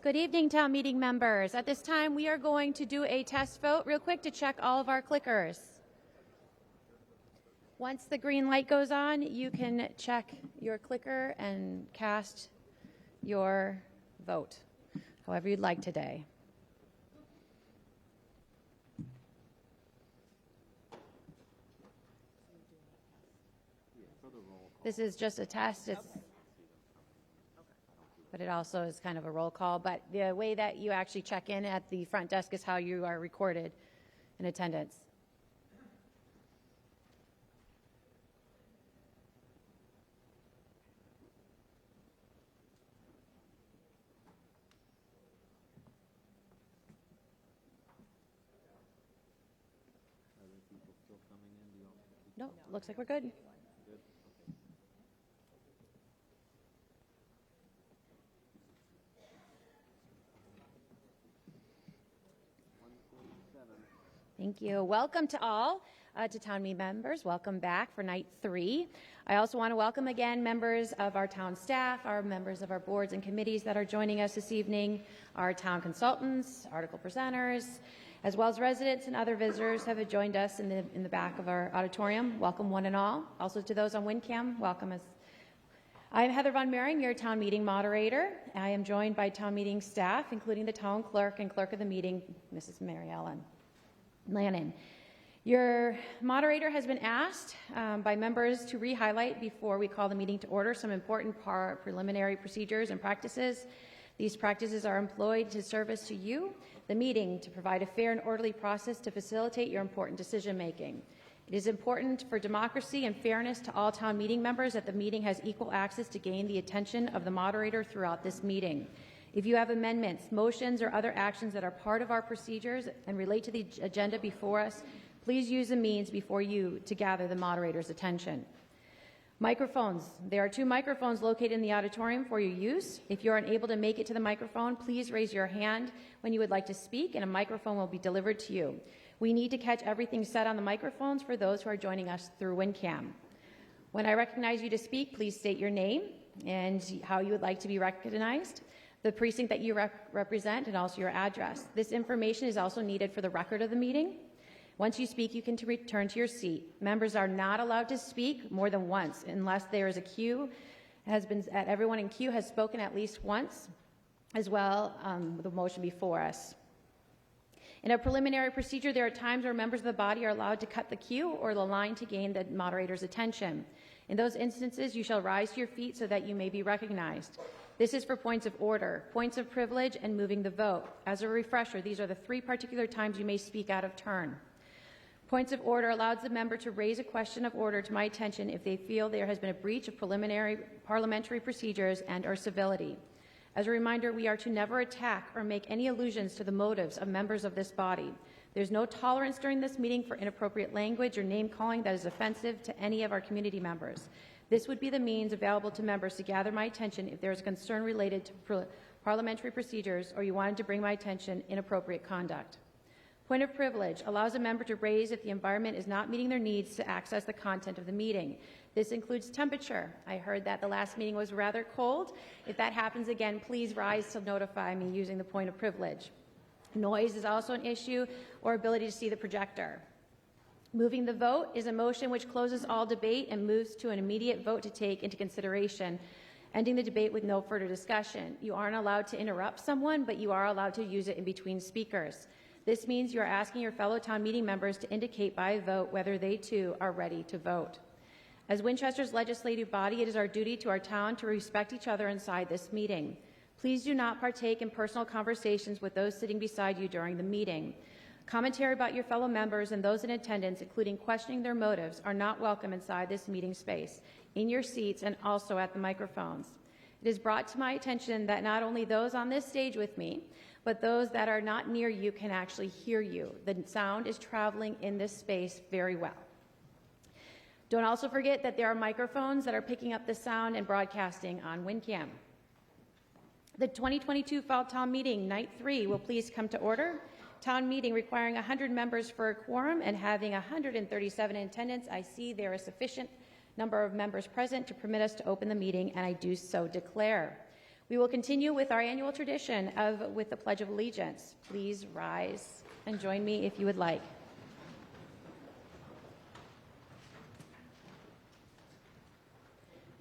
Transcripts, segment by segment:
Good evening, town meeting members. At this time, we are going to do a test vote real quick to check all of our clickers. Once the green light goes on, you can check your clicker and cast your vote, however you'd like today. This is just a test. But it also is kind of a roll call. But the way that you actually check in at the front desk is how you are recorded in attendance. No, looks like we're good. Thank you. Welcome to all, to town meeting members. Welcome back for night 3. I also want to welcome again members of our town staff, our members of our boards and committees that are joining us this evening, our town consultants, article presenters, as well as residents and other visitors have joined us in the back of our auditorium. Welcome one and all. Also to those on WinCam, welcome us. I'm Heather Von Mering, your town meeting moderator. I am joined by town meeting staff, including the town clerk and clerk of the meeting, Mrs. Mary Ellen Lannon. Your moderator has been asked by members to re-highlight before we call the meeting to order some important preliminary procedures and practices. These practices are employed to service to you, the meeting, to provide a fair and orderly process to facilitate your important decision making. It is important for democracy and fairness to all town meeting members that the meeting has equal access to gain the attention of the moderator throughout this meeting. If you have amendments, motions, or other actions that are part of our procedures and relate to the agenda before us, please use the means before you to gather the moderator's attention. Microphones. There are 2 microphones located in the auditorium for your use. If you're unable to make it to the microphone, please raise your hand when you would like to speak, and a microphone will be delivered to you. We need to catch everything said on the microphones for those who are joining us through WinCam. When I recognize you to speak, please state your name and how you would like to be recognized, the precinct that you represent, and also your address. This information is also needed for the record of the meeting. Once you speak, you can return to your seat. Members are not allowed to speak more than once unless there is a queue. Everyone in queue has spoken at least once, as well the motion before us. In a preliminary procedure, there are times where members of the body are allowed to cut the queue or the line to gain the moderator's attention. In those instances, you shall rise to your feet so that you may be recognized. This is for points of order, points of privilege, and moving the vote. As a refresher, these are the 3 particular times you may speak out of turn. Points of order allows the member to raise a question of order to my attention if they feel there has been a breach of preliminary parliamentary procedures and/or civility. As a reminder, we are to never attack or make any allusions to the motives of members of this body. There's no tolerance during this meeting for inappropriate language or name-calling that is offensive to any of our community members. This would be the means available to members to gather my attention if there is concern related to parliamentary procedures or you wanted to bring my attention inappropriate conduct. Point of privilege allows a member to raise if the environment is not meeting their needs to access the content of the meeting. This includes temperature. I heard that the last meeting was rather cold. If that happens again, please rise to notify me using the point of privilege. Noise is also an issue, or ability to see the projector. Moving the vote is a motion which closes all debate and moves to an immediate vote to take into consideration, ending the debate with no further discussion. You aren't allowed to interrupt someone, but you are allowed to use it in between speakers. This means you are asking your fellow town meeting members to indicate by a vote whether they too are ready to vote. As Winchester's legislative body, it is our duty to our town to respect each other inside this meeting. Please do not partake in personal conversations with those sitting beside you during the meeting. Commentary about your fellow members and those in attendance, including questioning their motives, are not welcome inside this meeting space, in your seats, and also at the microphones. It is brought to my attention that not only those on this stage with me, but those that are not near you can actually hear you. The sound is traveling in this space very well. Don't also forget that there are microphones that are picking up the sound and broadcasting on WinCam. The 2022 Fall Town Meeting, Night 3, will please come to order. Town meeting requiring 100 members for a quorum and having 137 in attendance. I see there is sufficient number of members present to permit us to open the meeting, and I do so declare. We will continue with our annual tradition with the Pledge of Allegiance. Please rise and join me if you would like.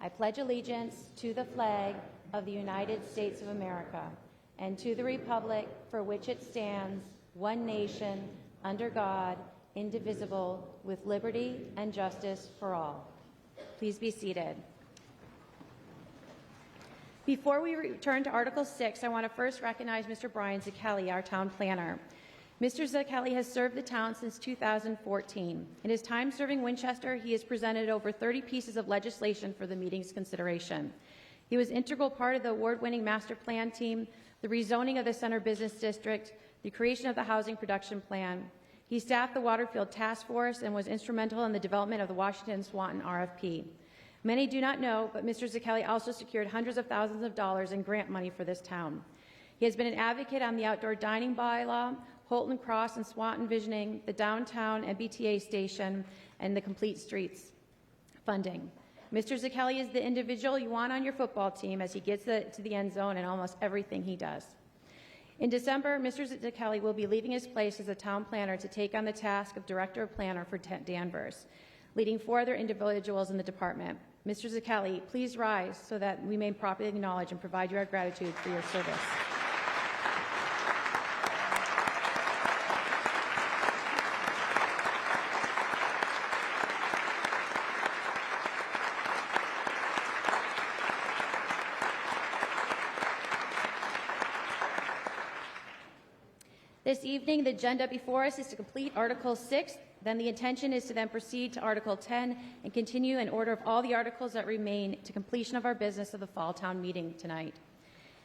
I pledge allegiance to the flag of the United States of America and to the republic for which it stands, one nation, under God, indivisible, with liberty and justice for all. Please be seated. Before we return to Article 6, I want to first recognize Mr. Brian Zacchelli, our town planner. Mr. Zacchelli has served the town since 2014. In his time serving Winchester, he has presented over 30 pieces of legislation for the meeting's consideration. He was an integral part of the award-winning master plan team, the rezoning of the Center Business District, the creation of the housing production plan. He staffed the Waterfield Task Force and was instrumental in the development of the Washington-Swanton RFP. Many do not know, but Mr. Zacchelli also secured hundreds of thousands of dollars in grant money for this town. He has been an advocate on the outdoor dining bylaw, Holton Cross and Swanton visioning, the downtown MBTA station, and the Complete Streets funding. Mr. Zacchelli is the individual you want on your football team as he gets to the end zone in almost everything he does. In December, Mr. Zacchelli will be leaving his place as a town planner to take on the task of Director of Planner for Danvers, leading 4 other individuals in the department. Mr. Zacchelli, please rise so that we may properly acknowledge and provide you our gratitude for your service. This evening, the agenda before us is to complete Article 6. Then the intention is to then proceed to Article 10 and continue in order of all the articles that remain to completion of our business of the fall town meeting tonight.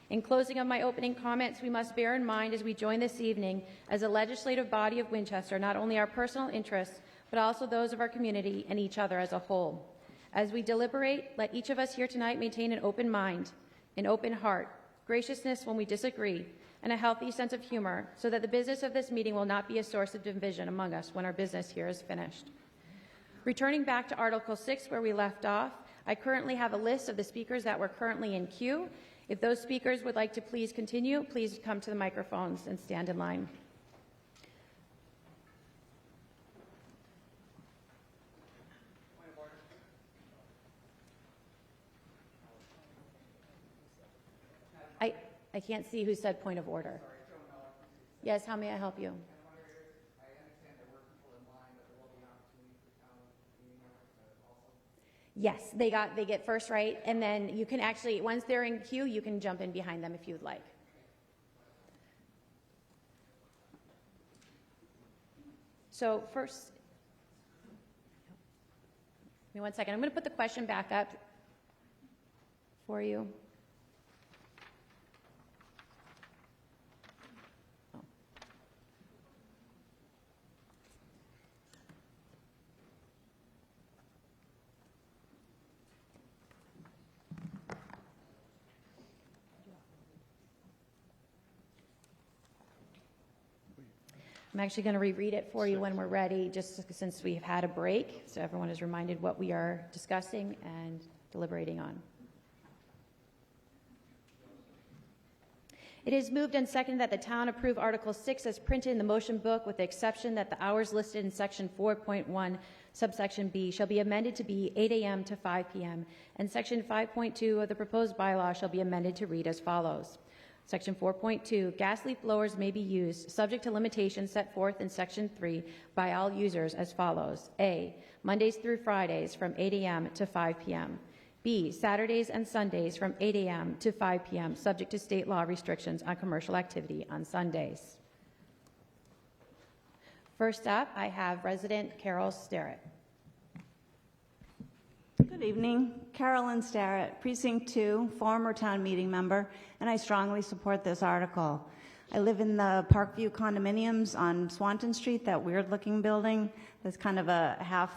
In closing of my opening comments, we must bear in mind as we join this evening as a legislative body of Winchester, not only our personal interests, but also those of our community and each other as a whole. As we deliberate, let each of us here tonight maintain an open mind, an open heart, graciousness when we disagree, and a healthy sense of humor so that the business of this meeting will not be a source of division among us when our business here is finished. Returning back to Article 6 where we left off, I currently have a list of the speakers that were currently in queue. If those speakers would like to please continue, please come to the microphones and stand in line. I can't see who said point of order. Yes, how may I help you? Yes, they get first right, and then you can actually, once they're in queue, you can jump in behind them if you would like. So first, give me 1 second. I'm going to put the question back up for you. I'm actually going to reread it for you when we're ready, just since we've had a break, so everyone is reminded what we are discussing and deliberating on. It is moved and seconded that the town approve Article 6 as printed in the motion book with the exception that the hours listed in Section 4.1, subsection B, shall be amended to be 8 a.m. to 5 p.m., and Section 5.2 of the proposed bylaw shall be amended to read as follows. Section 4.2, gas leaf blowers may be used, subject to limitations set forth in Section 3, by all users as follows. A, Mondays through Fridays from 8 a.m. to 5 p.m. B, Saturdays and Sundays from 8 a.m. to 5 p.m., subject to state law restrictions on commercial activity on Sundays. First up, I have resident Carol Starrett. Good evening. Carolyn Starrett, Precinct 2, former town meeting member, and I strongly support this article. I live in the Parkview condominiums on Swanton Street, that weird-looking building that's kind of a half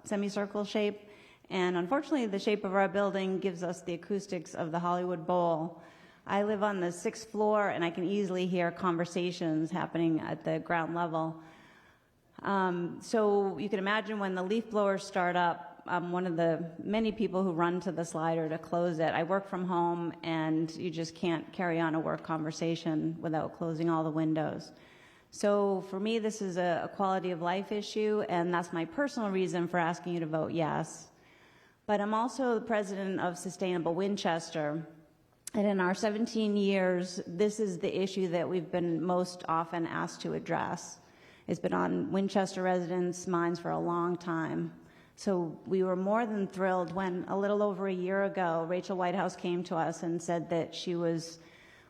semicircle shape. And unfortunately, the shape of our building gives us the acoustics of the Hollywood Bowl. I live on the 6th floor, and I can easily hear conversations happening at the ground level. So you can imagine when the leaf blowers start up, I'm one of the many people who run to the slider to close it. I work from home, and you just can't carry on a work conversation without closing all the windows. So for me, this is a quality of life issue, and that's my personal reason for asking you to vote yes. But I'm also the president of Sustainable Winchester, and in our 17 years, this is the issue that we've been most often asked to address. It's been on Winchester residents' minds for a long time. So we were more than thrilled when a little over a year ago, Rachel Whitehouse came to us and said that she was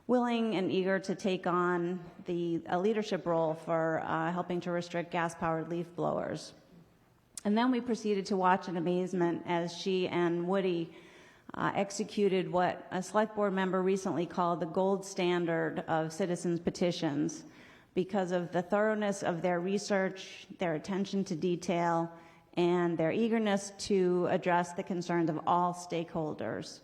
willing and eager to take on a leadership role for helping to restrict gas-powered leaf blowers. And then we proceeded to watch in amazement as she and Woody executed what a select board member recently called the gold standard of citizens' petitions because of the thoroughness of their research, their attention to detail, and their eagerness to address the concerns of all stakeholders.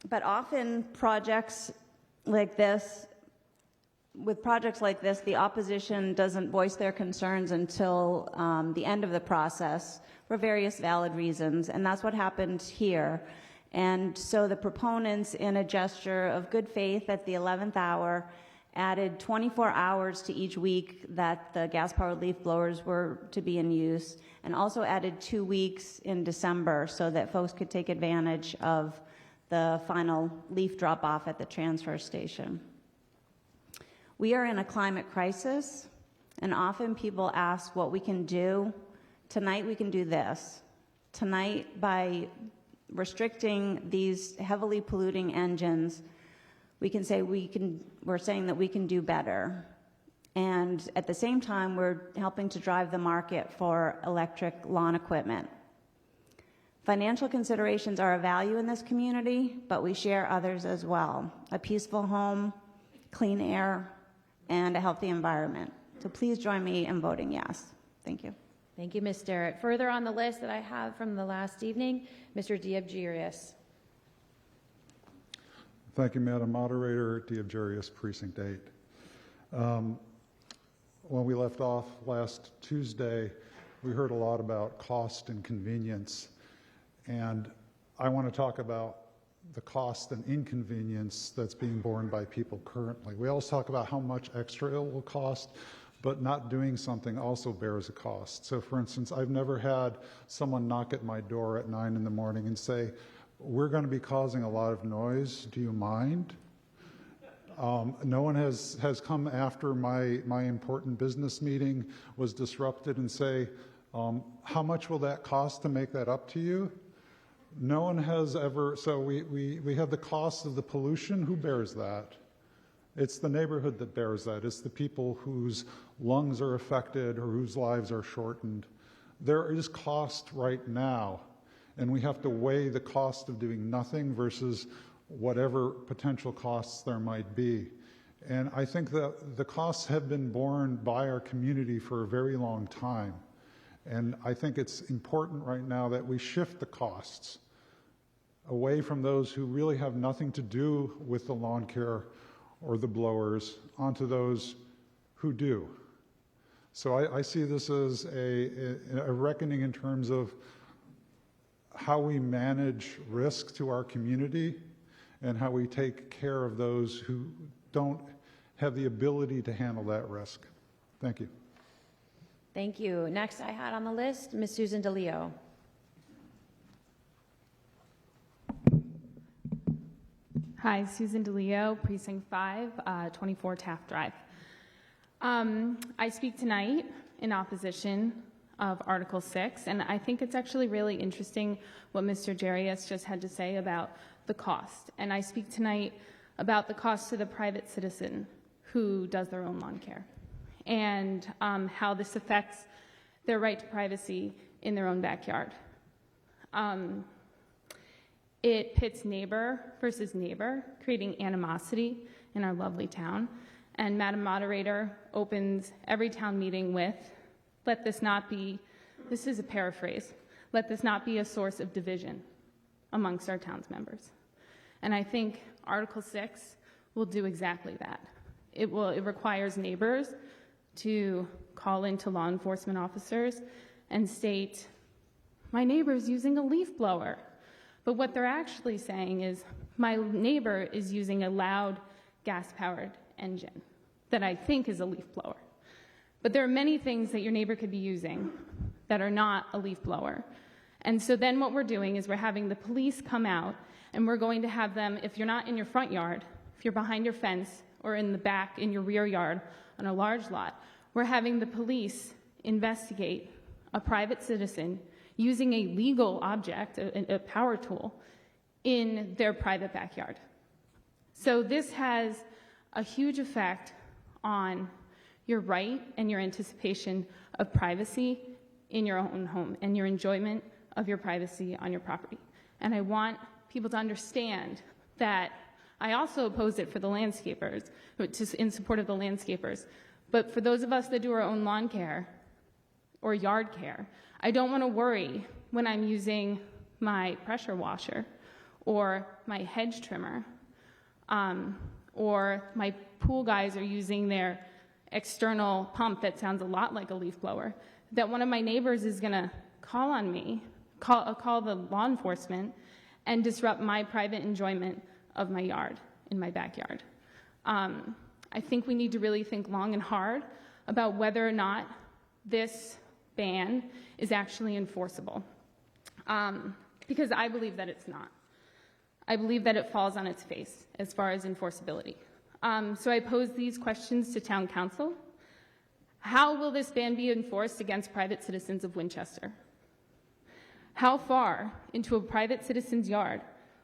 But often projects like this, the opposition doesn't voice their concerns until the end of the process for various valid reasons, and that's what happened here. And so the proponents, in a gesture of good faith at the 11th hour, added 24 hours to each week that the gas-powered leaf blowers were to be in use, and also added 2 weeks in December so that folks could take advantage of the final leaf drop-off at the transfer station. We are in a climate crisis, and often people ask what we can do. Tonight we can do this. Tonight, by restricting these heavily polluting engines, we can say we're saying that we can do better. And at the same time, we're helping to drive the market for electric lawn equipment. Financial considerations are a value in this community, but we share others as well. A peaceful home, clean air, and a healthy environment. So please join me in voting yes. Thank you. Thank you, Ms. Sterrett. Further on the list that I have from the last evening, Mr. Diabgerius. Thank you, Madam Moderator. Diabgerius, Precinct 8. When we left off last Tuesday, we heard a lot about cost and convenience, and I want to talk about the cost and inconvenience that's being borne by people currently. We always talk about how much extra it will cost, but not doing something also bears a cost. So for instance, I've never had someone knock at my door at 9 in the morning and say, "We're going to be causing a lot of noise, do you mind?" No one has come after my important business meeting was disrupted and say, "How much will that cost to make that up to you?" No one has ever, so we have the cost of the pollution. Who bears that? It's the neighborhood that bears that. It's the people whose lungs are affected or whose lives are shortened. There is cost right now, and we have to weigh the cost of doing nothing versus whatever potential costs there might be. And I think that the costs have been borne by our community for a very long time. And I think it's important right now that we shift the costs away from those who really have nothing to do with the lawn care or the blowers onto those who do. So I see this as a reckoning in terms of how we manage risk to our community and how we take care of those who don't have the ability to handle that risk. Thank you. Thank you. Next I had on the list, Ms. Susan DeLeo. Hi, Susan DeLeo, Precinct 5, 24 Taft Drive. I speak tonight in opposition of Article 6, and I think it's actually really interesting what Mr. Jarius just had to say about the cost. And I speak tonight about the cost to the private citizen who does their own lawn care, and how this affects their right to privacy in their own backyard. It pits neighbor versus neighbor, creating animosity in our lovely town. And Madam Moderator opens every town meeting with, "Let this not be," this is a paraphrase, "let this not be a source of division amongst our town's members." And I think Article 6 will do exactly that. It requires neighbors to call into law enforcement officers and state, my neighbor is using a leaf blower. But what they're actually saying is, my neighbor is using a loud gas-powered engine that I think is a leaf blower. But there are many things that your neighbor could be using that are not a leaf blower. And so then what we're doing is we're having the police come out, and we're going to have them, if you're not in your front yard, if you're behind your fence or in the back, in your rear yard on a large lot, we're having the police investigate a private citizen using a legal object, a power tool, in their private backyard. So this has a huge effect on your right and your anticipation of privacy in your own home and your enjoyment of your privacy on your property. And I want people to understand that I also oppose it for the landscapers, in support of the landscapers. But for those of us that do our own lawn care or yard care, I don't want to worry when I'm using my pressure washer or my hedge trimmer, or my pool guys are using their external pump that sounds a lot like a leaf blower, that one of my neighbors is going to call on me, call the law enforcement, and disrupt my private enjoyment of my yard, in my backyard. I think we need to really think long and hard about whether or not this ban is actually enforceable, because I believe that it's not. I believe that it falls on its face as far as enforceability. So I pose these questions to Town Council. How will this ban be enforced against private citizens of Winchester? How far into a private citizen's yard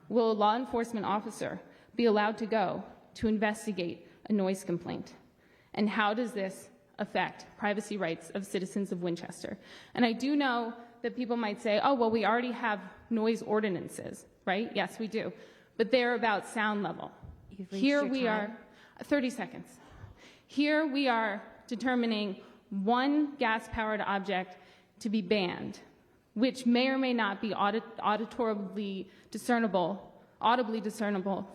will a law enforcement officer be allowed to go to investigate a noise complaint? And how does this affect privacy rights of citizens of Winchester? And I do know that people might say, oh, well, we already have noise ordinances, right? Yes, we do. But they're about sound level. Here we are, 30 seconds. Here we are determining one gas-powered object to be banned, which may or may not be audibly discernible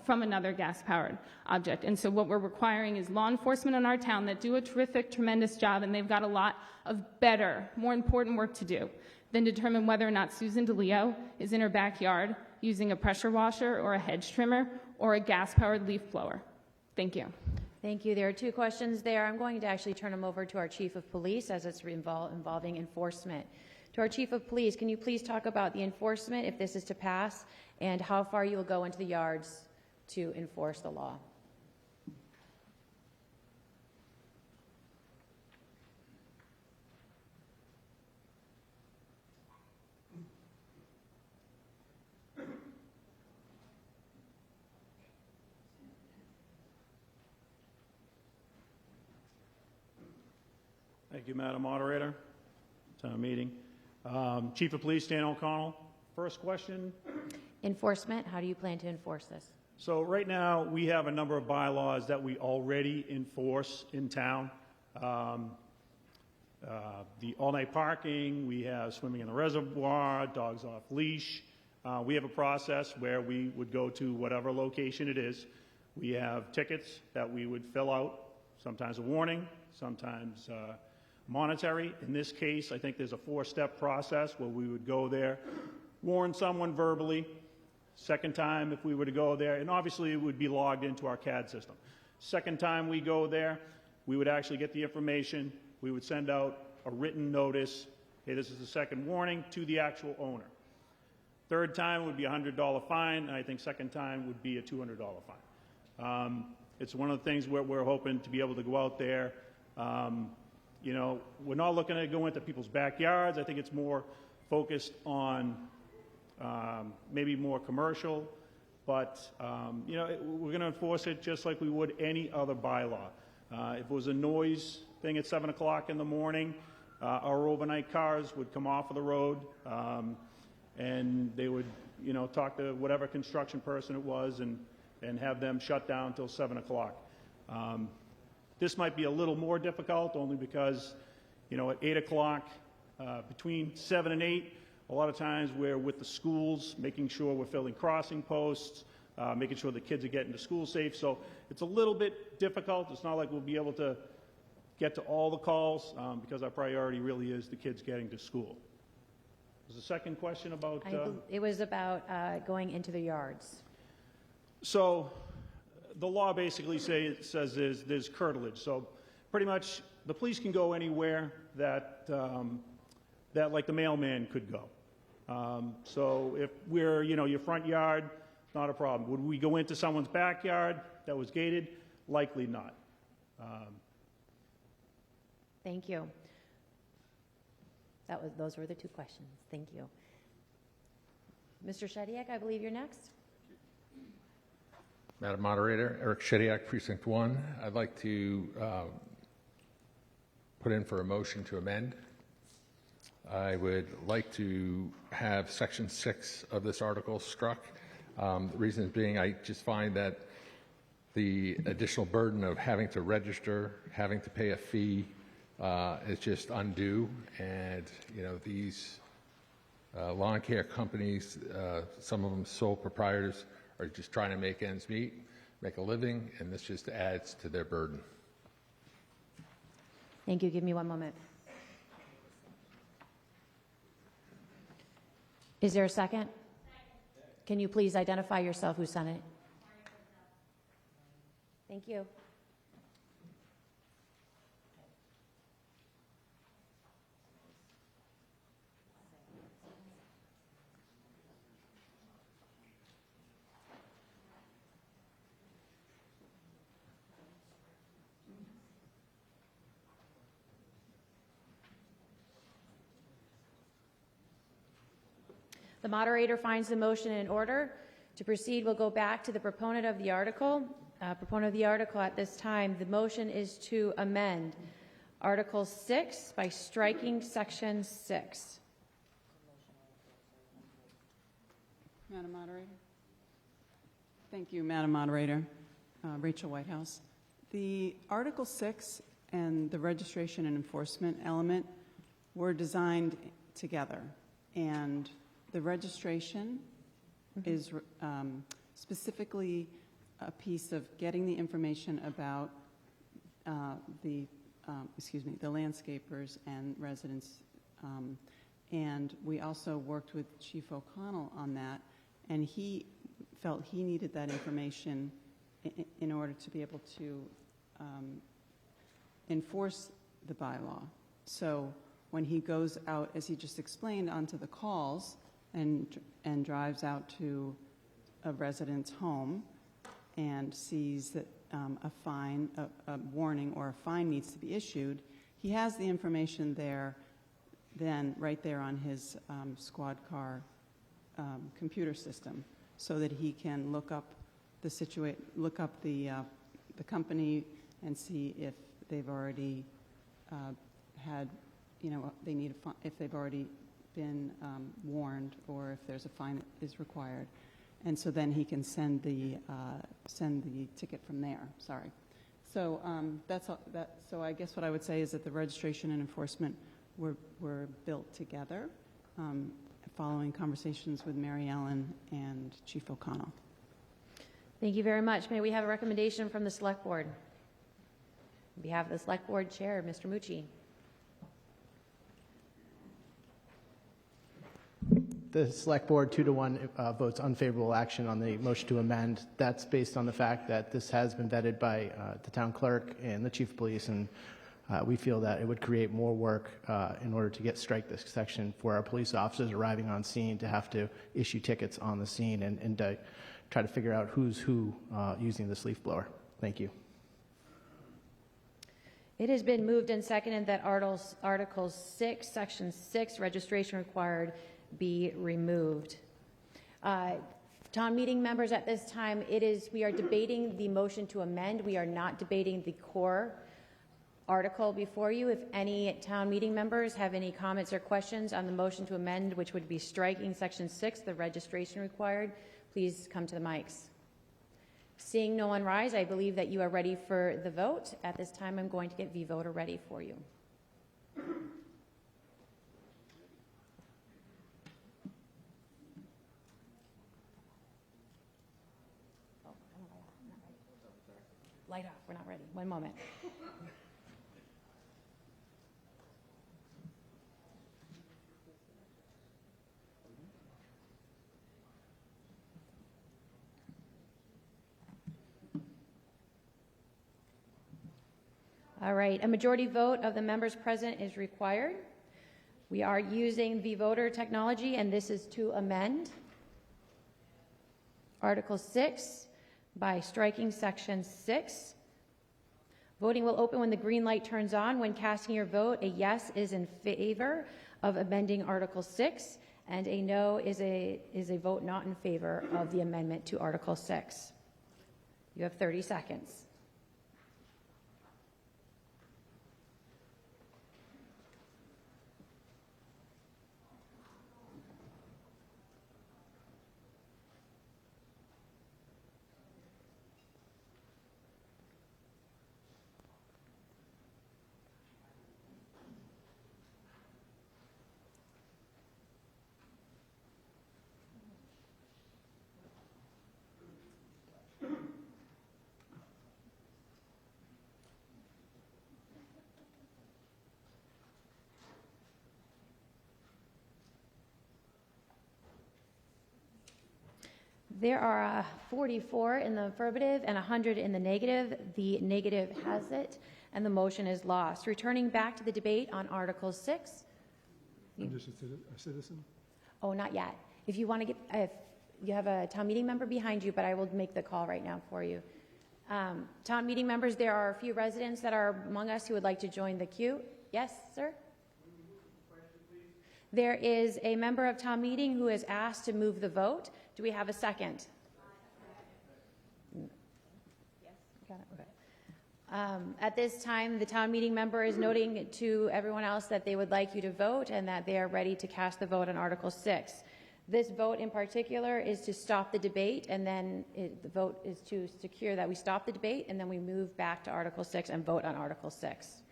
from another gas-powered object. And so what we're requiring is law enforcement in our town that do a terrific, tremendous job, and they've got a lot of better, more important work to do than determine whether or not Susan DeLeo is in her backyard using a pressure washer or a hedge trimmer or a gas-powered leaf blower. Thank you. Thank you. There are two questions there. I'm going to actually turn them over to our Chief of Police as it's involving enforcement. To our Chief of Police, can you please talk about the enforcement if this is to pass, and how far you will go into the yards to enforce the law? Thank you, Madam Moderator. Town meeting. Chief of Police Dan O'Connell. First question. Enforcement, how do you plan to enforce this? So right now we have a number of bylaws that we already enforce in town. The all-night parking, we have swimming in the reservoir, dogs off leash. We have a process where we would go to whatever location it is. We have tickets that we would fill out, sometimes a warning, sometimes monetary. In this case, I think there's a 4-step process where we would go there, warn someone verbally. Second time, if we were to go there, and obviously it would be logged into our CAD system. Second time we go there, we would actually get the information. We would send out a written notice, hey, this is the second warning, to the actual owner. Third time would be a $100 fine, and I think second time would be a $200 fine. It's one of the things where we're hoping to be able to go out there. You know, we're not looking to go into people's backyards. I think it's more focused on maybe more commercial, but you know, we're going to enforce it just like we would any other bylaw. If it was a noise thing at 7 o'clock in the morning, our overnight cars would come off of the road, and they would, you know, talk to whatever construction person it was and have them shut down until 7 o'clock. This might be a little more difficult only because, you know, at 8 o'clock, between 7 and 8, a lot of times we're with the schools, making sure we're filling crossing posts, making sure the kids are getting to school safe. So it's a little bit difficult. It's not like we'll be able to get to all the calls because our priority really is the kids getting to school. Was the second question about? It was about going into the yards. So the law basically says there's curtilage. So pretty much the police can go anywhere that like the mailman could go. So if we're, your front yard, not a problem. Would we go into someone's backyard that was gated? Likely not. Thank you. Those were the two questions. Thank you. Mr. Shediak, I believe you're next. Madam Moderator, Eric Shediak, Precinct 1. I'd like to put in for a motion to amend. I would like to have Section 6 of this article struck. The reason being, I just find that the additional burden of having to register, having to pay a fee, is just undue. And, these lawn care companies, some of them sole proprietors, are just trying to make ends meet, make a living, and this just adds to their burden. Thank you. Give me one moment. Is there a second? Can you please identify yourself who sent it? Thank you. The moderator finds the motion in order. To proceed, we'll go back to the proponent of the article. At this time, the motion is to amend Article 6 by striking Section 6. Madam Moderator. Thank you, Madam Moderator. Rachel Whitehouse. The Article 6 and the registration and enforcement element were designed together, and the registration is specifically a piece of getting the information about the landscapers and residents. And we also worked with Chief O'Connell on that, and he felt he needed that information in order to be able to enforce the bylaw. So when he goes out, as he just explained, onto the calls, and drives out to a resident's home and sees that a warning or a fine needs to be issued, he has the information there, then right there on his squad car computer system, so that he can look up the company and see if they've already had, if they've already been warned, or if there's a fine that is required, and so then he can send the ticket from there. Sorry. So that's all, So I guess what I would say is that the registration and enforcement were built together, following conversations with Mary Ellen and Chief O'Connell. Thank you very much. May we have a recommendation from the Select Board? On behalf of the Select Board Chair, Mr. Mucci. The Select Board 2-1 votes unfavorable action on the motion to amend. That's based on the fact that this has been vetted by the town clerk and the chief of police, and we feel that it would create more work in order to strike this section for our police officers arriving on scene to have to issue tickets on the scene and try to figure out who's who using this leaf blower. Thank you. It has been moved and seconded that Article 6, Section 6, registration required, be removed. Town meeting members, at this time, we are debating the motion to amend. We are not debating the core article before you. If any town meeting members have any comments or questions on the motion to amend, which would be striking Section 6, the registration required, please come to the mics. Seeing no one rise, I believe that you are ready for the vote. At this time, I'm going to get V-Voter ready for you. Light off. We're not ready. One moment. All right, a majority vote of the members present is required. We are using the voter technology, and this is to amend Article 6 by striking Section 6. Voting will open when the green light turns on. When casting your vote, a yes is in favor of amending Article 6, and a no is a vote not in favor of the amendment to Article 6. You have 30 seconds. There are 44 in the affirmative and 100 in the negative. The negative has it, and the motion is lost. Returning back to the debate on Article 6. I'm just a citizen. Oh, not yet. If you want to get, if you have a town meeting member behind you, but I will make the call right now for you. Town meeting members, there are a few residents that are among us who would like to join the queue. Yes, sir? There is a member of town meeting who has asked to move the vote. Do we have a second? Yes. Got it. Okay. At this time, the town meeting member is noting to everyone else that they would like you to vote and that they are ready to cast the vote on Article 6. This vote in particular is to stop the debate, and then the vote is to secure that we stop the debate, and then we move back to Article 6 and vote on Article 6.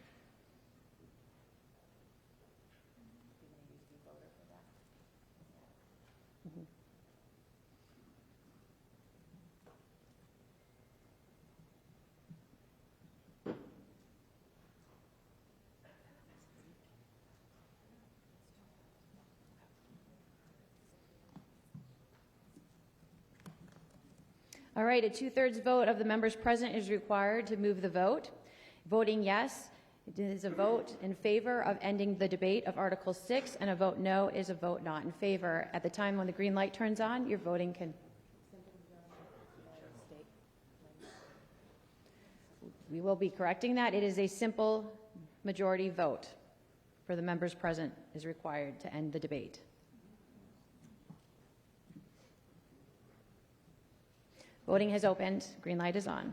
All right, a 2/3 vote of the members present is required to move the vote. Voting yes is a vote in favor of ending the debate of Article 6, and a vote no is a vote not in favor. At the time when the green light turns on, your voting can... We will be correcting that. It is a simple majority vote for the members present is required to end the debate. Voting has opened. Green light is on.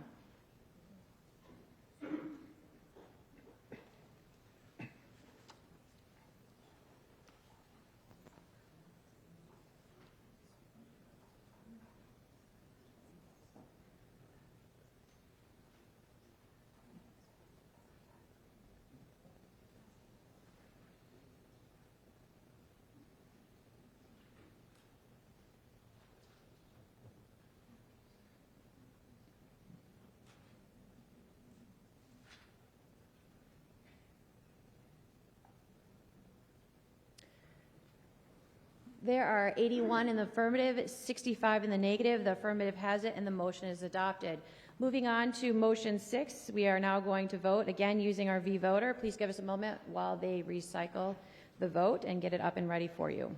There are 81 in the affirmative, 65 in the negative. The affirmative has it, and the motion is adopted. Moving on to motion 6, we are now going to vote, again using our V-voter. Please give us a moment while they recycle the vote and get it up and ready for you.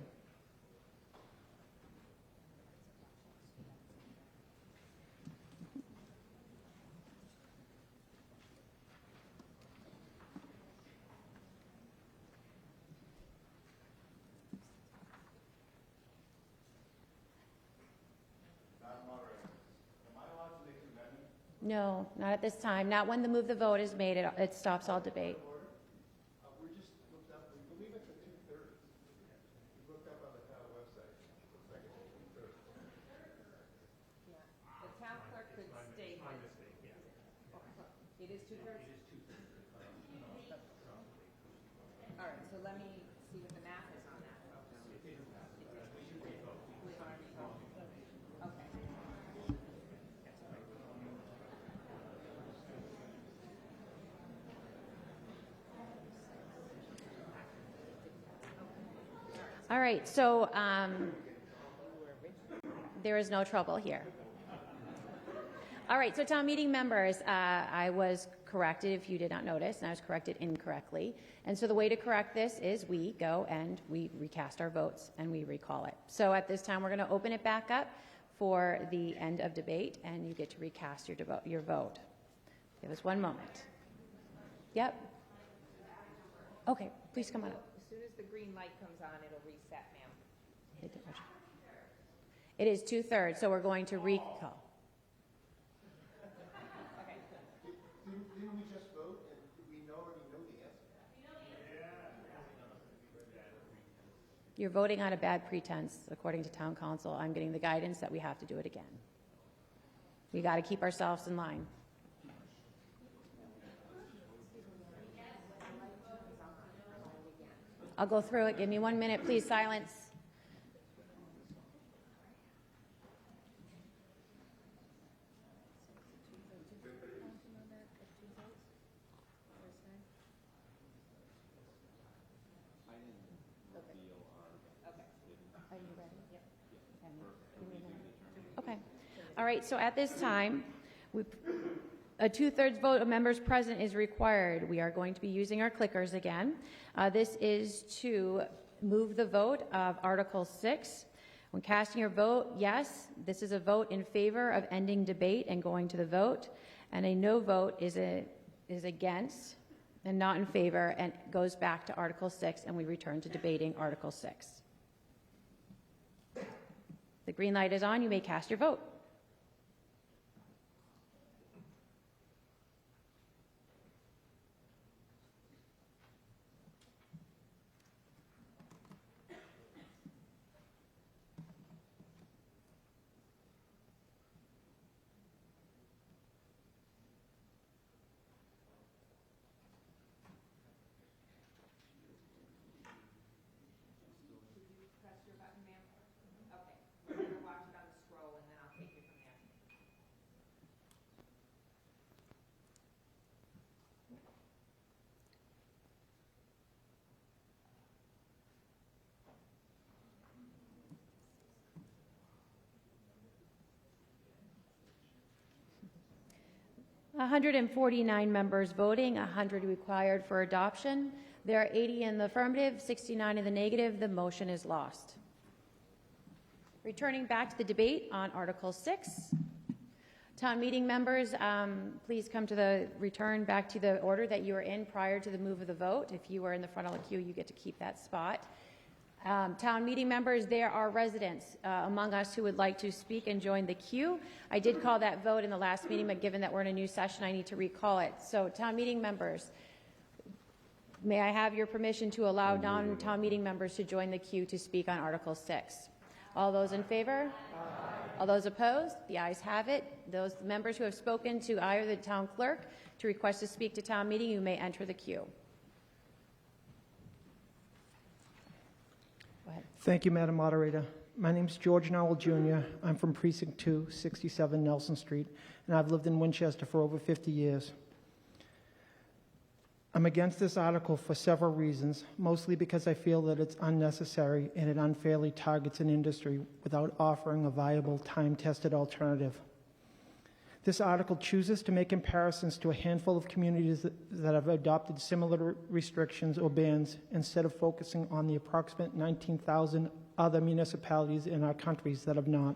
No, not at this time. Not when the move the vote is made. It stops all debate. We just looked up, we believe it's at 2:30. We looked up on the town website. Looks like it's at 2:30. Yeah, the town clerk could state it. My mistake, yeah. It is 2:30? It is 2:30. All right, so let me see what the math is on that. It is. We've already voted. Okay. All right, so there is no trouble here. All right, so town meeting members, I was corrected if you did not notice, and I was corrected incorrectly. And so the way to correct this is we go and we recast our votes and we recall it. So at this time, we're going to open it back up for the end of debate, and you get to recast your vote. Give us one moment. Yep. Okay, please come on up. As soon as the green light comes on, it'll reset, ma'am. It is 2/3, so we're going to recall. Didn't we just vote and we already know the answer? You're voting on a bad pretense, according to town council. I'm getting the guidance that we have to do it again. We got to keep ourselves in line. I'll go through it. Give me 1 minute, please. Silence. Okay. All right, so at this time, a 2/3 vote of members present is required. We are going to be using our clickers again. This is to move the vote of Article 6. When casting your vote, yes, this is a vote in favor of ending debate and going to the vote, and a no vote is against and not in favor, and goes back to Article 6, and we return to debating Article 6. The green light is on. You may cast your vote. Watch it on the scroll, and then I'll take it from there. 149 members voting, 100 required for adoption. There are 80 in the affirmative, 69 in the negative. The motion is lost. Returning back to the debate on Article 6. Town meeting members, please come to the return back to the order that you were in prior to the move of the vote. If you were in the front of the queue, you get to keep that spot. Town meeting members, there are residents among us who would like to speak and join the queue. I did call that vote in the last meeting, but given that we're in a new session, I need to recall it. So town meeting members, may I have your permission to allow non-town meeting members to join the queue to speak on Article 6? All those in favor? Aye. All those opposed? The ayes have it. Those members who have spoken to either the town clerk to request to speak to town meeting, you may enter the queue. Go ahead. Thank you, Madam Moderator. My name is George Nowell Jr. I'm from Precinct 2, 67 Nelson Street, and I've lived in Winchester for over 50 years. I'm against this article for several reasons, mostly because I feel that it's unnecessary and it unfairly targets an industry without offering a viable, time-tested alternative. This article chooses to make comparisons to a handful of communities that have adopted similar restrictions or bans instead of focusing on the approximate 19,000 other municipalities in our countries that have not.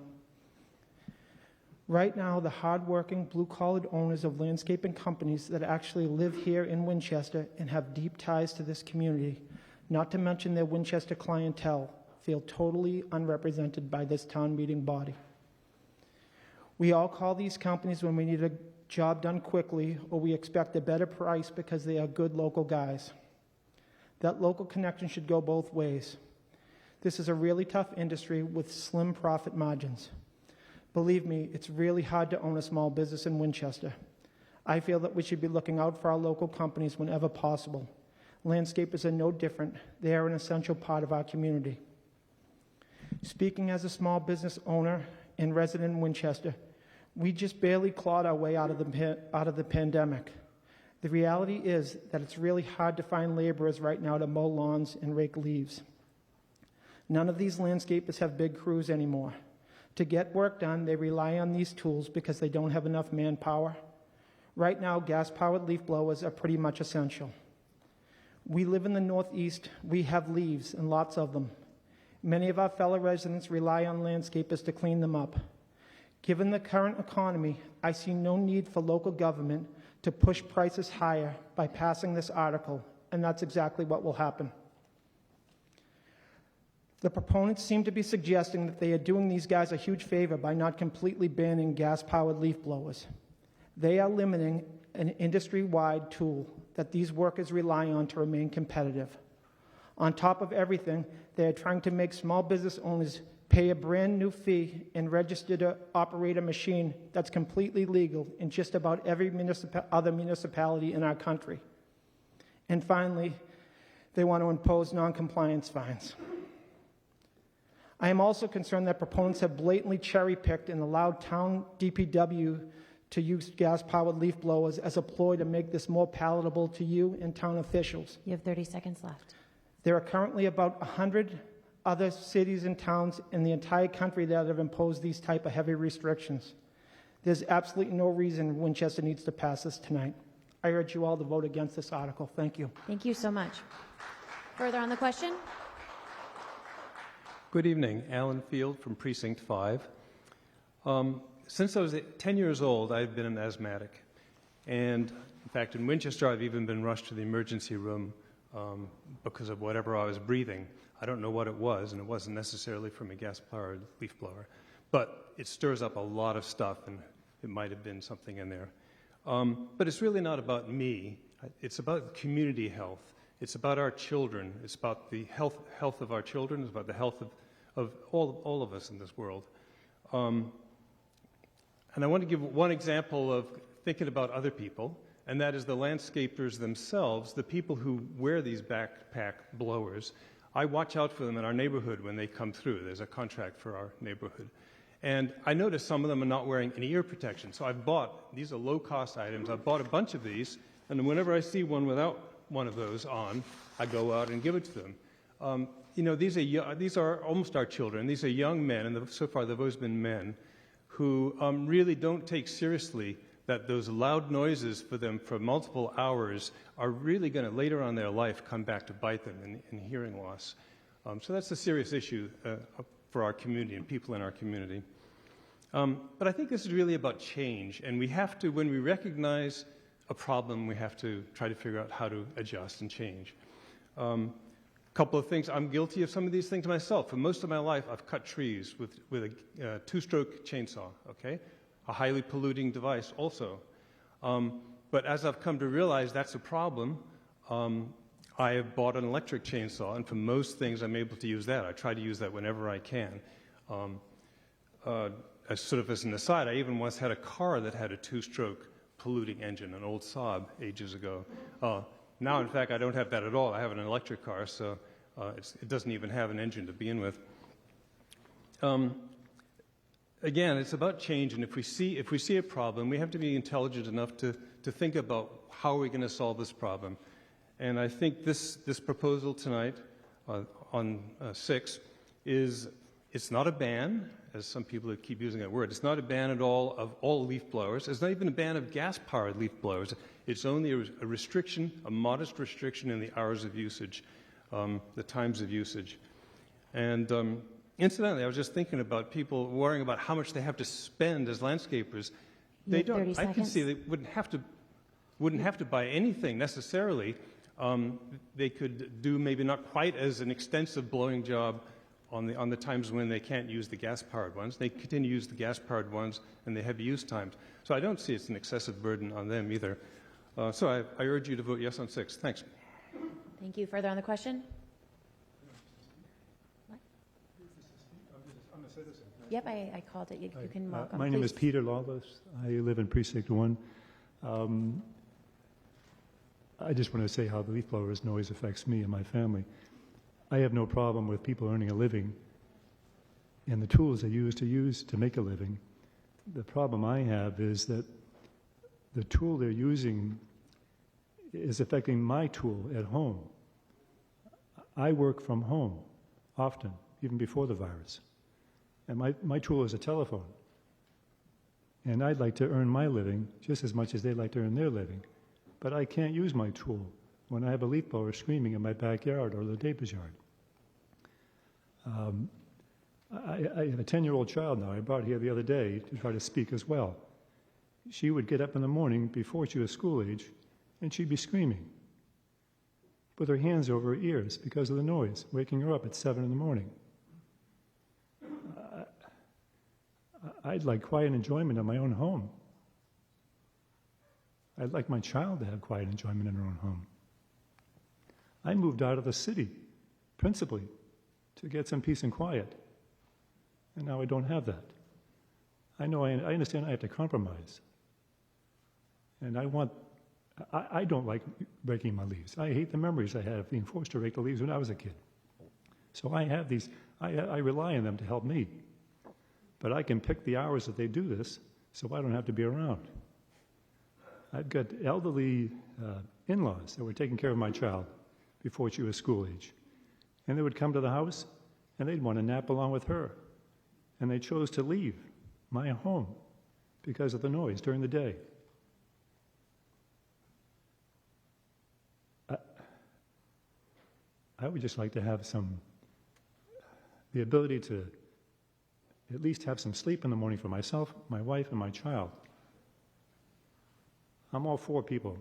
Right now, the hard-working, blue-collared owners of landscaping companies that actually live here in Winchester and have deep ties to this community, not to mention their Winchester clientele, feel totally unrepresented by this town meeting body. We all call these companies when we need a job done quickly or we expect a better price because they are good local guys. That local connection should go both ways. This is a really tough industry with slim profit margins. Believe me, it's really hard to own a small business in Winchester. I feel that we should be looking out for our local companies whenever possible. Landscapers are no different. They are an essential part of our community. Speaking as a small business owner and resident in Winchester, we just barely clawed our way out of the pandemic. The reality is that it's really hard to find laborers right now to mow lawns and rake leaves. None of these landscapers have big crews anymore. To get work done, they rely on these tools because they don't have enough manpower. Right now, gas-powered leaf blowers are pretty much essential. We live in the Northeast. We have leaves and lots of them. Many of our fellow residents rely on landscapers to clean them up. Given the current economy, I see no need for local government to push prices higher by passing this article, and that's exactly what will happen. The proponents seem to be suggesting that they are doing these guys a huge favor by not completely banning gas-powered leaf blowers. They are limiting an industry-wide tool that these workers rely on to remain competitive. On top of everything, they are trying to make small business owners pay a brand new fee and register to operate a machine that's completely legal in just about every other municipality in our country. And finally, they want to impose non-compliance fines. I am also concerned that proponents have blatantly cherry-picked and allowed town DPW to use gas-powered leaf blowers as a ploy to make this more palatable to you and town officials. You have 30 seconds left. There are currently about 100 other cities and towns in the entire country that have imposed these type of heavy restrictions. There's absolutely no reason Winchester needs to pass this tonight. I urge you all to vote against this article. Thank you. Thank you so much. Further on the question? Good evening. Alan Field from Precinct 5. Since I was 10 years old, I've been an asthmatic. And in fact, in Winchester, I've even been rushed to the emergency room because of whatever I was breathing. I don't know what it was, and it wasn't necessarily from a gas-powered leaf blower. But it stirs up a lot of stuff, and it might have been something in there. But it's really not about me. It's about community health. It's about our children. It's about the health of our children. It's about the health of all of us in this world. And I want to give one example of thinking about other people, and that is the landscapers themselves, the people who wear these backpack blowers. I watch out for them in our neighborhood when they come through. There's a contract for our neighborhood. And I noticed some of them are not wearing any ear protection. So I've bought, these are low-cost items, I've bought a bunch of these, and whenever I see one without one of those on, I go out and give it to them. These are almost our children. These are young men, and so far they've always been men, who really don't take seriously that those loud noises for them for multiple hours are really going to, later on in their life, come back to bite them in hearing loss. So that's a serious issue for our community and people in our community. But I think this is really about change, and we have to, when we recognize a problem, we have to try to figure out how to adjust and change. A couple of things. I'm guilty of some of these things myself. For most of my life, I've cut trees with a two-stroke chainsaw, okay? A highly polluting device also. But as I've come to realize that's a problem, I have bought an electric chainsaw, and for most things I'm able to use that. I try to use that whenever I can. As sort of as an aside, I even once had a car that had a two-stroke polluting engine, an old Saab ages ago. Now, in fact, I don't have that at all. I have an electric car, so it doesn't even have an engine to begin with. Again, it's about change, and if we see a problem, we have to be intelligent enough to think about how are we going to solve this problem. And I think this proposal tonight on 6 it's not a ban, as some people keep using that word. It's not a ban at all of all leaf blowers. It's not even a ban of gas-powered leaf blowers. It's only a restriction, a modest restriction in the hours of usage, the times of usage. And incidentally, I was just thinking about people worrying about how much they have to spend as landscapers. They don't. I can see they wouldn't have to buy anything necessarily. They could do maybe not quite as an extensive blowing job on the times when they can't use the gas-powered ones. They continue to use the gas-powered ones in the heavy use times. So I don't see it's an excessive burden on them either. So I urge you to vote yes on 6. Thanks. Thank you. Further on the question? What? I'm a citizen. Yep, I called it. You can welcome. My name is Peter Lawless. I live in Precinct 1. I just want to say how the leaf blower's noise affects me and my family. I have no problem with people earning a living and the tools they use to make a living. The problem I have is that the tool they're using is affecting my tool at home. I work from home often, even before the virus. And my tool is a telephone. And I'd like to earn my living just as much as they'd like to earn their living. But I can't use my tool when I have a leaf blower screaming in my backyard or the neighbor's yard. I have a 10-year-old child now. I brought here the other day to try to speak as well. She would get up in the morning before she was school age, and she'd be screaming with her hands over her ears because of the noise, waking her up at 7 in the morning. I'd like quiet enjoyment in my own home. I'd like my child to have quiet enjoyment in her own home. I moved out of the city, principally, to get some peace and quiet. And now I don't have that. I understand I have to compromise. And I don't like raking my leaves. I hate the memories I had of being forced to rake the leaves when I was a kid. So I have these, I rely on them to help me. But I can pick the hours that they do this, so I don't have to be around. I've got elderly in-laws that were taking care of my child before she was school age. And they would come to the house, and they'd want to nap along with her. And they chose to leave my home because of the noise during the day. I would just like to have the ability to at least have some sleep in the morning for myself, my wife, and my child. I'm all for people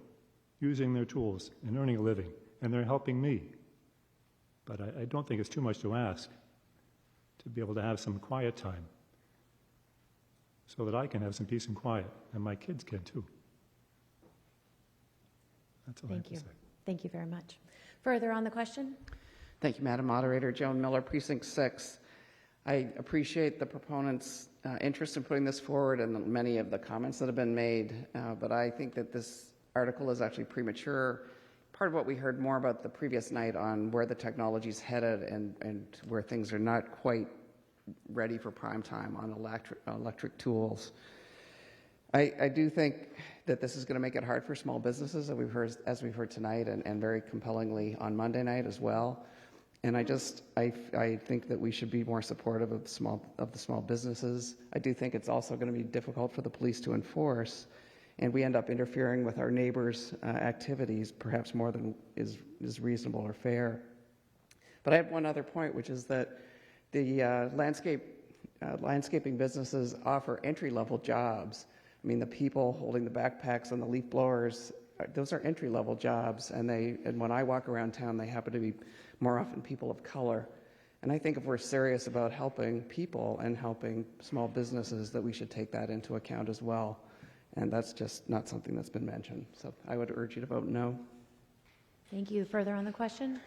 using their tools and earning a living, and they're helping me. But I don't think it's too much to ask to be able to have some quiet time so that I can have some peace and quiet, and my kids can too. That's all I have to say. Thank you very much. Further on the question? Thank you, Madam Moderator. Joan Miller, Precinct 6. I appreciate the proponents' interest in putting this forward and many of the comments that have been made, but I think that this article is actually premature. Part of what we heard more about the previous night on where the technology is headed and where things are not quite ready for prime time on electric tools. I do think that this is going to make it hard for small businesses, as we've heard tonight, and very compellingly on Monday night as well. And I think that we should be more supportive of the small businesses. I do think it's also going to be difficult for the police to enforce, and we end up interfering with our neighbors' activities, perhaps more than is reasonable or fair. But I have one other point, which is that the landscaping businesses offer entry-level jobs. I mean, the people holding the backpacks and the leaf blowers, those are entry-level jobs, and when I walk around town, they happen to be more often people of color. And I think if we're serious about helping people and helping small businesses, that we should take that into account as well. And that's just not something that's been mentioned. So I would urge you to vote no. Thank you. Further on the question?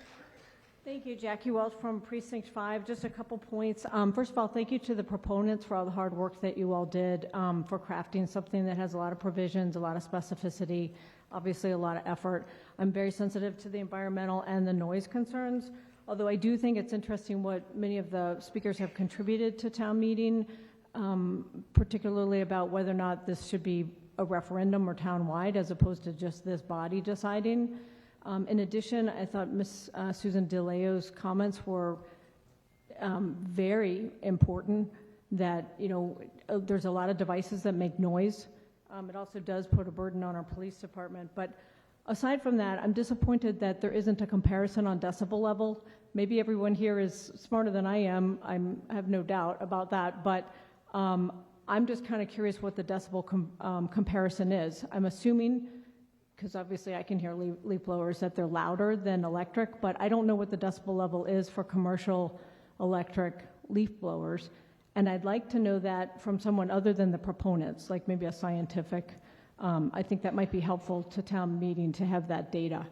Thank you, Jackie Welch from Precinct 5. Just a couple points. First of all, thank you to the proponents for all the hard work that you all did for crafting something that has a lot of provisions, a lot of specificity, obviously a lot of effort. I'm very sensitive to the environmental and the noise concerns, although I do think it's interesting what many of the speakers have contributed to town meeting, particularly about whether or not this should be a referendum or town-wide as opposed to just this body deciding. In addition, I thought Ms. Susan DeLeo's comments were very important, that, you know, there's a lot of devices that make noise. It also does put a burden on our police department. But aside from that, I'm disappointed that there isn't a comparison on decibel level. Maybe everyone here is smarter than I am. I have no doubt about that. But I'm just kind of curious what the decibel comparison is. I'm assuming, because obviously I can hear leaf blowers, that they're louder than electric, but I don't know what the decibel level is for commercial electric leaf blowers. And I'd like to know that from someone other than the proponents, like maybe a scientific. I think that might be helpful to town meeting to have that data.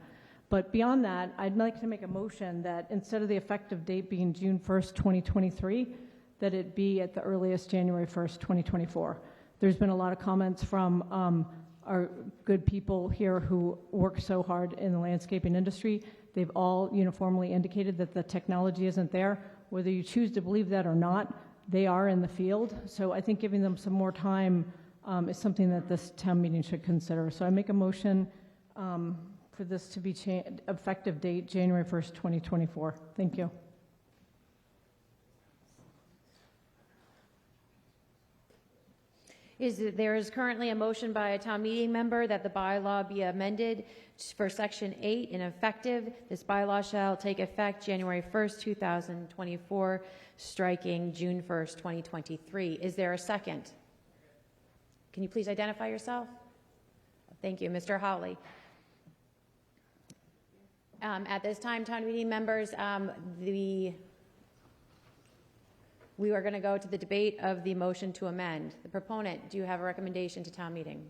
But beyond that, I'd like to make a motion that instead of the effective date being June 1st, 2023, that it be at the earliest January 1st, 2024. There's been a lot of comments from our good people here who work so hard in the landscaping industry. They've all uniformly indicated that the technology isn't there. Whether you choose to believe that or not, they are in the field. So I think giving them some more time is something that this town meeting should consider. So I make a motion for this to be effective date January 1st, 2024. Thank you. There is currently a motion by a town meeting member that the bylaw be amended for Section 8 and effective. This bylaw shall take effect January 1st, 2024, striking June 1st, 2023. Is there a second? Can you please identify yourself? Thank you, Mr. Hawley. At this time, town meeting members, we are going to go to the debate of the motion to amend. The proponent, do you have a recommendation to town meeting?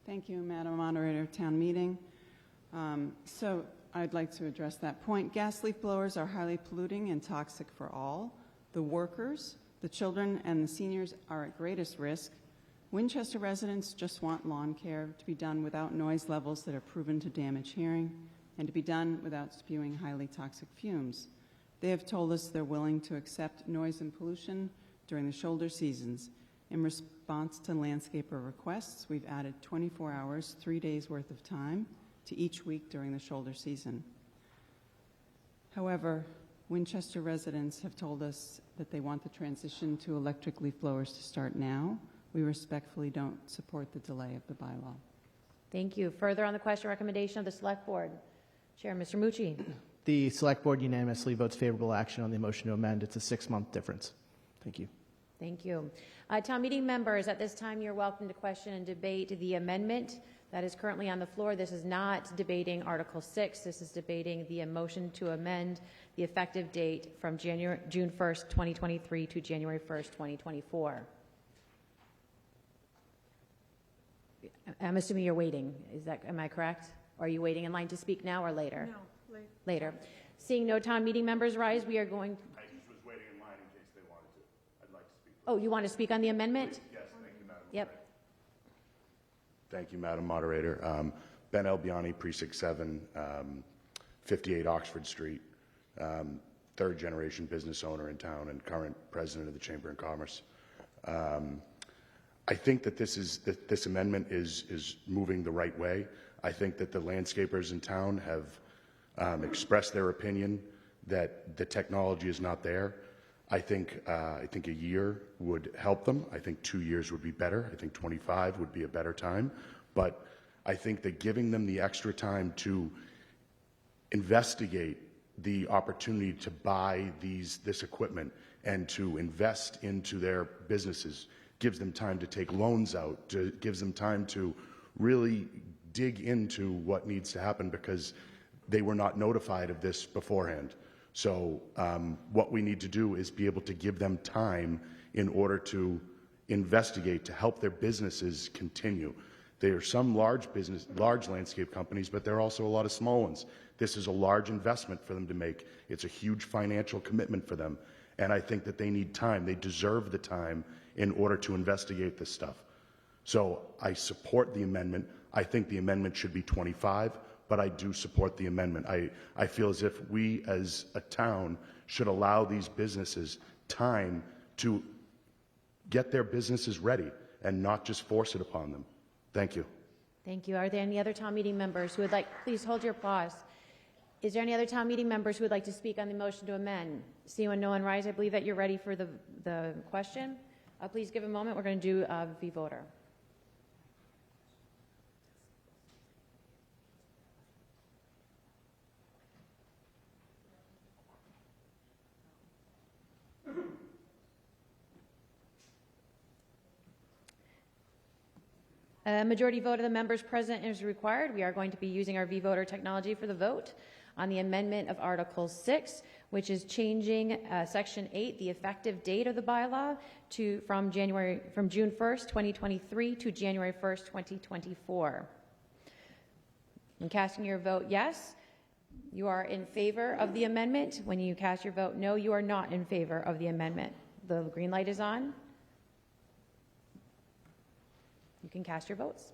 Thank you, Madam Moderator, Town Meeting. So I'd like to address that point. Gas leaf blowers are highly polluting and toxic for all. The workers, the children, and the seniors are at greatest risk. Winchester residents just want lawn care to be done without noise levels that are proven to damage hearing and to be done without spewing highly toxic fumes. They have told us they're willing to accept noise and pollution during the shoulder seasons. In response to landscaper requests, we've added 24 hours, 3 days worth of time to each week during the shoulder season. However, Winchester residents have told us that they want the transition to electric leaf blowers to start now. We respectfully don't support the delay of the bylaw. Thank you. Further on the question recommendation of the Select Board. Chair, Mr. Mucci. The Select Board unanimously votes favorable action on the motion to amend. It's a 6-month difference. Thank you. Thank you. Town meeting members, at this time you're welcome to question and debate the amendment that is currently on the floor. This is not debating Article 6. This is debating the motion to amend the effective date from June 1st, 2023 to January 1st, 2024. I'm assuming you're waiting. Am I correct? Or are you waiting in line to speak now or later? No, later. Seeing no town meeting members rise, we are going. I just was waiting in line in case they wanted to. I'd like to speak. Oh, you want to speak on the amendment? Yes, thank you, Madam Yep. Thank you, Madam Moderator. Ben Albiani, Precinct 7, 58 Oxford Street, third-generation business owner in town and current president of the Chamber of Commerce. I think that this amendment is moving the right way. I think that the landscapers in town have expressed their opinion that the technology is not there. I think a year would help them. I think 2 years would be better. I think 25 would be a better time. But I think that giving them the extra time to investigate the opportunity to buy this equipment and to invest into their businesses gives them time to take loans out, gives them time to really dig into what needs to happen because they were not notified of this beforehand. So what we need to do is be able to give them time in order to investigate, to help their businesses continue. There are some large landscape companies, but there are also a lot of small ones. This is a large investment for them to make. It's a huge financial commitment for them. And I think that they need time. They deserve the time in order to investigate this stuff. So I support the amendment. I think the amendment should be 25, but I do support the amendment. I feel as if we as a town should allow these businesses time to get their businesses ready and not just force it upon them. Thank you. Thank you. Are there any other town meeting members who would like, please hold your applause. Is there any other town meeting members who would like to speak on the motion to amend? Seeing no one rise, I believe that you're ready for the question. Please give a moment. We're going to do v-voter. A majority vote of the members present is required. We are going to be using our v-voter technology for the vote on the amendment of Article 6, which is changing Section 8, the effective date of the bylaw, from June 1st, 2023 to January 1st, 2024. When casting your vote yes, you are in favor of the amendment. When you cast your vote no, you are not in favor of the amendment. The green light is on. You can cast your votes.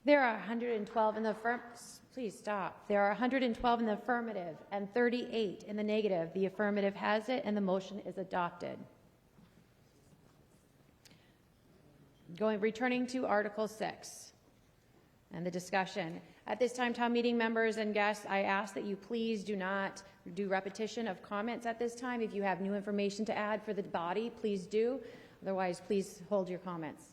There are 112 in the please stop. There are 112 in the affirmative and 38 in the negative. The affirmative has it and the motion is adopted. Returning to Article 6 and the discussion. At this time, town meeting members and guests, I ask that you please do not do repetition of comments at this time. If you have new information to add for the body, please do. Otherwise, please hold your comments.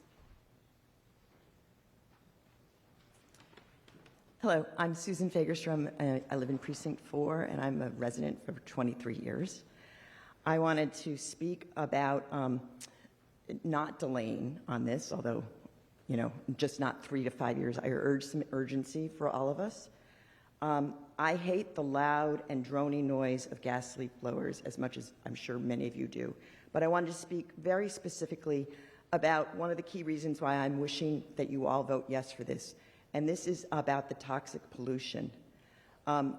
Hello, I'm Susan Fagerstrom. I live in Precinct 4, and I'm a resident for 23 years. I wanted to speak about not delaying on this, although, just not 3 to 5 years. I urge some urgency for all of us. I hate the loud and droning noise of gas leak blowers as much as I'm sure many of you do. But I wanted to speak very specifically about one of the key reasons why I'm wishing that you all vote yes for this. And this is about the toxic pollution. Gas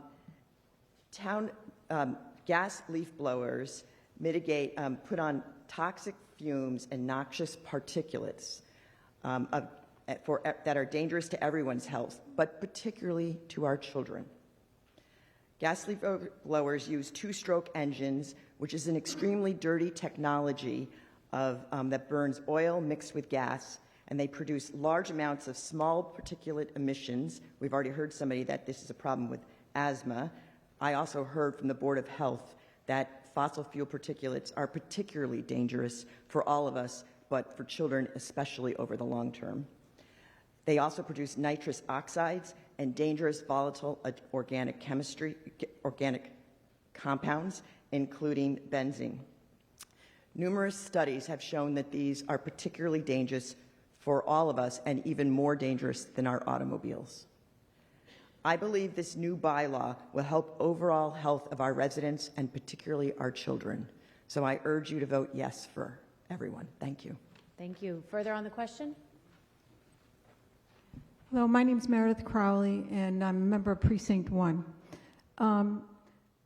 leaf blowers put on toxic fumes and noxious particulates that are dangerous to everyone's health, but particularly to our children. Gas leaf blowers use two-stroke engines, which is an extremely dirty technology that burns oil mixed with gas, and they produce large amounts of small particulate emissions. We've already heard somebody that this is a problem with asthma. I also heard from the Board of Health that fossil fuel particulates are particularly dangerous for all of us, but for children especially over the long term. They also produce nitrous oxides and dangerous volatile organic compounds, including benzene. Numerous studies have shown that these are particularly dangerous for all of us and even more dangerous than our automobiles. I believe this new bylaw will help overall health of our residents and particularly our children. So I urge you to vote yes for everyone. Thank you. Thank you. Further on the question? Hello, my name is Meredith Crowley, and I'm a member of Precinct 1.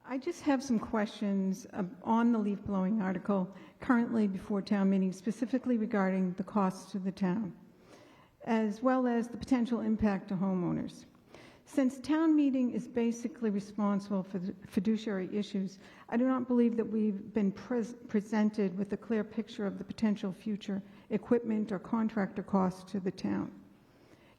I just have some questions on the leaf blowing article currently before town meeting, specifically regarding the costs to the town, as well as the potential impact to homeowners. Since town meeting is basically responsible for the fiduciary issues, I do not believe that we've been presented with a clear picture of the potential future equipment or contractor costs to the town.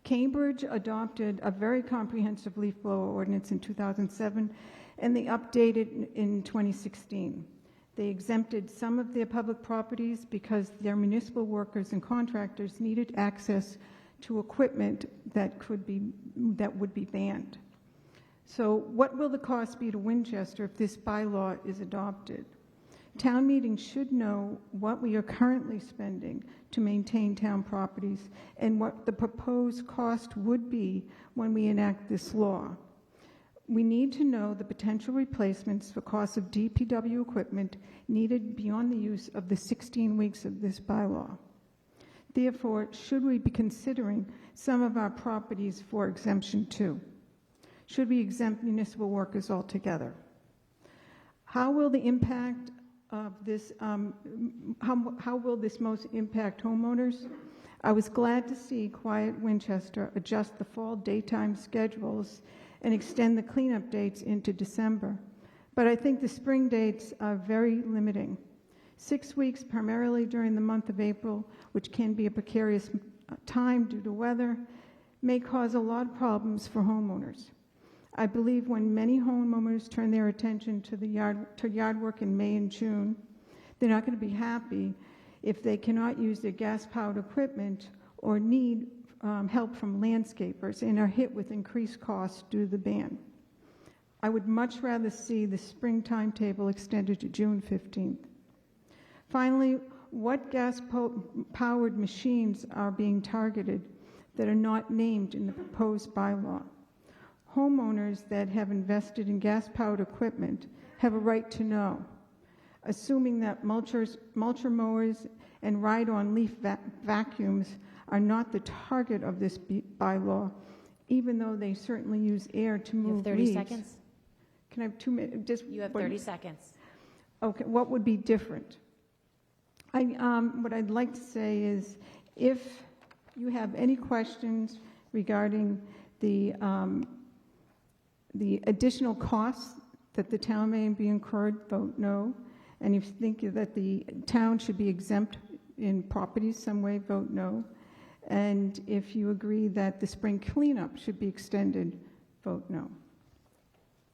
Cambridge adopted a very comprehensive leaf blower ordinance in 2007, and they updated in 2016. They exempted some of their public properties because their municipal workers and contractors needed access to equipment that would be banned. So what will the cost be to Winchester if this bylaw is adopted? Town meeting should know what we are currently spending to maintain town properties and what the proposed cost would be when we enact this law. We need to know the potential replacements for costs of DPW equipment needed beyond the use of the 16 weeks of this bylaw. Therefore, should we be considering some of our properties for exemption too? Should we exempt municipal workers altogether? How will the impact of this, how will this most impact homeowners? I was glad to see Quiet Winchester adjust the fall daytime schedules and extend the cleanup dates into December. But I think the spring dates are very limiting. 6 weeks primarily during the month of April, which can be a precarious time due to weather, may cause a lot of problems for homeowners. I believe when many homeowners turn their attention to yard work in May and June, they're not going to be happy if they cannot use their gas-powered equipment or need help from landscapers and are hit with increased costs due to the ban. I would much rather see the spring timetable extended to June 15th. Finally, what gas-powered machines are being targeted that are not named in the proposed bylaw? Homeowners that have invested in gas-powered equipment have a right to know. Assuming that mulcher mowers and ride-on leaf vacuums are not the target of this bylaw, even though they certainly use air to move You have 30 leaves. seconds. Can I have 2 minutes? You have 30 seconds. Okay, what would be different? What I'd like to say is, if you have any questions regarding the additional costs that the town may be incurred, vote no. And if you think that the town should be exempt in properties some way, vote no. And if you agree that the spring cleanup should be extended, vote no.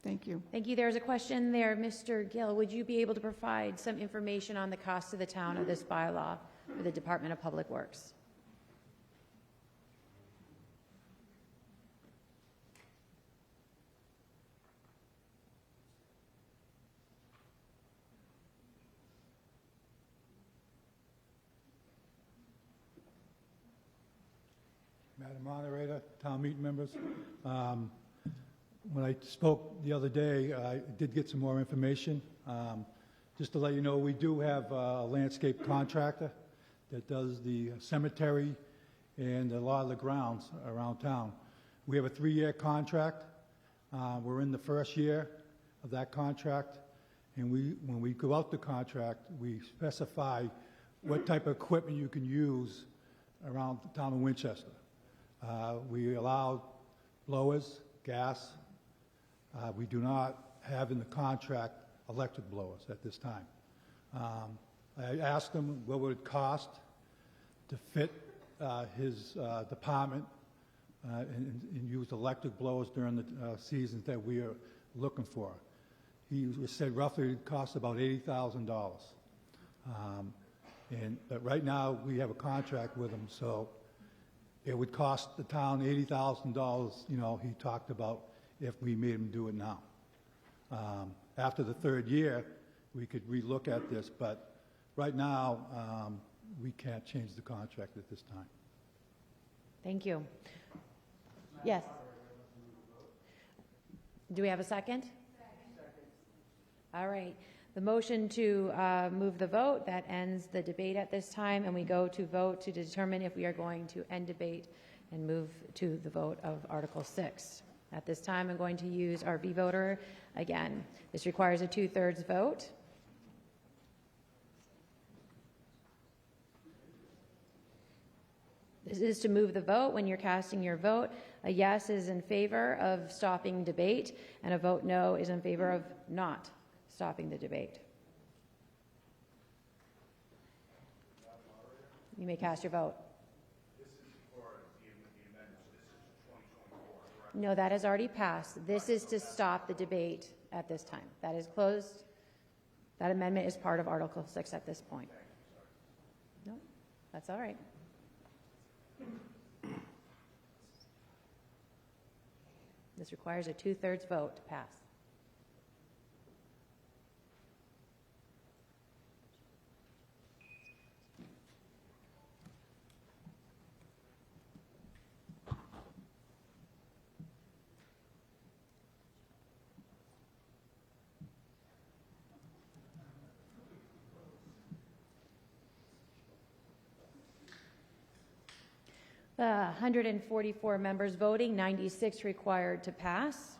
Thank you. Thank you. There's a question there. Mr. Gill, would you be able to provide some information on the cost to the town of this bylaw for the Department of Public Works? Madam Moderator, town meeting members, when I spoke the other day, I did get some more information. Just to let you know, we do have a landscape contractor that does the cemetery and a lot of the grounds around town. We have a 3-year contract. We're in the first year of that contract, and when we go out the contract, we specify what type of equipment you can use around the town of Winchester. We allow blowers, gas. We do not have in the contract electric blowers at this time. I asked him what would it cost to fit his department and use electric blowers during the seasons that we are looking for. He said roughly it costs about $80,000. But right now we have a contract with him, so it would cost the town $80,000, you know, he talked about if we made him do it now. After the 3rd year, we could relook at this, but right now, we can't change the contract at this time. Thank you. Yes. Do we have a second? All right. The motion to move the vote, that ends the debate at this time, and we go to vote to determine if we are going to end debate and move to the vote of Article 6. At this time, I'm going to use our V-voter again. This requires a 2/3 vote. This is to move the vote. When you're casting your vote, a yes is in favor of stopping debate, and a vote no is in favor of not stopping the debate. You may cast your vote. This is for the amendment, so this is 2024, correct? No, that has already passed. This is to stop the debate at this time. That is closed. That amendment is part of Article 6 at this point. No, that's all right. This requires a 2/3 vote to pass. The 144 members voting, 96 required to pass.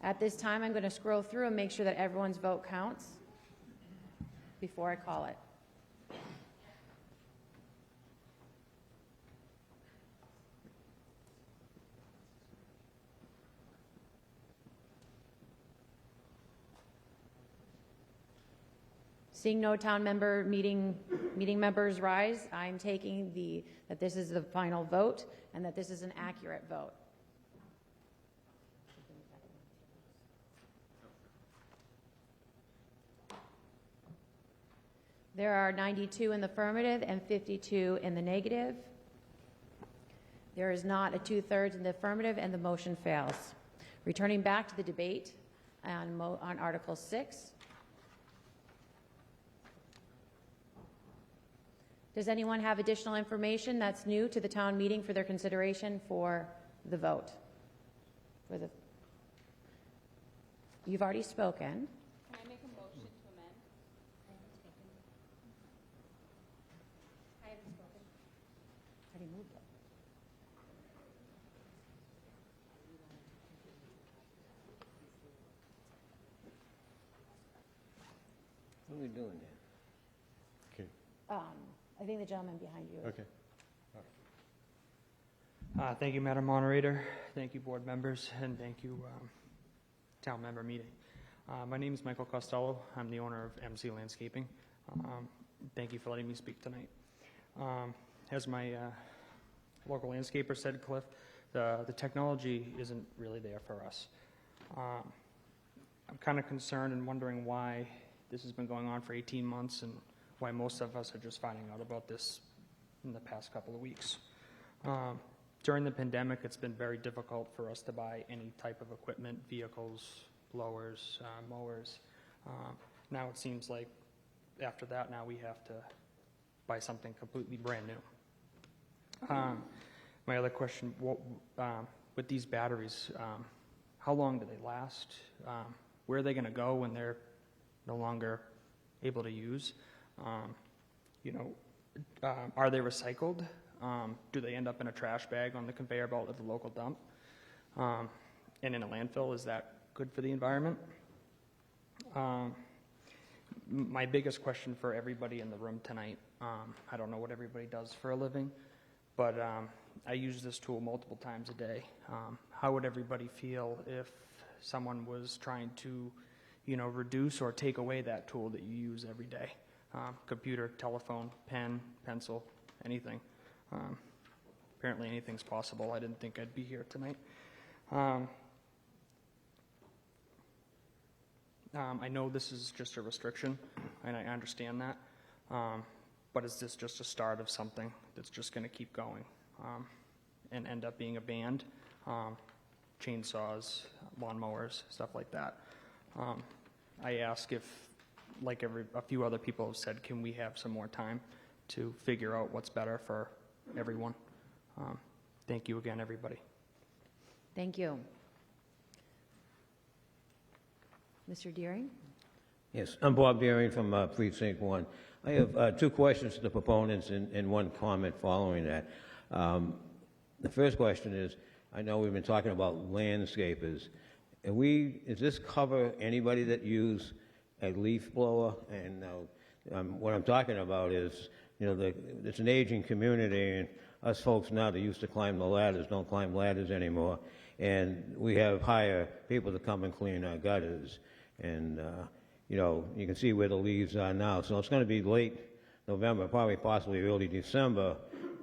At this time, I'm going to scroll through and make sure that everyone's vote counts before I call it. Seeing no town member meeting members rise, I'm taking that this is the final vote and that this is an accurate vote. There are 92 in the affirmative and 52 in the negative. There is not a 2/3 in the affirmative, and the motion fails. Returning back to the debate on Article 6. Does anyone have additional information that's new to the town meeting for their consideration for the vote? You've already spoken. Can I make a motion to amend? I haven't spoken. I already moved it. What are we doing there? Okay. I think the gentleman behind you. Okay. Thank you, Madam Moderator. Thank you, board members, and thank you, town member meeting. My name is Michael Costello. I'm the owner of MC Landscaping. Thank you for letting me speak tonight. As my local landscaper said, Cliff, the technology isn't really there for us. I'm kind of concerned and wondering why this has been going on for 18 months and why most of us are just finding out about this in the past couple of weeks. During the pandemic, it's been very difficult for us to buy any type of equipment, vehicles, blowers, mowers. Now it seems like after that, now we have to buy something completely brand new. My other question, with these batteries, how long do they last? Where are they going to go when they're no longer able to use? Are they recycled? Do they end up in a trash bag on the conveyor belt at the local dump? And in a landfill, is that good for the environment? My biggest question for everybody in the room tonight, I don't know what everybody does for a living, but I use this tool multiple times a day. How would everybody feel if someone was trying to, reduce or take away that tool that you use every day? Computer, telephone, pen, pencil, anything. Apparently anything's possible. I didn't think I'd be here tonight. I know this is just a restriction, and I understand that, but is this just a start of something that's just going to keep going and end up being a ban? Chainsaws, lawnmowers, stuff like that. I ask if, like a few other people have said, can we have some more time to figure out what's better for everyone? Thank you again, everybody. Thank you. Mr. Deering? Yes, I'm Bob Deering from Precinct 1. I have two questions to the proponents and one comment following that. The first question is, I know we've been talking about landscapers. Does this cover anybody that use a leaf blower? And what I'm talking about is, it's an aging community, and us folks now that used to climb the ladders don't climb ladders anymore. And we have hire people to come and clean our gutters. And, you can see where the leaves are now. So it's going to be late November, probably possibly early December.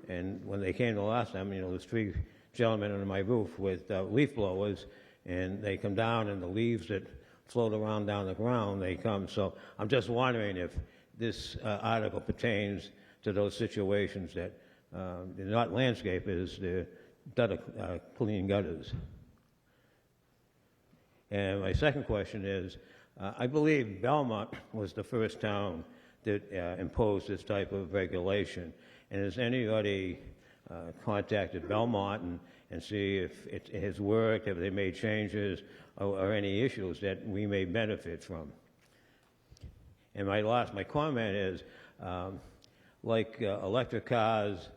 And when they came the last time, there's three gentlemen under my roof with leaf blowers, and they come down, and the leaves that float around down the ground, they come. So I'm just wondering if this article pertains to those situations that they're not landscapers, they're clean gutters. And my second question is, I believe Belmont was the first town that imposed this type of regulation. And has anybody contacted Belmont and see if it has worked, have they made changes, or any issues that we may benefit from? And my comment is, like electric cars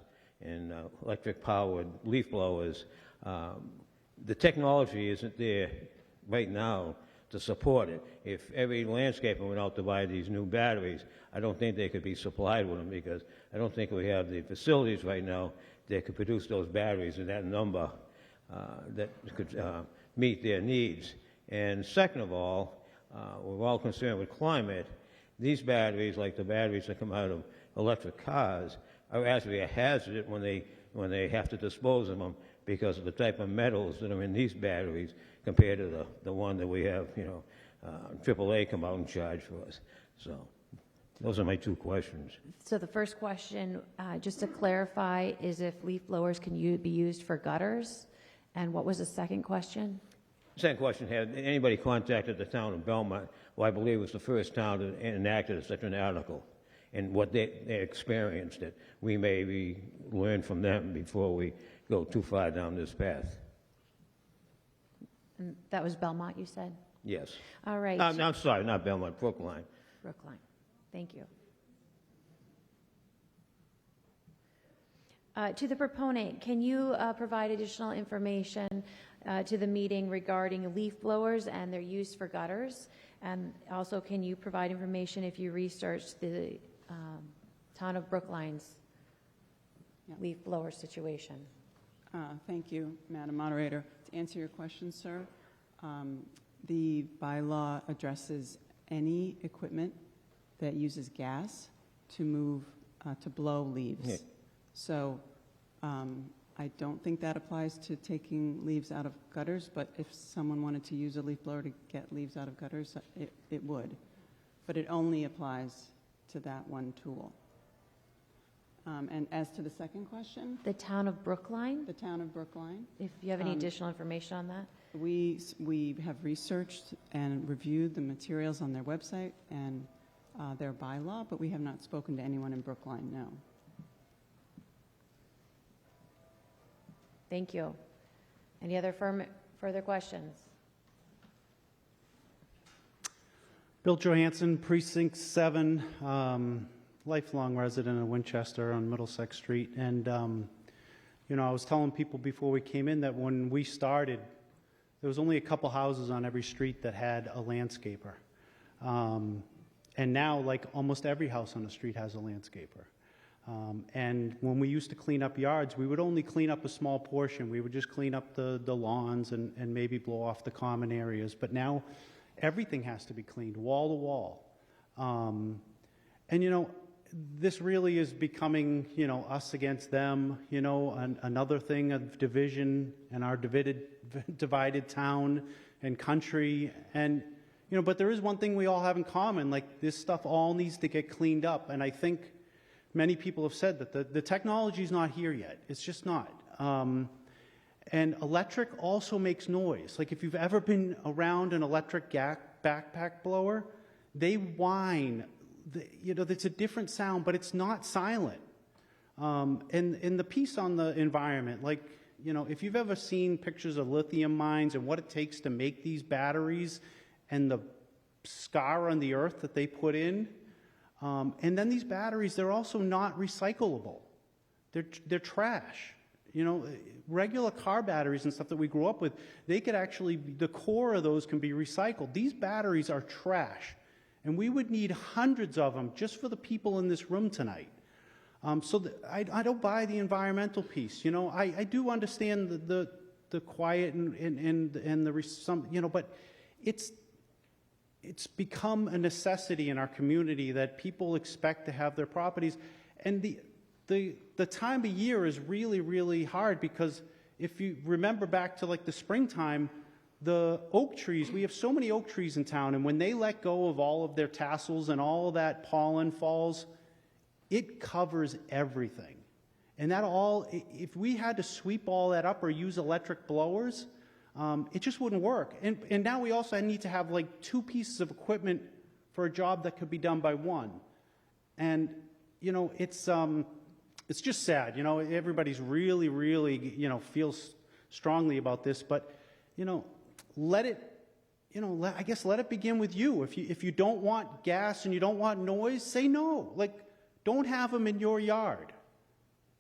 and electric-powered leaf blowers, the technology isn't there right now to support it. If every landscaper went out to buy these new batteries, I don't think they could be supplied with them, because I don't think we have the facilities right now that could produce those batteries in that number that could meet their needs. And second of all, we're all concerned with climate. These batteries, like the batteries that come out of electric cars, are actually a hazard when they have to dispose of them, because of the type of metals that are in these batteries compared to the one that we have, AAA come out and charge for us. So those are my two questions. So the first question, just to clarify, is if leaf blowers can be used for gutters? And what was the second question? Second question, had anybody contacted the town of Belmont, who I believe was the first town that enacted such an article, and what they experienced, that we maybe learn from them before we go too far down this path? And that was Belmont, you said? Yes. All right. No, I'm sorry, not Belmont, Brookline. Brookline. Thank you. To the proponent, can you provide additional information to the meeting regarding leaf blowers and their use for gutters? And also, can you provide information if you researched the town of Brookline's leaf blower situation? Thank you, Madam Moderator. To answer your question, sir, the bylaw addresses any equipment that uses gas to move, to blow leaves. Yeah. So I don't think that applies to taking leaves out of gutters, but if someone wanted to use a leaf blower to get leaves out of gutters, it would. But it only applies to that one tool. And as to the second question? The town of Brookline? The town of Brookline. If you have any additional information on that? We have researched and reviewed the materials on their website and their bylaw, but we have not spoken to anyone in Brookline, no. Thank you. Any other further questions? Bill Johansson, Precinct 7, lifelong resident of Winchester on Middlesex Street. And, you know, I was telling people before we came in that when we started, there was only a couple houses on every street that had a landscaper. And now, like, almost every house on the street has a landscaper. And when we used to clean up yards, we would only clean up a small portion. We would just clean up the lawns and maybe blow off the common areas. But now everything has to be cleaned, wall to wall. And, you know, this really is becoming, you know, us against them, you know, another thing of division and our divided town and country. And, you know, but there is one thing we all have in common, like this stuff all needs to get cleaned up. And I think many people have said that the technology is not here yet. It's just not. And electric also makes noise. Like if you've ever been around an electric backpack blower, they whine. You know, it's a different sound, but it's not silent. And the piece on the environment, like, you know, if you've ever seen pictures of lithium mines and what it takes to make these batteries and the scar on the earth that they put in, and then these batteries, they're also not recyclable. They're trash. You know, regular car batteries and stuff that we grew up with, they could actually, the core of those can be recycled. These batteries are trash. And we would need hundreds of them just for the people in this room tonight. I don't buy the environmental piece. You know, I do understand the quiet and the you know, but it's become a necessity in our community that people expect to have their properties. And the time of year is really, really hard because if you remember back to like the springtime, the oak trees, we have so many oak trees in town, and when they let go of all of their tassels and all of that pollen falls, it covers everything. And that all, if we had to sweep all that up or use electric blowers, it just wouldn't work. And now we also need to have like 2 pieces of equipment for a job that could be done by 1. And, you know, it's just sad. You know, everybody's really, really, you know, feels strongly about this, but, you know, let it, you know, I guess let it begin with you. If you don't want gas and you don't want noise, say no. Like, don't have them in your yard.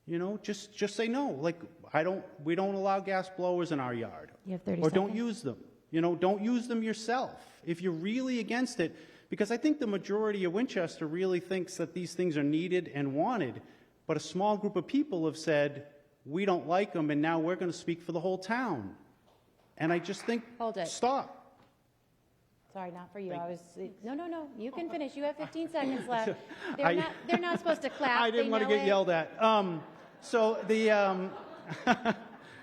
You know, just say no. Like, we don't allow gas blowers in our yard. You have 30 or seconds. Don't use them. You know, don't use them yourself. If you're really against it, because I think the majority of Winchester really thinks that these things are needed and wanted, but a small group of people have said, we don't like them, and now we're going to speak for the whole town. And I just think, hold it. Stop. Sorry, not for you. No. You can finish. You have 15 seconds left. They're not supposed to clap. I didn't want to get yelled at. So the,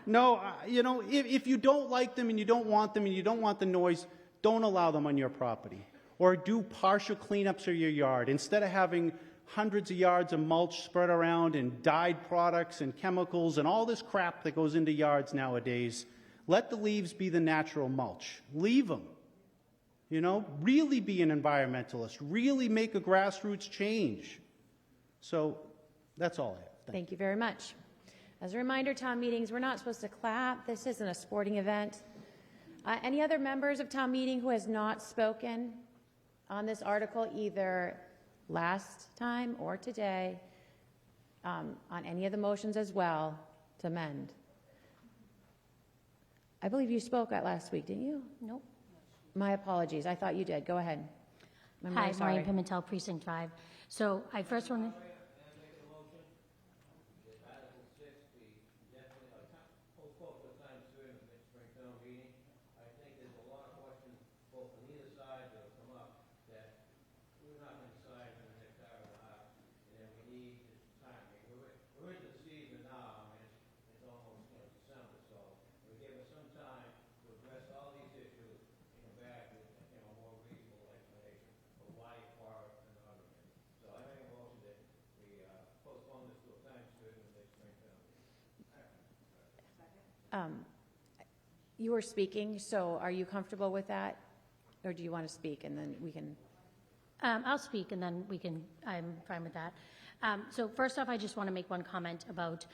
no, you know, if you don't like them and you don't want them and you don't want the noise, don't allow them on your property. Or do partial cleanups of your yard. Instead of having hundreds of yards of mulch spread around and dyed products and chemicals and all this crap that goes into yards nowadays, let the leaves be the natural mulch. Leave them. You know, really be an environmentalist. Really make a grassroots change. So that's all I have. Thank you very much. As a reminder, town meetings, we're not supposed to clap. This isn't a sporting event. Any other members of town meeting who has not spoken on this article, either last time or today, on any of the motions as well, to amend? I believe you spoke at last week, didn't you? Nope. My apologies. I thought you did. Go ahead. I'm Hi, really sorry. Maureen Pimentel, Precinct 5. So I first want to... You were speaking, so are you comfortable with that? Or do you want to speak and then we can? I'll speak and then I'm fine with that. So first off, I just want to make one comment about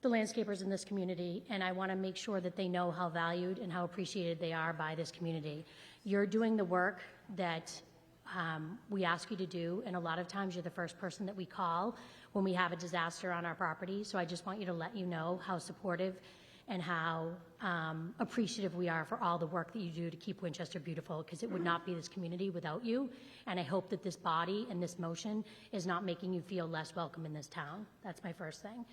the landscapers in this community, and I want to make sure that they know how valued and how appreciated they are by this community. You're doing the work that we ask you to do, and a lot of times you're the first person that we call when we have a disaster on our property. So I just want you to let you know how supportive and how appreciative we are for all the work that you do to keep Winchester beautiful, because it would not be this community without you. And I hope that this body and this motion is not making you feel less welcome in this town. That's my first thing.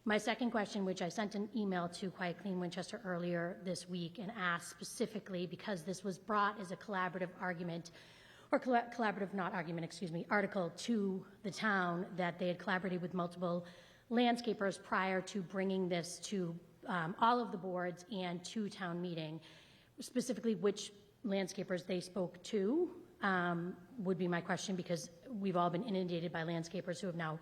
My second question, which I sent an email to Quiet Clean Winchester earlier this week and asked specifically, because this was brought as a collaborative argument, or collaborative, not argument, excuse me, article to the town, that they had collaborated with multiple landscapers prior to bringing this to all of the boards and to town meeting. Specifically, which landscapers they spoke to would be my question, because we've all been inundated by landscapers who have now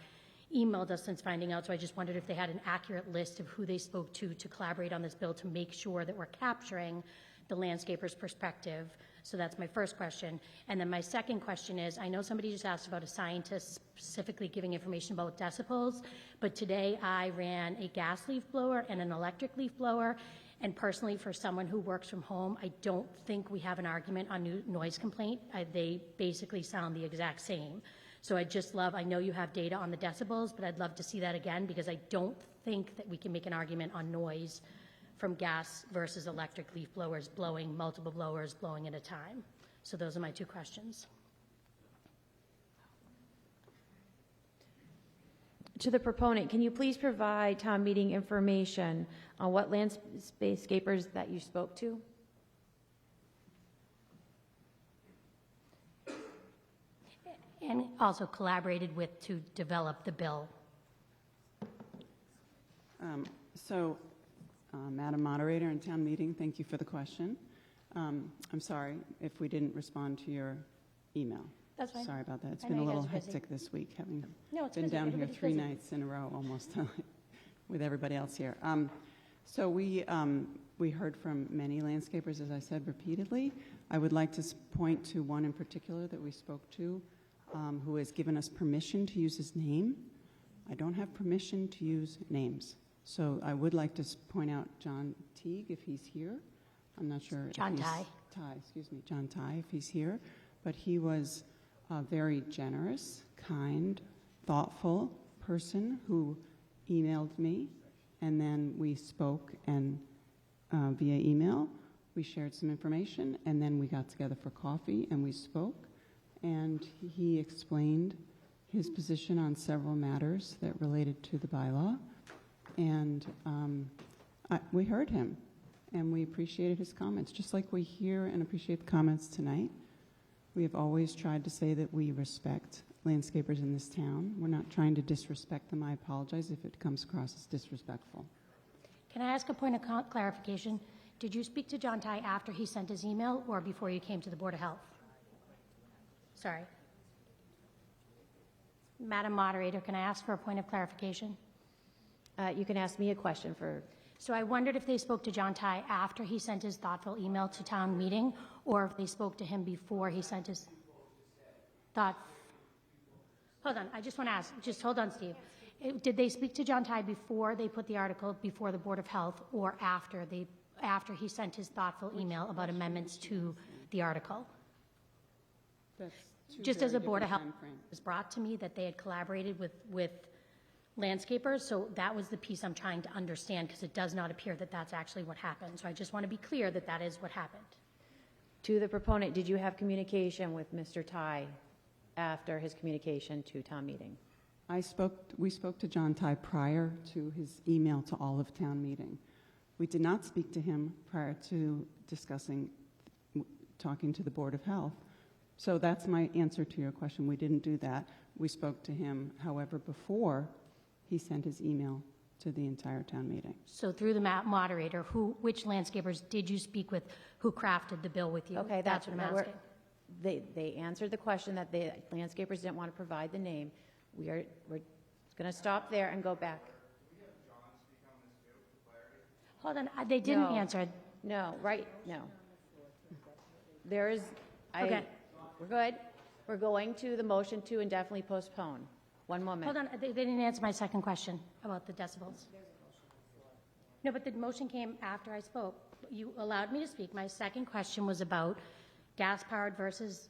emailed us since finding out. So I just wondered if they had an accurate list of who they spoke to collaborate on this bill to make sure that we're capturing the landscaper's perspective. So that's my first question. And then my second question is, I know somebody just asked about a scientist specifically giving information about decibels, but today I ran a gas leaf blower and an electric leaf blower. And personally, for someone who works from home, I don't think we have an argument on noise complaint. They basically sound the exact same. So I know you have data on the decibels, but I'd love to see that again, because I don't think that we can make an argument on noise from gas versus electric leaf blowers blowing, multiple blowers blowing at a time. So those are my two questions. To the proponent, can you please provide town meeting information on what landscapers that you spoke to? And also collaborated with to develop the bill. Madam Moderator and Town Meeting, thank you for the question. I'm sorry if we didn't respond to your email. That's fine. Sorry about that. It's I been know a you guys little are busy. hectic this week, having No, it's been busy. down here Everybody's 3 busy. nights in a row almost with everybody else here. So we heard from many landscapers, as I said repeatedly. I would like to point to one in particular that we spoke to, who has given us permission to use his name. I don't have permission to use names. So I would like to point out John Teague, if he's here. I'm not sure. John Ty. John Ty, if he's here. But he was a very generous, kind, thoughtful person who emailed me, and then we spoke and via email. We shared some information, and then we got together for coffee and we spoke, and he explained his position on several matters that related to the bylaw, and we heard him, and we appreciated his comments, just like we hear and appreciate the comments tonight. We have always tried to say that we respect landscapers in this town. We're not trying to disrespect them. I apologize if it comes across as disrespectful. Can I ask a point of clarification? Did you speak to John Ty after he sent his email or before you came to the Board of Health? Sorry. Madam Moderator, can I ask for a point of clarification? You can ask me a question for... So I wondered if they spoke to John Ty after he sent his thoughtful email to town meeting, or if they spoke to him before he sent his thought. Hold on, I just want to ask, just hold on, Steve. Did they speak to John Ty before they put the article before the Board of Health, or after he sent his thoughtful email about amendments to the article? Just as a Board of Health, it was brought to me that they had collaborated with landscapers, so that was the piece I'm trying to understand, because it does not appear that that's actually what happened. So I just want to be clear that that is what happened. To the proponent, did you have communication with Mr. Ty after his communication to town meeting? We spoke to John Ty prior to his email to all of town meeting. We did not speak to him prior to talking to the Board of Health. So that's my answer to your question. We didn't do that. We spoke to him, however, before he sent his email to the entire town meeting. So through the moderator, which landscapers did you speak with who crafted the bill with you? Okay, that's what I'm asking. They answered the question that the landscapers didn't want to provide the name. We're going to stop there and go back. Hold on, they didn't No. answer. No, right, no. There is, Okay. we're good. We're going to the motion to indefinitely postpone. One moment. Hold on, they didn't answer my second question about the decibels. No, but the motion came after I spoke. You allowed me to speak. My second question was about gas-powered versus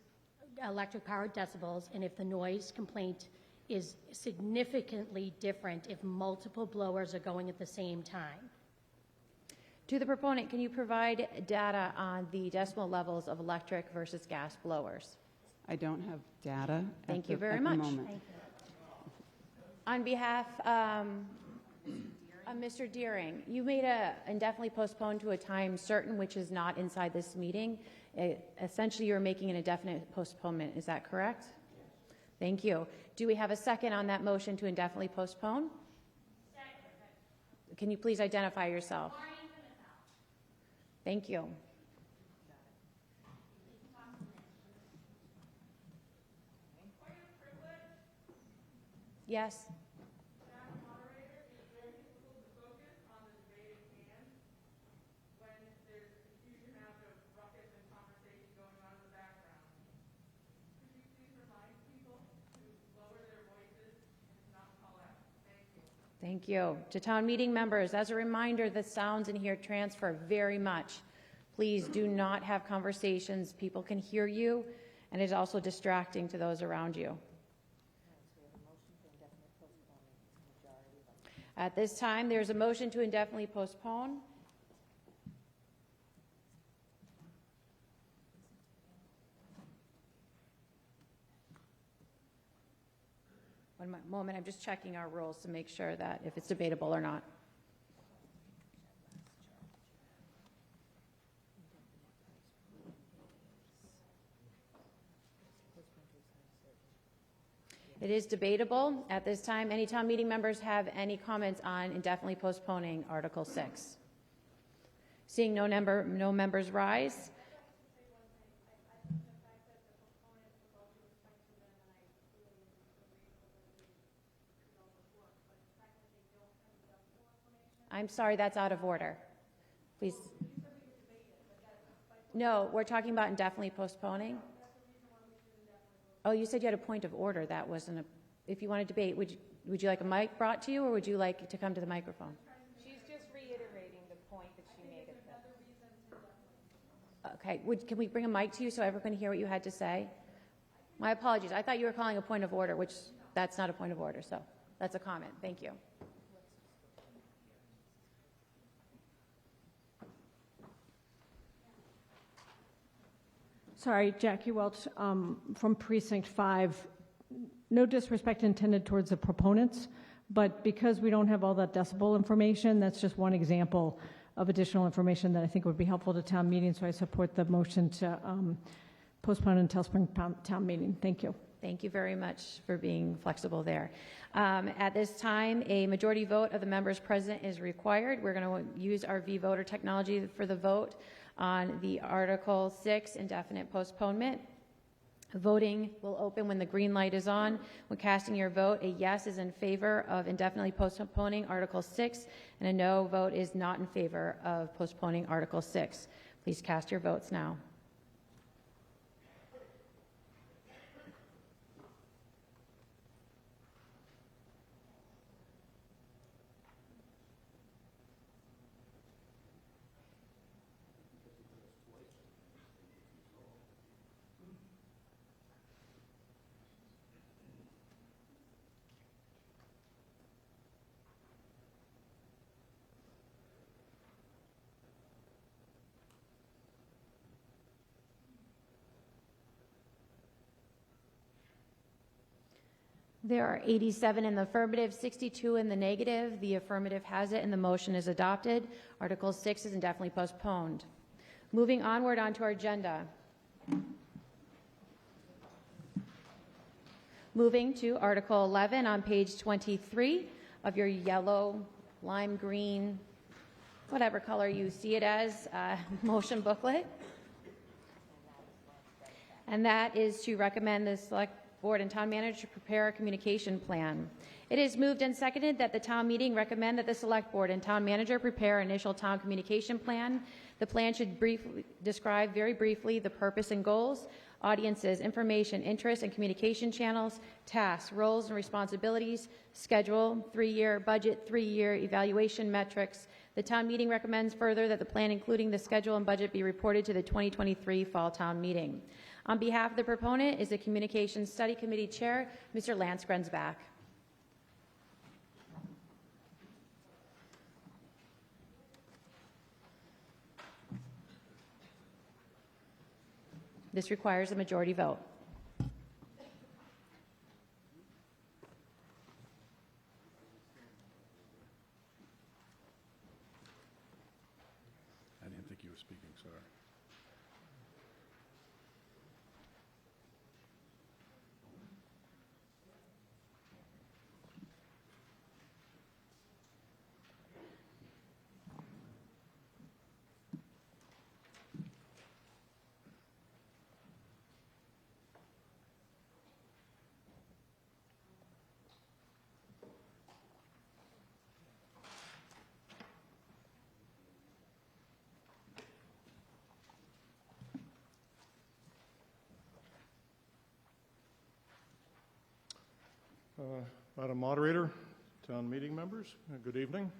electric-powered decibels, and if the noise complaint is significantly different if multiple blowers are going at the same time. To the proponent, can you provide data on the decibel levels of electric versus gas blowers? I don't have data Thank at you the, very at much. the moment. On behalf of Mr. Deering, you made a indefinitely postponed to a time certain, which is not inside this meeting. Essentially, you're making an indefinite postponement. Is that correct? Thank you. Do we have a second on that motion to indefinitely postpone? Can you please identify yourself? Thank you. Yes. Thank you. To town meeting members, as a reminder, the sounds in here transfer very much. Please do not have conversations. People can hear you, and it is also distracting to those around you. At this time, there's a motion to indefinitely postpone. One moment, I'm just checking our rules to make sure that if it's debatable or not. It is debatable. At this time, any town meeting members have any comments on indefinitely postponing Article 6? Seeing no members rise. I'm sorry, that's out of order. Please. No, we're talking about indefinitely postponing. Oh, you said you had a point of order. That wasn't a, if you want to debate, would you like a mic brought to you, or would you like to come to the microphone? She's just reiterating the point that she made at the... Okay, can we bring a mic to you so everyone can hear what you had to say? My apologies. I thought you were calling a point of order, which that's not a point of order, so that's a comment. Thank you. Sorry, Jackie Welch from Precinct 5. No disrespect intended towards the proponents, but because we don't have all that decibel information, that's just one example of additional information that I think would be helpful to town meeting, so I support the motion to postpone until spring town meeting. Thank you. Thank you very much for being flexible there. At this time, a majority vote of the members present is required. We're going to use our V-voter technology for the vote on the Article 6 indefinite postponement. Voting will open when the green light is on. When casting your vote, a yes is in favor of indefinitely postponing Article 6, and a no vote is not in favor of postponing Article 6. Please cast your votes now. There are 87 in the affirmative, 62 in the negative. The affirmative has it, and the motion is adopted. Article 6 is indefinitely postponed. Moving onward onto our agenda. Moving to Article 11 on page 23 of your yellow, lime green, whatever color you see it as, motion booklet. And that is to recommend the select Board and Town Manager prepare a communication plan. It is moved and seconded that the town meeting recommend that the Select Board and Town Manager prepare initial town communication plan. The plan should describe very briefly the purpose and goals, audiences, information, interests, and communication channels, tasks, roles and responsibilities, schedule, 3-year budget, 3-year evaluation metrics. The town meeting recommends further that the plan, including the schedule and budget, be reported to the 2023 Fall Town Meeting. On behalf of the proponent is the Communications Study Committee Chair, Mr. Lance Grensbach. This requires a majority vote. I didn't think you were speaking, sorry. Madam Moderator, town meeting members, good evening.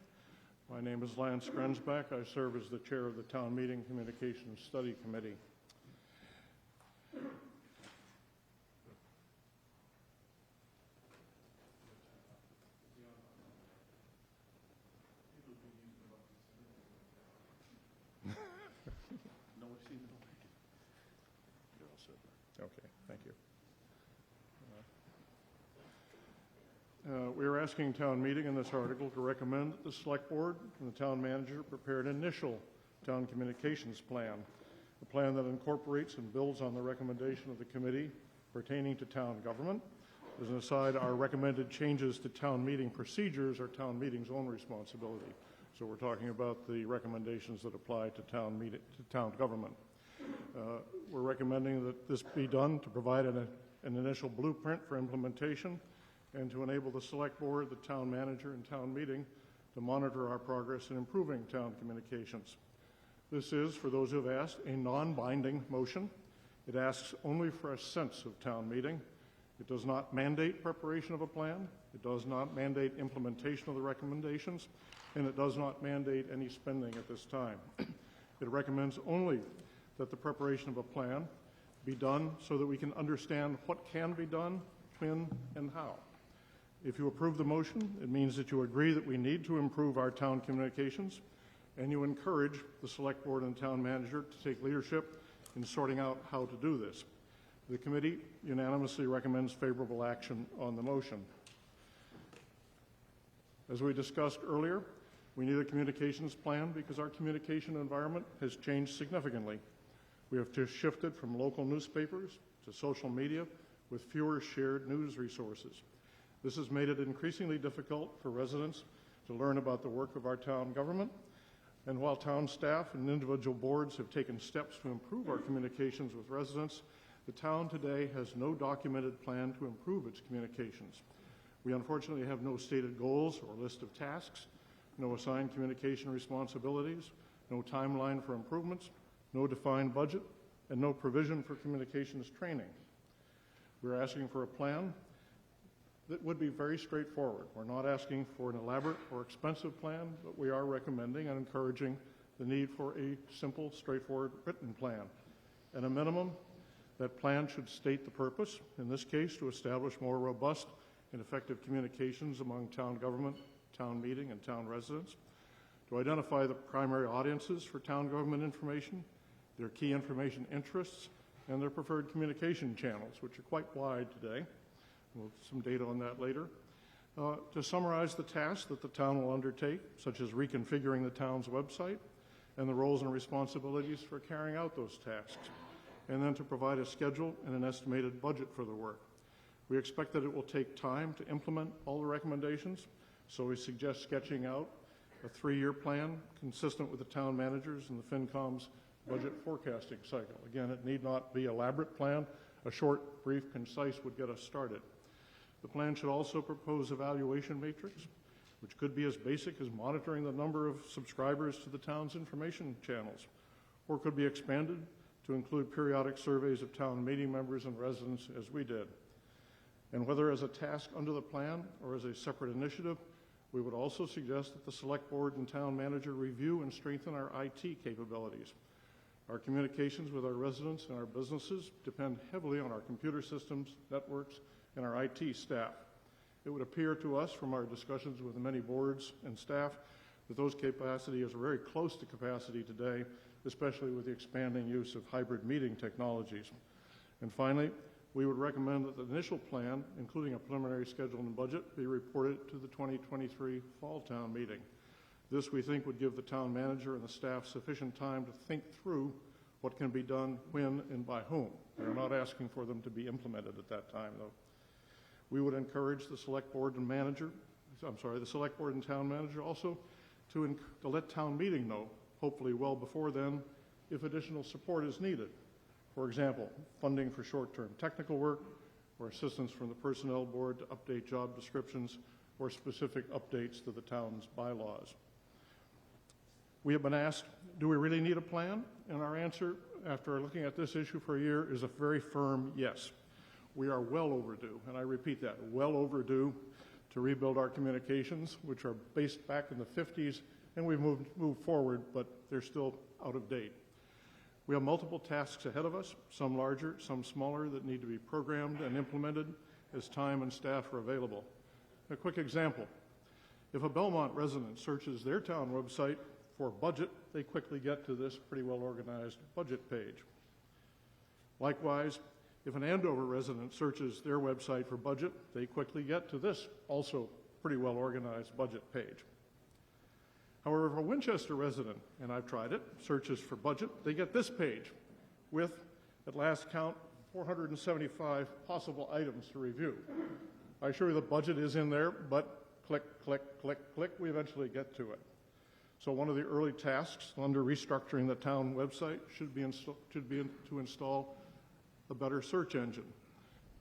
My name is Lance Grensbach. I serve as the chair of the Town Meeting Communications Study Committee. Okay, thank you. We are asking town meeting in this article to recommend that the Select Board and the Town Manager prepare an initial town communications plan, a plan that incorporates and builds on the recommendation of the committee pertaining to town government. As an aside, our recommended changes to town meeting procedures are town meeting's own responsibility. So we're talking about the recommendations that apply to town government. We're recommending that this be done to provide an initial blueprint for implementation and to enable the Select Board, the Town Manager, and Town Meeting to monitor our progress in improving town communications. This is, for those who have asked, a non-binding motion. It asks only for a sense of town meeting. It does not mandate preparation of a plan. It does not mandate implementation of the recommendations, and it does not mandate any spending at this time. It recommends only that the preparation of a plan be done so that we can understand what can be done, when, and how. If you approve the motion, it means that you agree that we need to improve our town communications, and you encourage the Select Board and Town Manager to take leadership in sorting out how to do this. The committee unanimously recommends favorable action on the motion. As we discussed earlier, we need a communications plan because our communication environment has changed significantly. We have just shifted from local newspapers to social media with fewer shared news resources. This has made it increasingly difficult for residents to learn about the work of our town government. And while town staff and individual boards have taken steps to improve our communications with residents, the town today has no documented plan to improve its communications. We unfortunately have no stated goals or list of tasks, no assigned communication responsibilities, no timeline for improvements, no defined budget, and no provision for communications training. We're asking for a plan that would be very straightforward. We're not asking for an elaborate or expensive plan, but we are recommending and encouraging the need for a simple, straightforward written plan. At a minimum, that plan should state the purpose, in this case, to establish more robust and effective communications among town government, town meeting, and town residents, to identify the primary audiences for town government information, their key information interests, and their preferred communication channels, which are quite wide today. We'll have some data on that later. To summarize the tasks that the town will undertake, such as reconfiguring the town's website and the roles and responsibilities for carrying out those tasks, and then to provide a schedule and an estimated budget for the work. We expect that it will take time to implement all the recommendations, so we suggest sketching out a 3-year plan consistent with the town managers and the FinCom's budget forecasting cycle. Again, it need not be an elaborate plan. A short, brief, concise would get us started. The plan should also propose evaluation matrix, which could be as basic as monitoring the number of subscribers to the town's information channels, or could be expanded to include periodic surveys of town meeting members and residents as we did. And whether as a task under the plan or as a separate initiative, we would also suggest that the Select Board and Town Manager review and strengthen our IT capabilities. Our communications with our residents and our businesses depend heavily on our computer systems, networks, and our IT staff. It would appear to us from our discussions with many boards and staff that those capacities are very close to capacity today, especially with the expanding use of hybrid meeting technologies. And finally, we would recommend that the initial plan, including a preliminary schedule and budget, be reported to the 2023 Fall Town Meeting. This, we think, would give the town manager and the staff sufficient time to think through what can be done, when, and by whom. We're not asking for them to be implemented at that time, though. We would encourage the Select Board and the Select Board and Town Manager also to let town meeting know, hopefully well before then, if additional support is needed. For example, funding for short-term technical work, or assistance from the Personnel Board to update job descriptions, or specific updates to the town's bylaws. We have been asked, do we really need a plan? And our answer, after looking at this issue for a year, is a very firm yes. We are well overdue, and I repeat that, well overdue to rebuild our communications, which are based back in the 50s, and we've moved forward, but they're still out of date. We have multiple tasks ahead of us, some larger, some smaller, that need to be programmed and implemented as time and staff are available. A quick example. If a Belmont resident searches their town website for budget, they quickly get to this pretty well-organized budget page. Likewise, if an Andover resident searches their website for budget, they quickly get to this also pretty well-organized budget page. However, if a Winchester resident, and I've tried it, searches for budget, they get this page with, at last count, 475 possible items to review. I assure you the budget is in there, but click, click, click, click, we eventually get to it. So one of the early tasks under restructuring the town website should be to install a better search engine.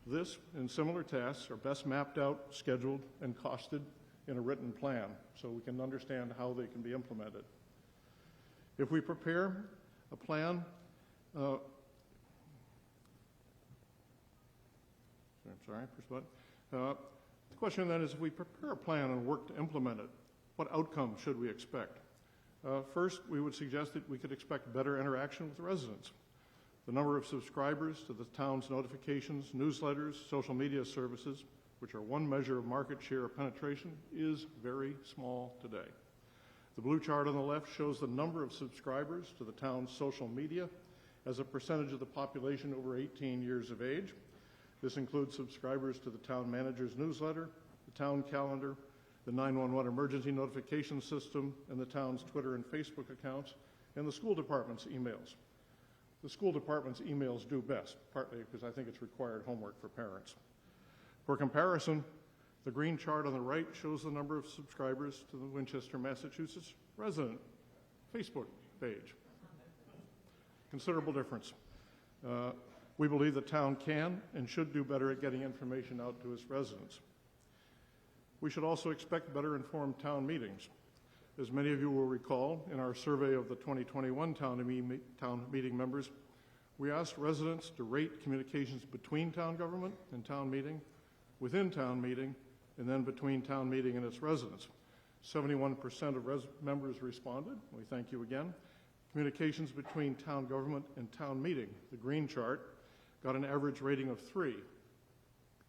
This and similar tasks are best mapped out, scheduled, and costed in a written plan so we can understand how they can be implemented. If we prepare a plan, the question then is, if we prepare a plan and work to implement it, what outcome should we expect? First, we would suggest that we could expect better interaction with residents. The number of subscribers to the town's notifications, newsletters, social media services, which are one measure of market share or penetration, is very small today. The blue chart on the left shows the number of subscribers to the town's social media as a percentage of the population over 18 years of age. This includes subscribers to the town manager's newsletter, the town calendar, the 911 emergency notification system, and the town's Twitter and Facebook accounts, and the school department's emails. The school department's emails do best, partly because I think it's required homework for parents. For comparison, the green chart on the right shows the number of subscribers to the Winchester, Massachusetts resident Facebook page. Considerable difference. We believe the town can and should do better at getting information out to its residents. We should also expect better informed town meetings. As many of you will recall, in our survey of the 2021 town meeting members, we asked residents to rate communications between town government and town meeting, within town meeting, and then between town meeting and its residents. 71% of members responded. We thank you again. Communications between town government and town meeting, the green chart, got an average rating of 3.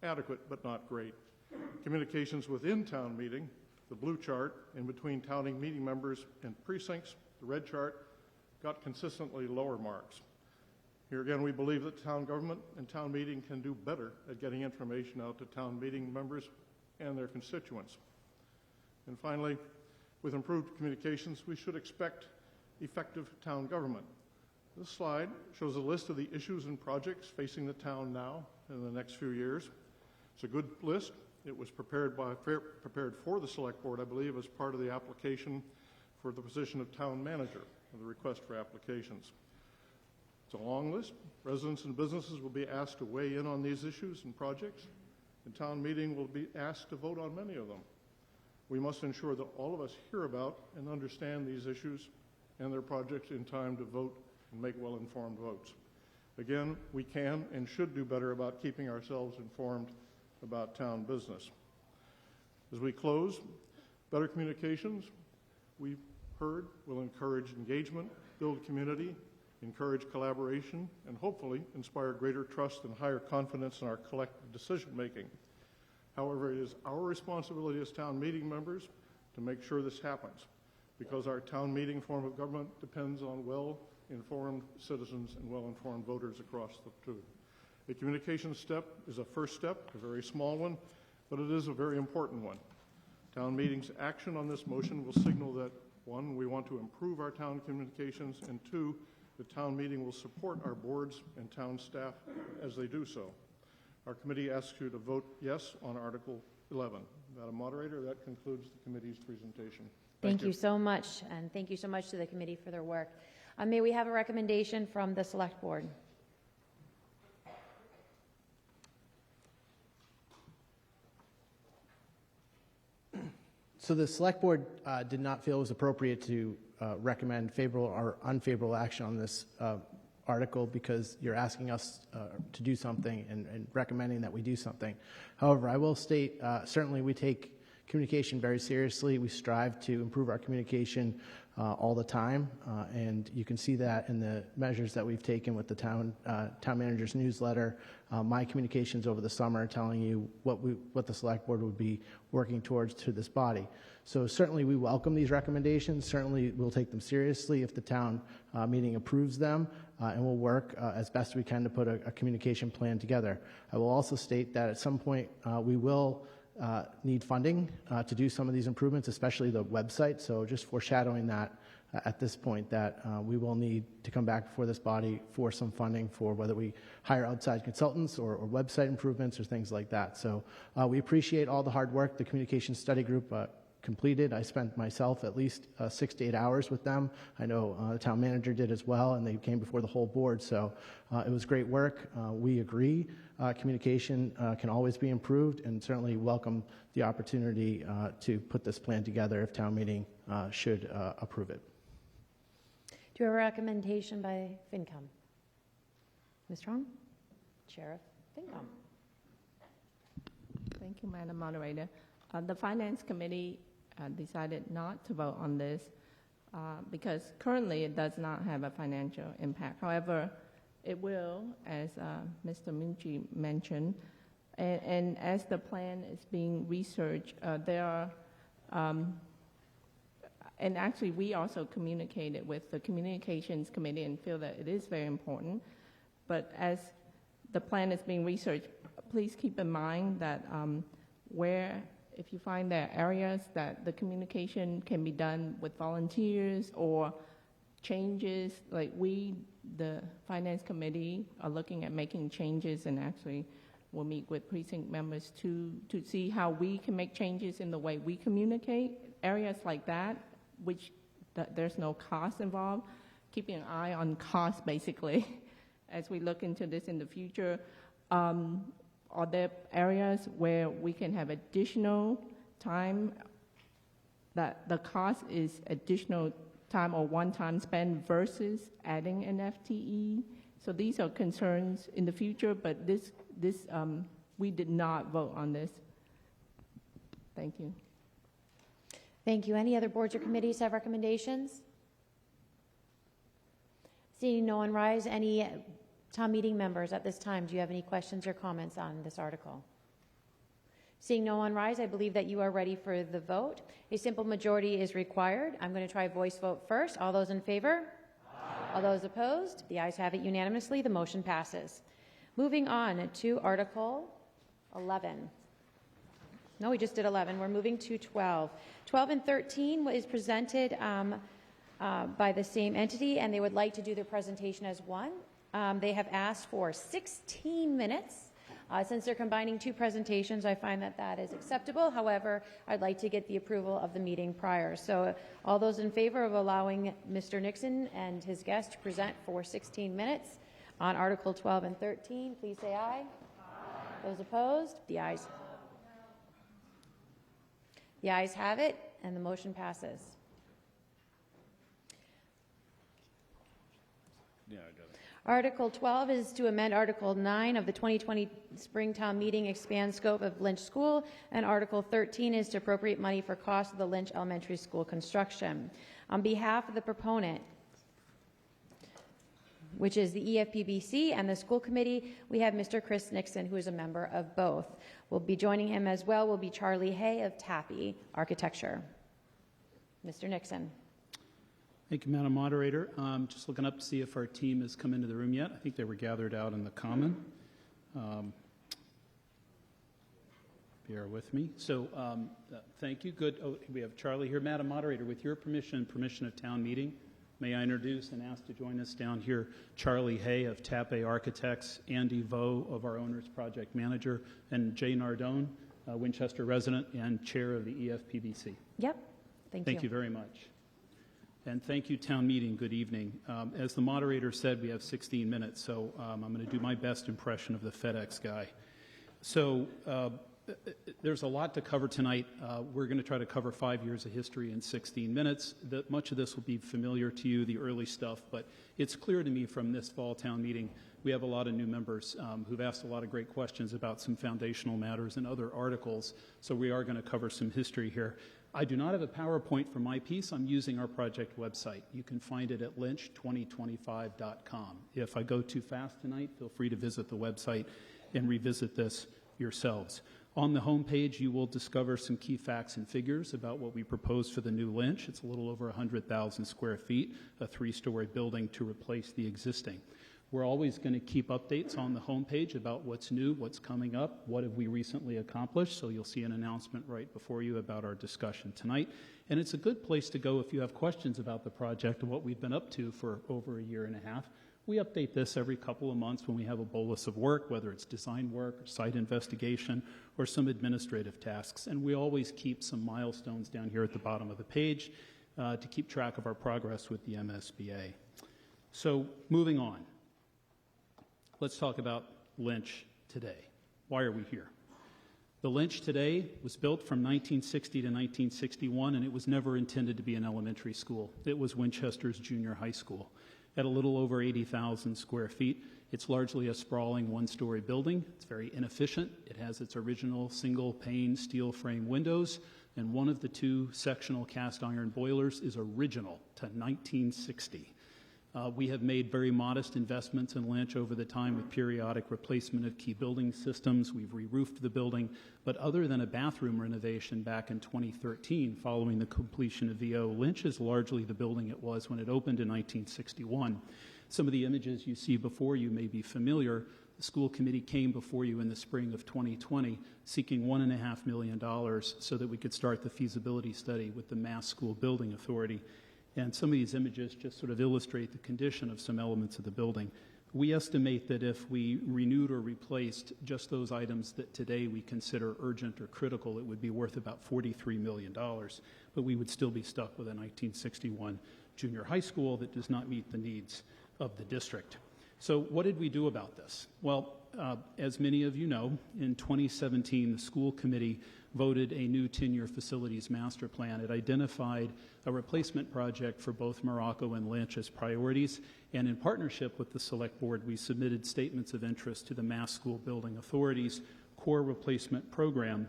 Adequate, but not great. Communications within town meeting, the blue chart, and between town meeting members and precincts, the red chart, got consistently lower marks. Here again, we believe that town government and town meeting can do better at getting information out to town meeting members and their constituents. And finally, with improved communications, we should expect effective town government. This slide shows a list of the issues and projects facing the town now and in the next few years. It's a good list. It was prepared for the Select Board, I believe, as part of the application for the position of town manager, of the request for applications. It's a long list. Residents and businesses will be asked to weigh in on these issues and projects, and town meeting will be asked to vote on many of them. We must ensure that all of us hear about and understand these issues and their projects in time to vote and make well-informed votes. Again, we can and should do better about keeping ourselves informed about town business. As we close, better communications, we've heard, will encourage engagement, build community, encourage collaboration, and hopefully inspire greater trust and higher confidence in our collective decision-making. However, it is our responsibility as town meeting members to make sure this happens, because our town meeting form of government depends on well-informed citizens and well-informed voters across the two. A communication step is a first step, a very small one, but it is a very important one. Town meeting's action on this motion will signal that, one, we want to improve our town communications, and two, the town meeting will support our boards and town staff as they do so. Our committee asks you to vote yes on Article 11. Madam Moderator, that concludes the committee's presentation. Thank you so much, and thank you so much to the committee for their work. May we have a recommendation from the Select Board? So the Select Board did not feel it was appropriate to recommend favorable or unfavorable action on this article because you're asking us to do something and recommending that we do something. However, I will state, certainly we take communication very seriously. We strive to improve our communication all the time, and you can see that in the measures that we've taken with the town manager's newsletter, my communications over the summer telling you what the Select Board would be working towards to this body. So certainly we welcome these recommendations. Certainly we'll take them seriously if the town meeting approves them, and we'll work as best we can to put a communication plan together. I will also state that at some point we will need funding to do some of these improvements, especially the website. So just foreshadowing that at this point that we will need to come back before this body for some funding for whether we hire outside consultants or website improvements or things like that. So we appreciate all the hard work the communication study group completed. I spent myself at least 6 to 8 hours with them. I know the town manager did as well, and they came before the whole board. So it was great work. We agree. Communication can always be improved, and certainly welcome the opportunity to put this plan together if town meeting should approve it. Do you have a recommendation by FinCom? Ms. Strong? Sheriff FinCom. Thank you, Madam Moderator. The Finance Committee decided not to vote on this because currently it does not have a financial impact. However, it will, as Mr. Minchi mentioned, and as the plan is being researched, there are, and actually we also communicated with the Communications Committee and feel that it is very important, but as the plan is being researched, please keep in mind that if you find there are areas that the communication can be done with volunteers or changes, like we, the Finance Committee, are looking at making changes, and actually we'll meet with precinct members to see how we can make changes in the way we communicate. Areas like that, which there's no cost involved, keeping an eye on cost basically as we look into this in the future. Are there areas where we can have additional time, that the cost is additional time or one-time spend versus adding an FTE? So these are concerns in the future, but we did not vote on this. Thank you. Thank you. Any other boards or committees have recommendations? Seeing no one rise, any town meeting members at this time, do you have any questions or comments on this article? Seeing no one rise, I believe that you are ready for the vote. A simple majority is required. I'm going to try voice vote first. All those in favor? Aye. All those opposed? The ayes have it unanimously. The motion passes. Moving on to Article 11. No, we just did 11. We're moving to 12. 12 and 13 is presented by the same entity, and they would like to do their presentation as one. They have asked for 16 minutes. Since they're combining two presentations, I find that that is acceptable. However, I'd like to get the approval of the meeting prior. So all those in favor of allowing Mr. Nixon and his guest to present for 16 minutes, On Article 12 and 13, please say aye. Those opposed? The ayes have it, and the motion passes. Yeah, I got it. Article 12 is to amend Article 9 of the 2020 Springtown Meeting, expand scope of Lynch School, and Article 13 is to appropriate money for cost of the Lynch Elementary School construction. On behalf of the proponent, which is the EFPBC and the school committee, we have Mr. Chris Nixon, who is a member of both. We'll be joining him as well will be Charlie Hay of Tappy Architecture. Mr. Nixon. Thank you, Madam Moderator. Just looking up to see if our team has come into the room yet. I think they were gathered out in the common. Bear with me. So thank you. Good. Oh, we have Charlie here. Madam Moderator, with your permission and permission of town meeting, may I introduce and ask to join us down here Charlie Hay of Tappy Architects, Andy Vo of our owner's project manager, and Jay Nardone, Winchester resident and chair of the EFPBC. Yep. Thank you. Thank you very much. And thank you, town meeting. Good evening. As the moderator said, we have 16 minutes, so I'm going to do my best impression of the FedEx guy. So there's a lot to cover tonight. We're going to try to cover 5 years of history in 16 minutes. Much of this will be familiar to you, the early stuff, but it's clear to me from this fall town meeting we have a lot of new members who've asked a lot of great questions about some foundational matters and other articles, so we are going to cover some history here. I do not have a PowerPoint for my piece. I'm using our project website. You can find it at lynch2025.com. If I go too fast tonight, feel free to visit the website and revisit this yourselves. On the homepage, you will discover some key facts and figures about what we propose for the new Lynch. It's a little over 100,000 square feet, a 3-story building to replace the existing. We're always going to keep updates on the homepage about what's new, what's coming up, what have we recently accomplished, so you'll see an announcement right before you about our discussion tonight. And it's a good place to go if you have questions about the project and what we've been up to for over a year and a half. We update this every couple of months when we have a bolus of work, whether it's design work, or site investigation, or some administrative tasks. And we always keep some milestones down here at the bottom of the page to keep track of our progress with the MSBA. So moving on. Let's talk about Lynch today. Why are we here? The Lynch today was built from 1960 to 1961, and it was never intended to be an elementary school. It was Winchester's junior high school. At a little over 80,000 square feet, it's largely a sprawling one-story building. It's very inefficient. It has its original single-pane steel frame windows, and one of the 2 sectional cast iron boilers is original to 1960. We have made very modest investments in Lynch over the time with periodic replacement of key building systems. We've re-roofed the building, but other than a bathroom renovation back in 2013 following the completion of VO, Lynch is largely the building it was when it opened in 1961. Some of the images you see before you may be familiar. The school committee came before you in the spring of 2020 seeking $1.5 million so that we could start the feasibility study with the Mass School Building Authority. And some of these images just sort of illustrate the condition of some elements of the building. We estimate that if we renewed or replaced just those items that today we consider urgent or critical, it would be worth about $43 million. But we would still be stuck with a 1961 junior high school that does not meet the needs of the district. So what did we do about this? Well, as many of you know, in 2017, the school committee voted a new 10-year facilities master plan. It identified a replacement project for both Morocco and Lynch as priorities, and in partnership with the Select Board, we submitted statements of interest to the Mass School Building Authority's core replacement program.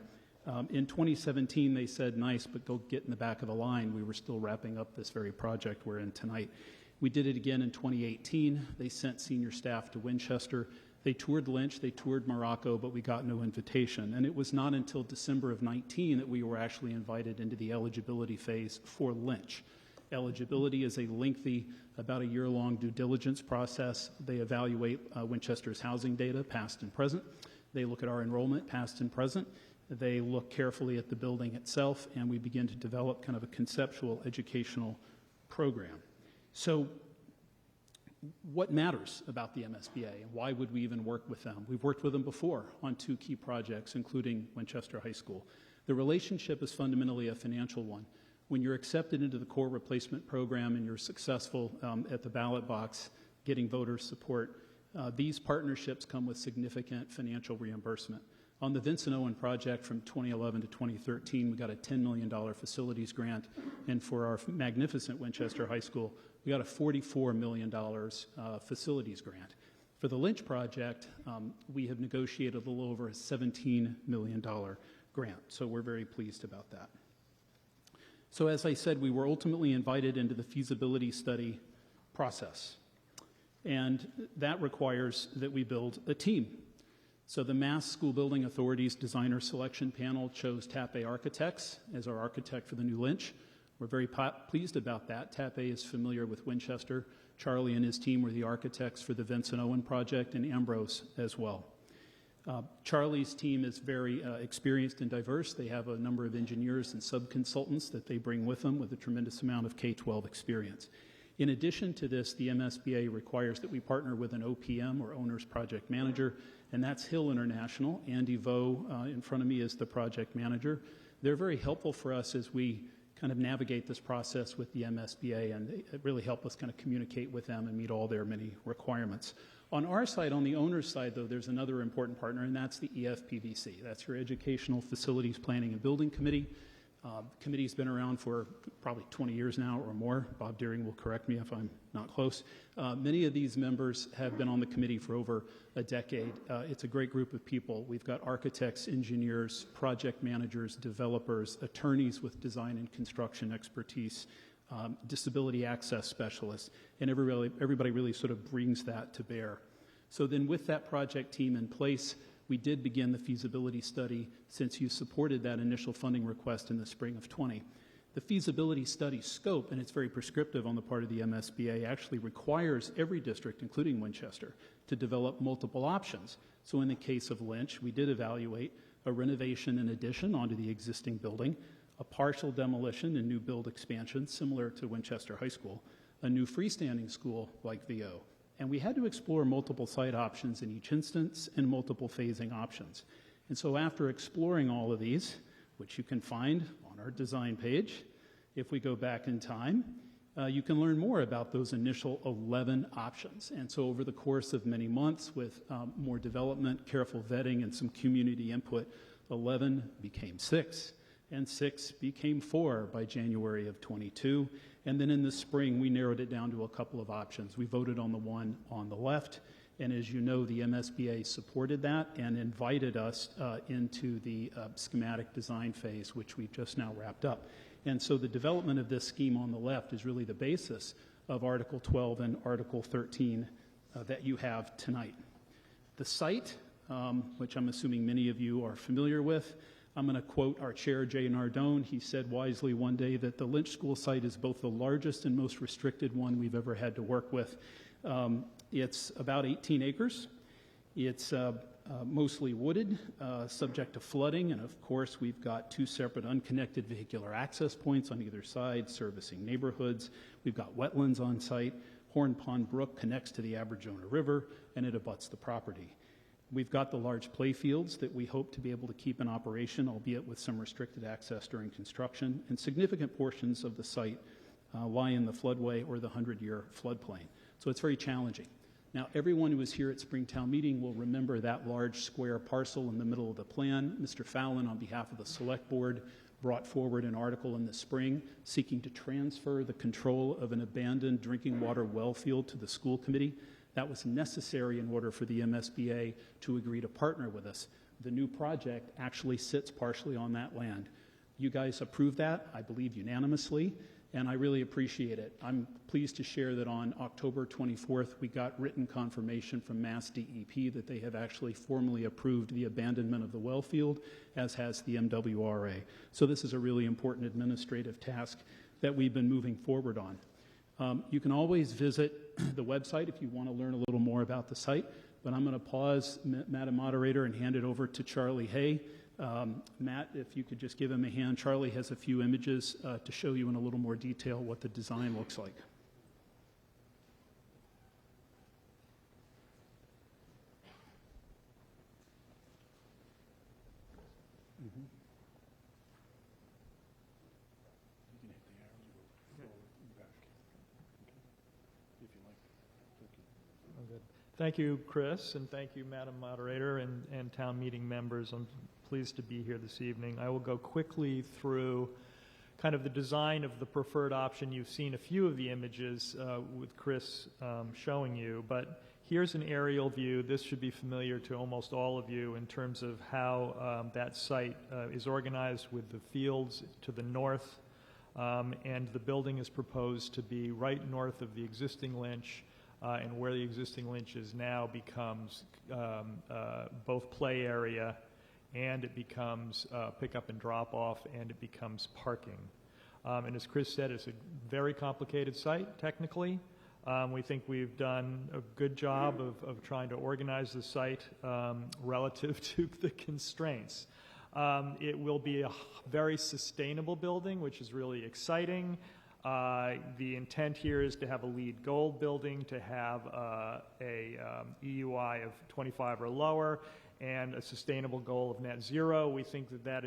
In 2017, they said, nice, but go get in the back of the line. We were still wrapping up this very project we're in tonight. We did it again in 2018. They sent senior staff to Winchester. They toured Lynch, they toured Morocco, but we got no invitation. And it was not until December of 19 that we were actually invited into the eligibility phase for Lynch. Eligibility is a lengthy, about a year-long due diligence process. They evaluate Winchester's housing data, past and present. They look at our enrollment, past and present. They look carefully at the building itself, and we begin to develop kind of a conceptual educational program. So what matters about the MSBA, and why would we even work with them? We've worked with them before on 2 key projects, including Winchester High School. The relationship is fundamentally a financial one. When you're accepted into the core replacement program and you're successful at the ballot box, getting voter support, These partnerships come with significant financial reimbursement. On the Vincent Owen project from 2011 to 2013, we got a $10 million facilities grant, and for our magnificent Winchester High School, we got a $44 million facilities grant. For the Lynch project, we have negotiated a little over a $17 million grant, so we're very pleased about that. So as I said, we were ultimately invited into the feasibility study process, and that requires that we build a team. So the Mass School Building Authority's designer selection panel chose TAP-A Architects as our architect for the new Lynch. We're very pleased about that. TAP-A is familiar with Winchester. Charlie and his team were the architects for the Vincent Owen project, and Ambrose as well. Charlie's team is very experienced and diverse. They have a number of engineers and sub-consultants that they bring with them with a tremendous amount of K-12 experience. In addition to this, the MSBA requires that we partner with an OPM, or Owner's Project Manager, and that's Hill International. Andy Vo in front of me is the project manager. They're very helpful for us as we kind of navigate this process with the MSBA, and they really help us kind of communicate with them and meet all their many requirements. On our side, on the owner's side, though, there's another important partner, and that's the EFPBC. That's your Educational Facilities Planning and Building Committee. Committee's been around for probably 20 years now or more. Bob Deering will correct me if I'm not close. Many of these members have been on the committee for over a decade. It's a great group of people. We've got architects, engineers, project managers, developers, attorneys with design and construction expertise, disability access specialists, and everybody really sort of brings that to bear. So then with that project team in place, we did begin the feasibility study since you supported that initial funding request in the spring of 20. The feasibility study scope, and it's very prescriptive on the part of the MSBA, actually requires every district, including Winchester, to develop multiple options. So in the case of Lynch, we did evaluate a renovation and addition onto the existing building, a partial demolition and new build expansion similar to Winchester High School, a new freestanding school like VO. And we had to explore multiple site options in each instance and multiple phasing options. And so after exploring all of these, which you can find on our design page, if we go back in time, you can learn more about those initial 11 options. And so over the course of many months with more development, careful vetting, and some community input, 11 became 6, and 6 became 4 by January of 22. And then in the spring, we narrowed it down to a couple of options. We voted on the one on the left, and as you know, the MSBA supported that and invited us into the schematic design phase, which we've just now wrapped up. And so the development of this scheme on the left is really the basis of Article 12 and Article 13 that you have tonight. The site, which I'm assuming many of you are familiar with, I'm going to quote our chair, Jay Nardone. He said wisely one day that the Lynch School site is both the largest and most restricted one we've ever had to work with. It's about 18 acres. It's mostly wooded, subject to flooding, and of course we've got 2 separate unconnected vehicular access points on either side servicing neighborhoods. We've got wetlands on site. Horn Pond Brook connects to the Aberjona River, and it abuts the property. We've got the large play fields that we hope to be able to keep in operation, albeit with some restricted access during construction, and significant portions of the site lie in the floodway or the 100-year floodplain. So it's very challenging. Now, everyone who was here at Springtown meeting will remember that large square parcel in the middle of the plan. Mr. Fallon, on behalf of the Select Board, brought forward an article in the spring seeking to transfer the control of an abandoned drinking water well field to the school committee. That was necessary in order for the MSBA to agree to partner with us. The new project actually sits partially on that land. You guys approved that, I believe unanimously, and I really appreciate it. I'm pleased to share that on October 24th, we got written confirmation from Mass DEP that they have actually formally approved the abandonment of the well field, as has the MWRA. So this is a really important administrative task that we've been moving forward on. You can always visit the website if you want to learn a little more about the site, but I'm going to pause, Madam Moderator, and hand it over to Charlie Hay. Matt, if you could just give him a hand. Charlie has a few images to show you in a little more detail what the design looks like. Thank you, Chris, and thank you, Madam Moderator and town meeting members. I'm pleased to be here this evening. I will go quickly through kind of the design of the preferred option. You've seen a few of the images with Chris showing you, but here's an aerial view. This should be familiar to almost all of you in terms of how that site is organized, with the fields to the north, and the building is proposed to be right north of the existing lynch, and where the existing lynch is now becomes both play area, and it becomes pick up and drop off, and it becomes parking. And as Chris said, it's a very complicated site technically. We think we've done a good job of trying to organize the site relative to the constraints. It will be a very sustainable building, which is really exciting. The intent here is to have a LEED Gold building, to have a EUI of 25 or lower, and a sustainable goal of net zero. We think that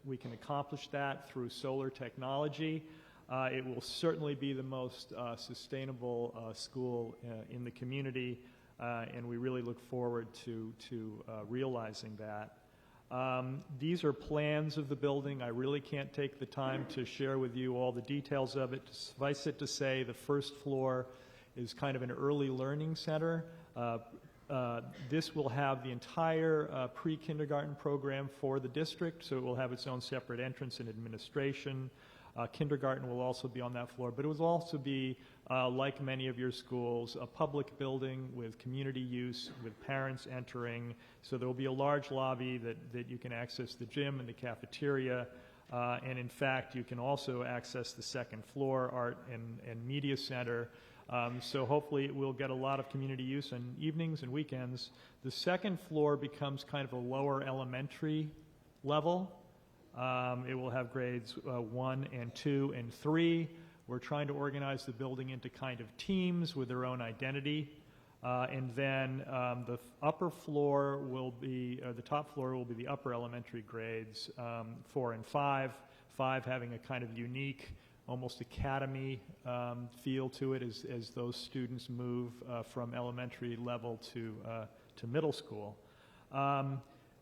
we can accomplish that through solar technology. It will certainly be the most sustainable school in the community, and we really look forward to realizing that. These are plans of the building. I really can't take the time to share with you all the details of it. Suffice it to say, the first floor is kind of an early learning center. This will have the entire pre-kindergarten program for the district, so it will have its own separate entrance and administration. Kindergarten will also be on that floor, but it will also be, like many of your schools, a public building with community use, with parents entering. So there will be a large lobby that you can access the gym and the cafeteria, and in fact, you can also access the second floor, art and media center. So hopefully it will get a lot of community use on evenings and weekends. The second floor becomes kind of a lower elementary level. It will have grades 1 and 2 and 3. We're trying to organize the building into kind of teams with their own identity. And then the upper floor will be, the top floor will be the upper elementary grades 4 and 5. 5 having a kind of unique, almost academy feel to it as those students move from elementary level to middle school.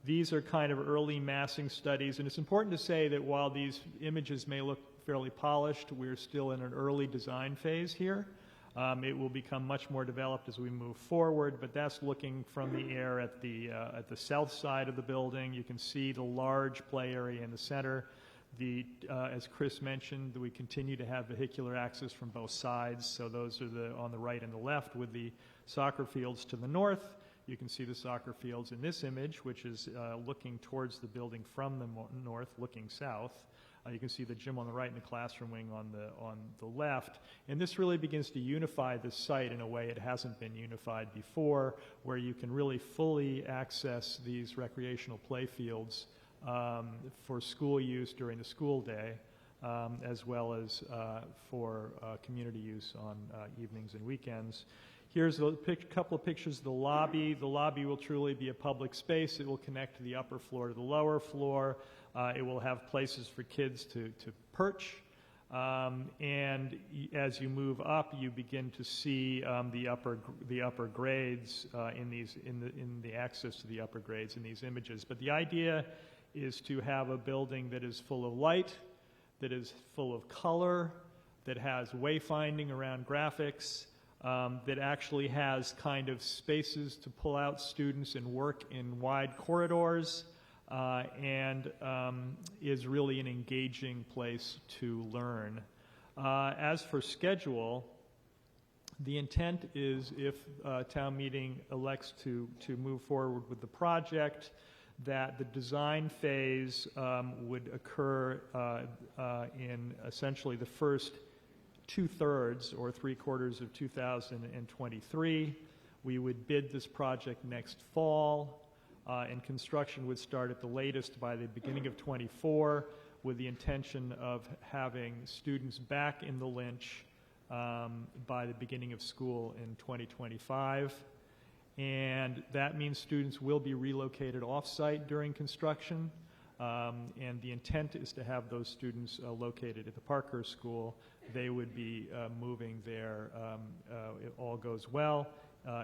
These are kind of early massing studies, and it's important to say that while these images may look fairly polished, we're still in an early design phase here. It will become much more developed as we move forward, but that's looking from the air at the south side of the building. You can see the large play area in the center. As Chris mentioned, we continue to have vehicular access from both sides, so those are on the right and the left, with the soccer fields to the north. You can see the soccer fields in this image, which is looking towards the building from the north, looking south. You can see the gym on the right and the classroom wing on the left. And this really begins to unify the site in a way it hasn't been unified before, where you can really fully access these recreational play fields for school use during the school day, as well as for community use on evenings and weekends. Here's a couple of pictures of the lobby. The lobby will truly be a public space. It will connect the upper floor to the lower floor. It will have places for kids to perch. And as you move up, you begin to see the upper grades in the access to the upper grades in these images. But the idea is to have a building that is full of light, that is full of color, that has wayfinding around graphics, that actually has kind of spaces to pull out students and work in wide corridors, and is really an engaging place to learn. As for schedule, the intent is, if town meeting elects to move forward with the project, that the design phase would occur in essentially the first 2/3 or 3/4 of 2023. We would bid this project next fall, and construction would start at the latest by the beginning of 24, with the intention of having students back in the Lynch by the beginning of school in 2025. And that means students will be relocated off-site during construction, and the intent is to have those students located at the Parkhurst School. They would be moving there, it all goes well,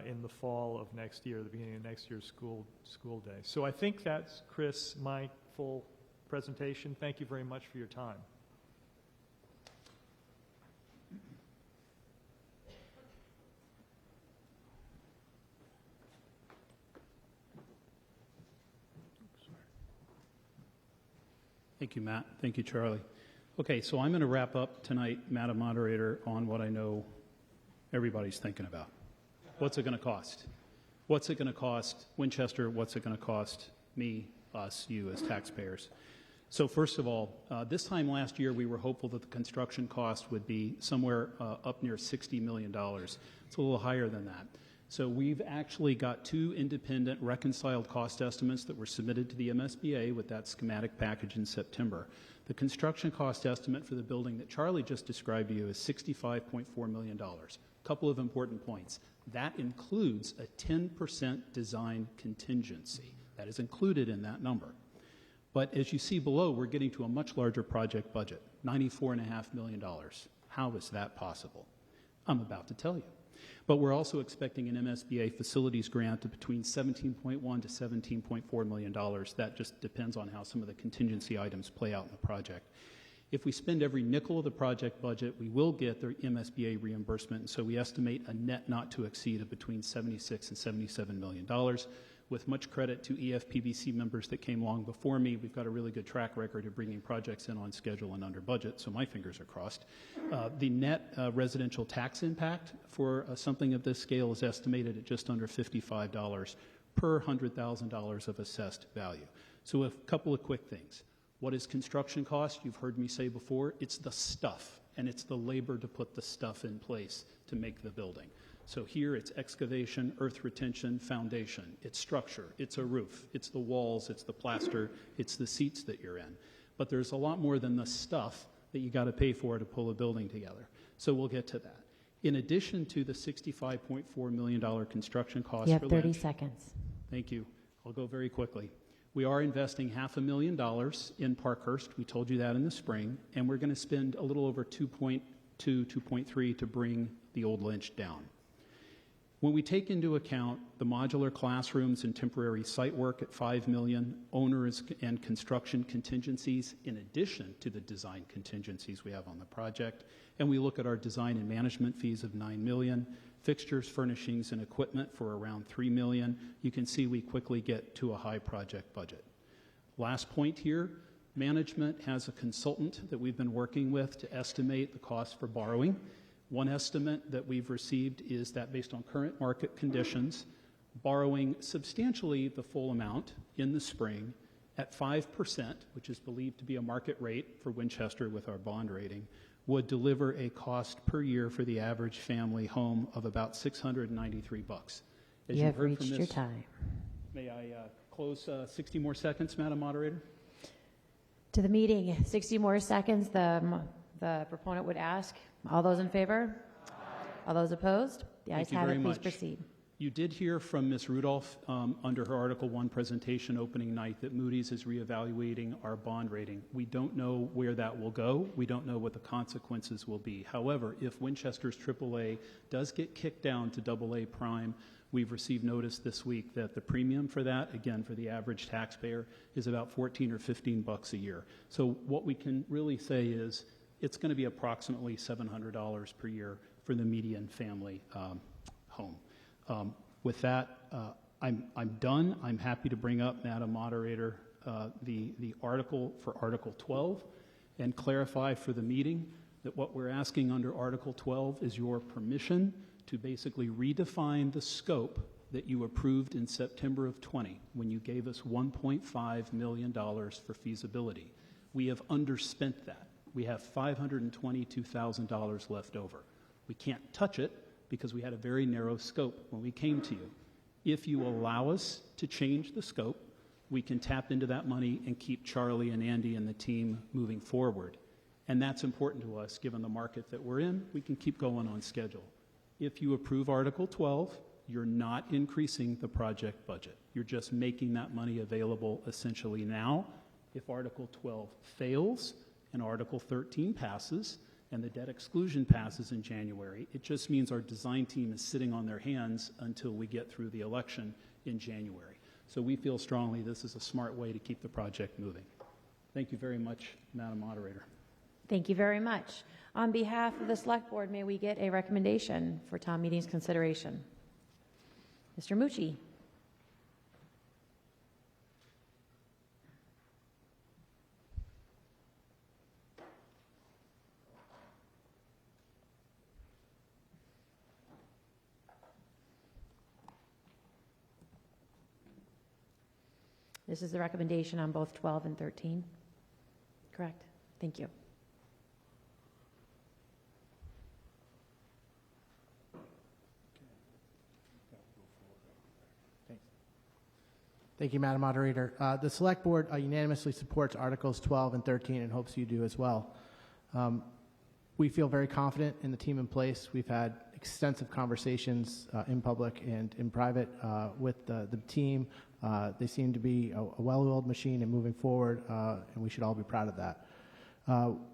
in the fall of next year, the beginning of next year's school day. So I think that's, Chris, my full presentation. Thank you very much for your time. Thank you, Matt. Thank you, Charlie. Okay, so I'm going to wrap up tonight, Madam Moderator, on what I know everybody's thinking about. What's it going to cost? What's it going to cost Winchester? What's it going to cost me, us, you as taxpayers? So first of all, this time last year we were hopeful that the construction cost would be somewhere up near $60 million. It's a little higher than that. So we've actually got two independent reconciled cost estimates that were submitted to the MSBA with that schematic package in September. The construction cost estimate for the building that Charlie just described to you is $65.4 million. A couple of important points. That includes a 10% design contingency. That is included in that number. But as you see below, we're getting to a much larger project budget, $94.5 million. How is that possible? I'm about to tell you. But we're also expecting an MSBA facilities grant of between $17.1 to $17.4 million. That just depends on how some of the contingency items play out in the project. If we spend every nickel of the project budget, we will get the MSBA reimbursement, and so we estimate a net not to exceed of between $76 and $77 million. With much credit to EFPBC members that came along before me, we've got a really good track record of bringing projects in on schedule and under budget, so my fingers are crossed. The net residential tax impact for something of this scale is estimated at just under $55 per $100,000 of assessed value. So a couple of quick things. What is construction cost? You've heard me say before, it's the stuff, and it's the labor to put the stuff in place to make the building. So here it's excavation, earth retention, foundation, it's structure, it's a roof, it's the walls, it's the plaster, it's the seats that you're in. But there's a lot more than the stuff that you got to pay for to pull a building together. So we'll get to that. In addition to the $65.4 million construction cost You have for 30 Lynch, seconds. Thank you. I'll go very quickly. We are investing $500,000 in Parkhurst. We told you that in the spring, and we're going to spend a little over 2.2, 2.3 to bring the old Lynch down. When we take into account the modular classrooms and temporary site work at $5 million, owners and construction contingencies in addition to the design contingencies we have on the project, and we look at our design and management fees of $9 million, fixtures, furnishings, and equipment for around $3 million, you can see we quickly get to a high project budget. Last point here, management has a consultant that we've been working with to estimate the cost for borrowing. One estimate that we've received is that based on current market conditions, borrowing substantially the full amount in the spring at 5%, which is believed to be a market rate for Winchester with our bond rating, would deliver a cost per year for the average family home of about $693. As You have heard reached from your this, time. May I close 60 more seconds, Madam Moderator? To the meeting, 60 more seconds, the proponent would ask. All those in favor? Aye. All those opposed? The ayes Thank you have very it. Please much. proceed. You did hear from Ms. Rudolph under her Article 1 presentation opening night that Moody's is reevaluating our bond rating. We don't know where that will go. We don't know what the consequences will be. However, if Winchester's AAA does get kicked down to AA prime, we've received notice this week that the premium for that, again, for the average taxpayer, is about $14 or $15 a year. So what we can really say is it's going to be approximately $700 per year for the median family home. With that, I'm done. I'm happy to bring up, Madam Moderator, the article for Article 12 and clarify for the meeting that what we're asking under Article 12 is your permission to basically redefine the scope that you approved in September of 20 when you gave us $1.5 million for feasibility. We have underspent that. We have $522,000 left over. We can't touch it because we had a very narrow scope when we came to you. If you allow us to change the scope, we can tap into that money and keep Charlie and Andy and the team moving forward. And that's important to us given the market that we're in. We can keep going on schedule. If you approve Article 12, you're not increasing the project budget. You're just making that money available essentially now. If Article 12 fails and Article 13 passes, and the debt exclusion passes in January, it just means our design team is sitting on their hands until we get through the election in January. So we feel strongly this is a smart way to keep the project moving. Thank you very much, Madam Moderator. Thank you very much. On behalf of the Select Board, may we get a recommendation for town meeting's consideration? Mr. Mucci. This is the recommendation on both 12 and 13, correct? Thank you. Thank you, Madam Moderator. The Select Board unanimously supports Articles 12 and 13 and hopes you do as well. We feel very confident in the team in place. We've had extensive conversations in public and in private with the team. They seem to be a well-oiled machine and moving forward, and we should all be proud of that.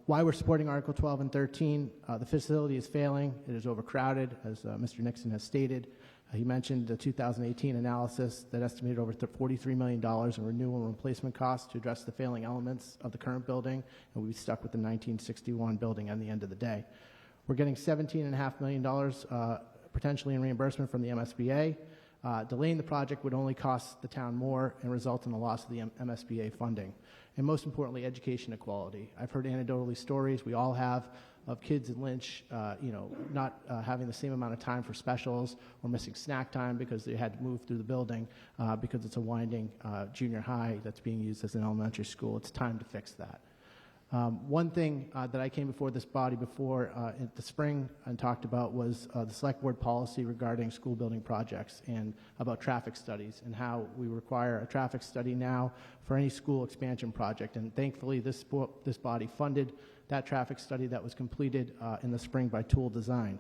Why we're supporting Article 12 and 13, the facility is failing. It is overcrowded, as Mr. Nixon has stated. He mentioned the 2018 analysis that estimated over $43 million in renewal and replacement costs to address the failing elements of the current building, and we'd be stuck with the 1961 building at the end of the day. We're getting $17.5 million potentially in reimbursement from the MSBA. Delaying the project would only cost the town more and result in the loss of the MSBA funding. And most importantly, education equality. I've heard anecdotally stories, we all have, of kids in Lynch, not having the same amount of time for specials or missing snack time because they had to move through the building because it's a winding junior high that's being used as an elementary school. It's time to fix that. One thing that I came before this body before in the spring and talked about was the Select Board policy regarding school building projects and about traffic studies and how we require a traffic study now for any school expansion project. And thankfully, this body funded that traffic study that was completed in the spring by Tool Design.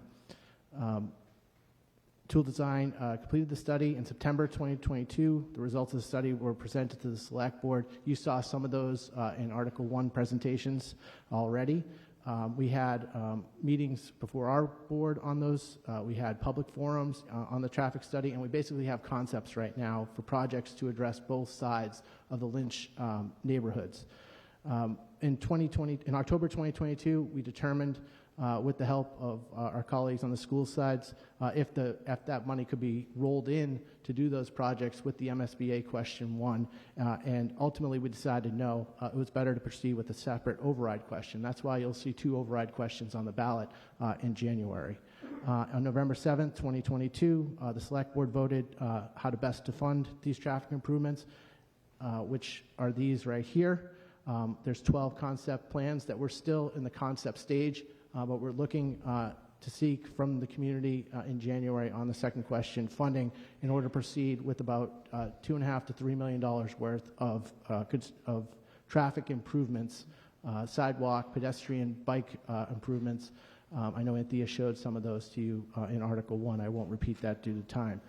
Tool Design completed the study in September 2022. The results of the study were presented to the Select Board. You saw some of those in Article 1 presentations already. We had meetings before our board on those. We had public forums on the traffic study, and we basically have concepts right now for projects to address both sides of the Lynch neighborhoods. In October 2022, we determined with the help of our colleagues on the school sides, if that money could be rolled in to do those projects with the MSBA question 1, and ultimately we decided no, it was better to proceed with a separate override question. That's why you'll see 2 override questions on the ballot in January. On November 7th, 2022, the Select Board voted how to best to fund these traffic improvements, which are these right here. There's 12 concept plans that we're still in the concept stage, but we're looking to seek from the community in January on the second question funding in order to proceed with about $2.5 to $3 million worth of traffic improvements, sidewalk, pedestrian, bike improvements. I know Anthea showed some of those to you in Article 1. I won't repeat that due to time.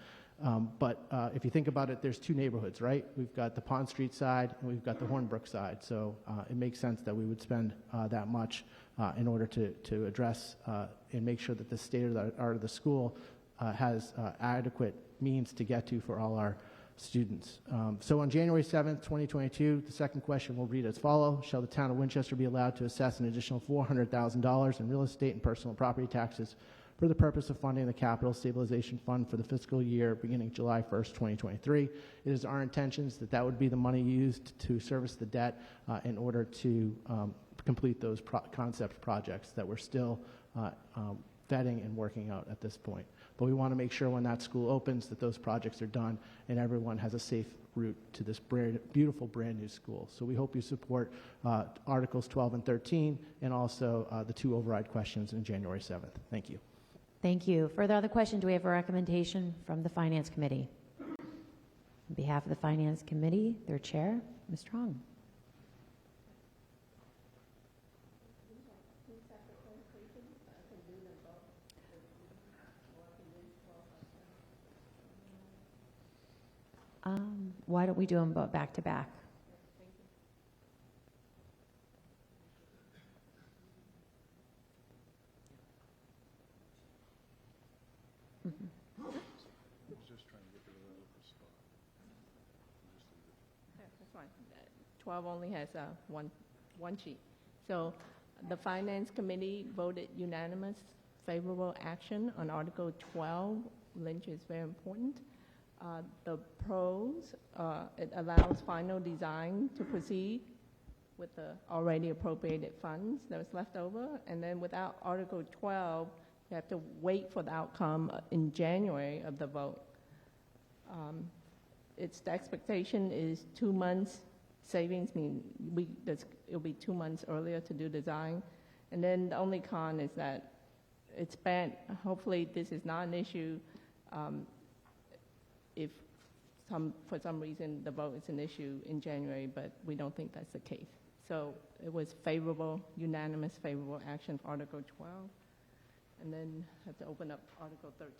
But if you think about it, there's 2 neighborhoods, right? We've got the Pond Street side and we've got the Hornbrook side. So it makes sense that we would spend that much in order to address and make sure that the state of the art of the school has adequate means to get to for all our students. So on January 7th, 2022, the second question will read as follows. Shall the town of Winchester be allowed to assess an additional $400,000 in real estate and personal property taxes for the purpose of funding the Capital Stabilization Fund for the fiscal year beginning July 1st, 2023. It is our intentions that would be the money used to service the debt in order to complete those concept projects that we're still vetting and working out at this point. But we want to make sure when that school opens that those projects are done and everyone has a safe route to this beautiful brand new school. So we hope you support Articles 12 and 13 and also the 2 override questions on January 7th. Thank you. Thank you. Further other question, do we have a recommendation from the Finance Committee? On behalf of the Finance Committee, their chair, Ms. Strong. Why don't we do them back to back? That's fine. 12 only has one sheet. So the Finance Committee voted unanimous favorable action on Article 12. Lynch is very important. The pros, it allows final design to proceed with the already appropriated funds that was left over. And then without Article 12, you have to wait for the outcome in January of the vote. The expectation is 2 months savings, mean it'll be 2 months earlier to do design. And then the only con is that it's spent, hopefully this is not an issue if for some reason the vote is an issue in January, but we don't think that's the case. So it was favorable, unanimous favorable action for Article 12. And then have to open up Article 13.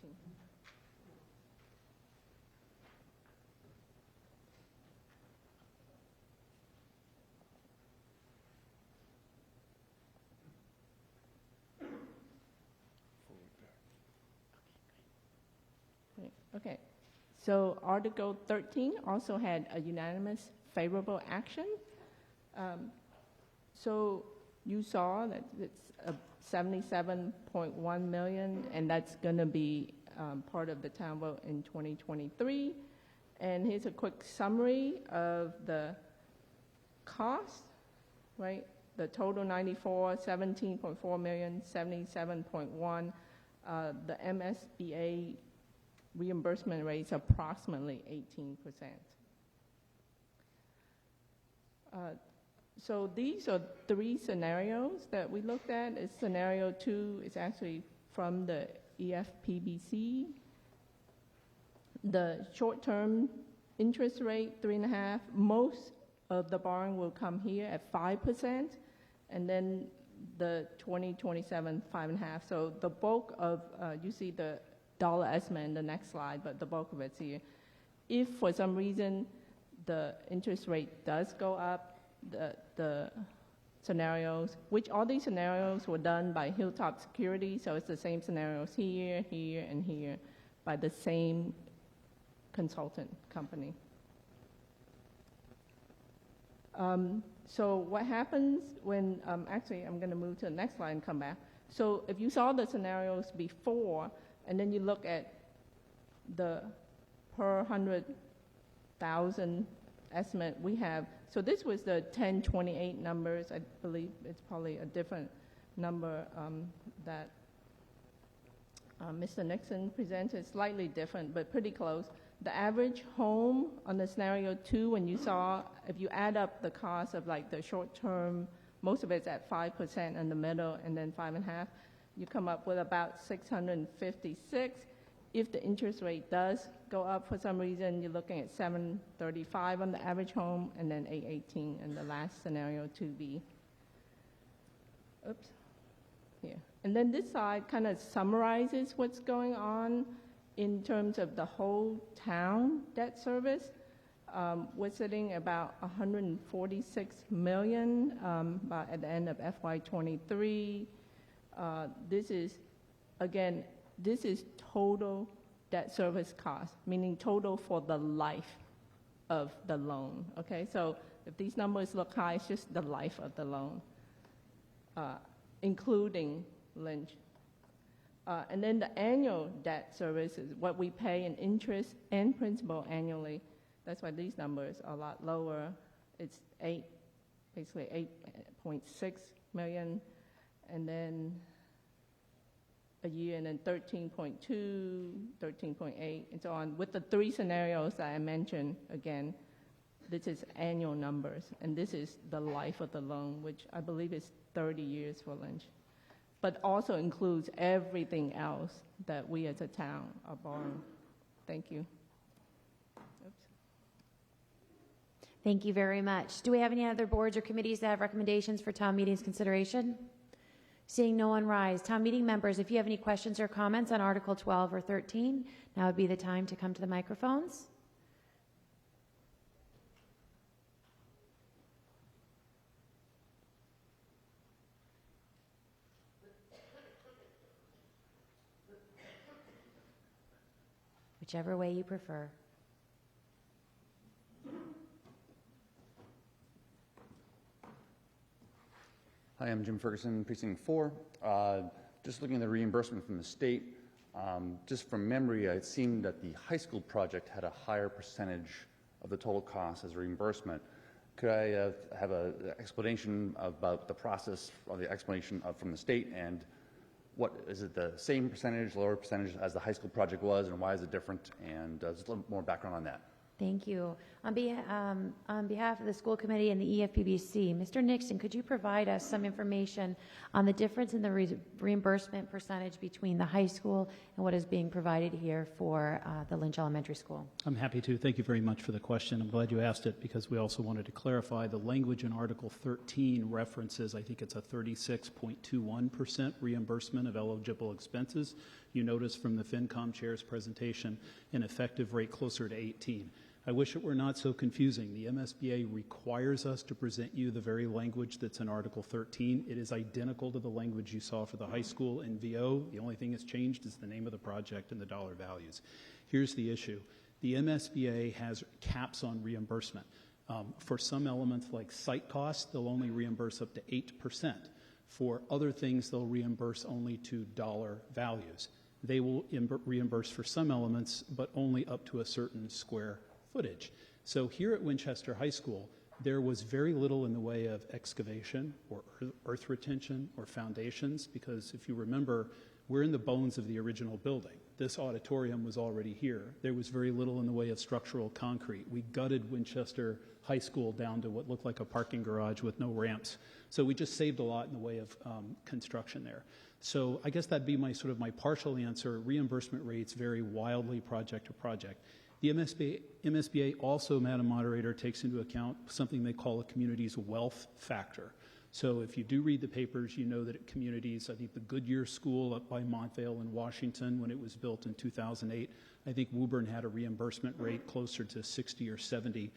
Okay, so Article 13 also had a unanimous favorable action. So you saw that it's a 77.1 million, and that's going to be part of the town vote in 2023. And here's a quick summary of the cost, right? The total 94, 17.4 million, 77.1. The MSBA reimbursement rates approximately 18%. So these are 3 scenarios that we looked at. Scenario 2 is actually from the EFPBC. The short-term interest rate, 3.5%. Most of the borrowing will come here at 5%, and then the 2027, 5.5%. So the bulk of, you see the dollar estimate in the next slide, but the bulk of it's here. If for some reason the interest rate does go up, the scenarios, which all these scenarios were done by Hilltop Security, so it's the same scenarios here, here, and here by the same consultant company. So what happens when, actually I'm going to move to the next slide and come back. So if you saw the scenarios before, and then you look at the per 100,000 estimate we have. So this was the 1028 numbers. I believe it's probably a different number that Mr. Nixon presented, slightly different, but pretty close. The average home on the scenario 2, when you saw, if you add up the cost of like the short term, most of it's at 5% in the middle, and then 5.5%. You come up with about 656. If the interest rate does go up for some reason, you're looking at 735 on the average home, and then 818 in the last scenario 2B. Oops, here. And then this side kind of summarizes what's going on in terms of the whole town debt service. We're sitting about 146 million at the end of FY23. This is, again, this is total debt service cost, meaning total for the life of the loan, okay? So if these numbers look high, it's just the life of the loan, including Lynch. And then the annual debt service is what we pay in interest and principal annually. That's why these numbers are a lot lower. It's basically 8.6 million, and then a year, and then 13.2, 13.8, and so on. With the 3 scenarios that I mentioned, again, this is annual numbers, and this is the life of the loan, which I believe is 30 years for Lynch, but also includes everything else that we as a town are borrowing. Thank you. Oops. Thank you very much. Do we have any other boards or committees that have recommendations for town meeting's consideration? Seeing no one rise. Town meeting members, if you have any questions or comments on Article 12 or 13, now would be the time to come to the microphones. whichever way you prefer. Hi, I'm Jim Ferguson, Precinct 4. Just looking at the reimbursement from the state, just from memory, it seemed that the high school project had a higher percentage of the total cost as reimbursement. Could I have an explanation about the process or the explanation from the state, and what is it, the same percentage, lower percentage as the high school project was, and why is it different? And just a little more background on that. Thank you. On behalf of the school committee and the EFPBC, Mr. Nixon, could you provide us some information on the difference in the reimbursement percentage between the high school and what is being provided here for the Lynch Elementary School? I'm happy to. Thank you very much for the question. I'm glad you asked it because we also wanted to clarify the language in Article 13 references, I think it's a 36.21% reimbursement of eligible expenses. You notice from the FinCom chair's presentation an effective rate closer to 18. I wish it were not so confusing. The MSBA requires us to present you the very language that's in Article 13. It is identical to the language you saw for the high school in VO. The only thing that's changed is the name of the project and the dollar values. Here's the issue. The MSBA has caps on reimbursement. For some elements like site costs, they'll only reimburse up to 8%. For other things, they'll reimburse only to dollar values. They will reimburse for some elements, but only up to a certain square footage. So here at Winchester High School, there was very little in the way of excavation or earth retention or foundations, because if you remember, we're in the bones of the original building. This auditorium was already here. There was very little in the way of structural concrete. We gutted Winchester High School down to what looked like a parking garage with no ramps. So we just saved a lot in the way of construction there. So I guess that'd be my partial answer. Reimbursement rates vary wildly project to project. The MSBA also, Madam Moderator, takes into account something they call a community's wealth factor. So if you do read the papers, you know that at communities, I think the Goodyear School up by Montvale in Washington, when it was built in 2008, I think Woburn had a reimbursement rate closer to 60 or 70%.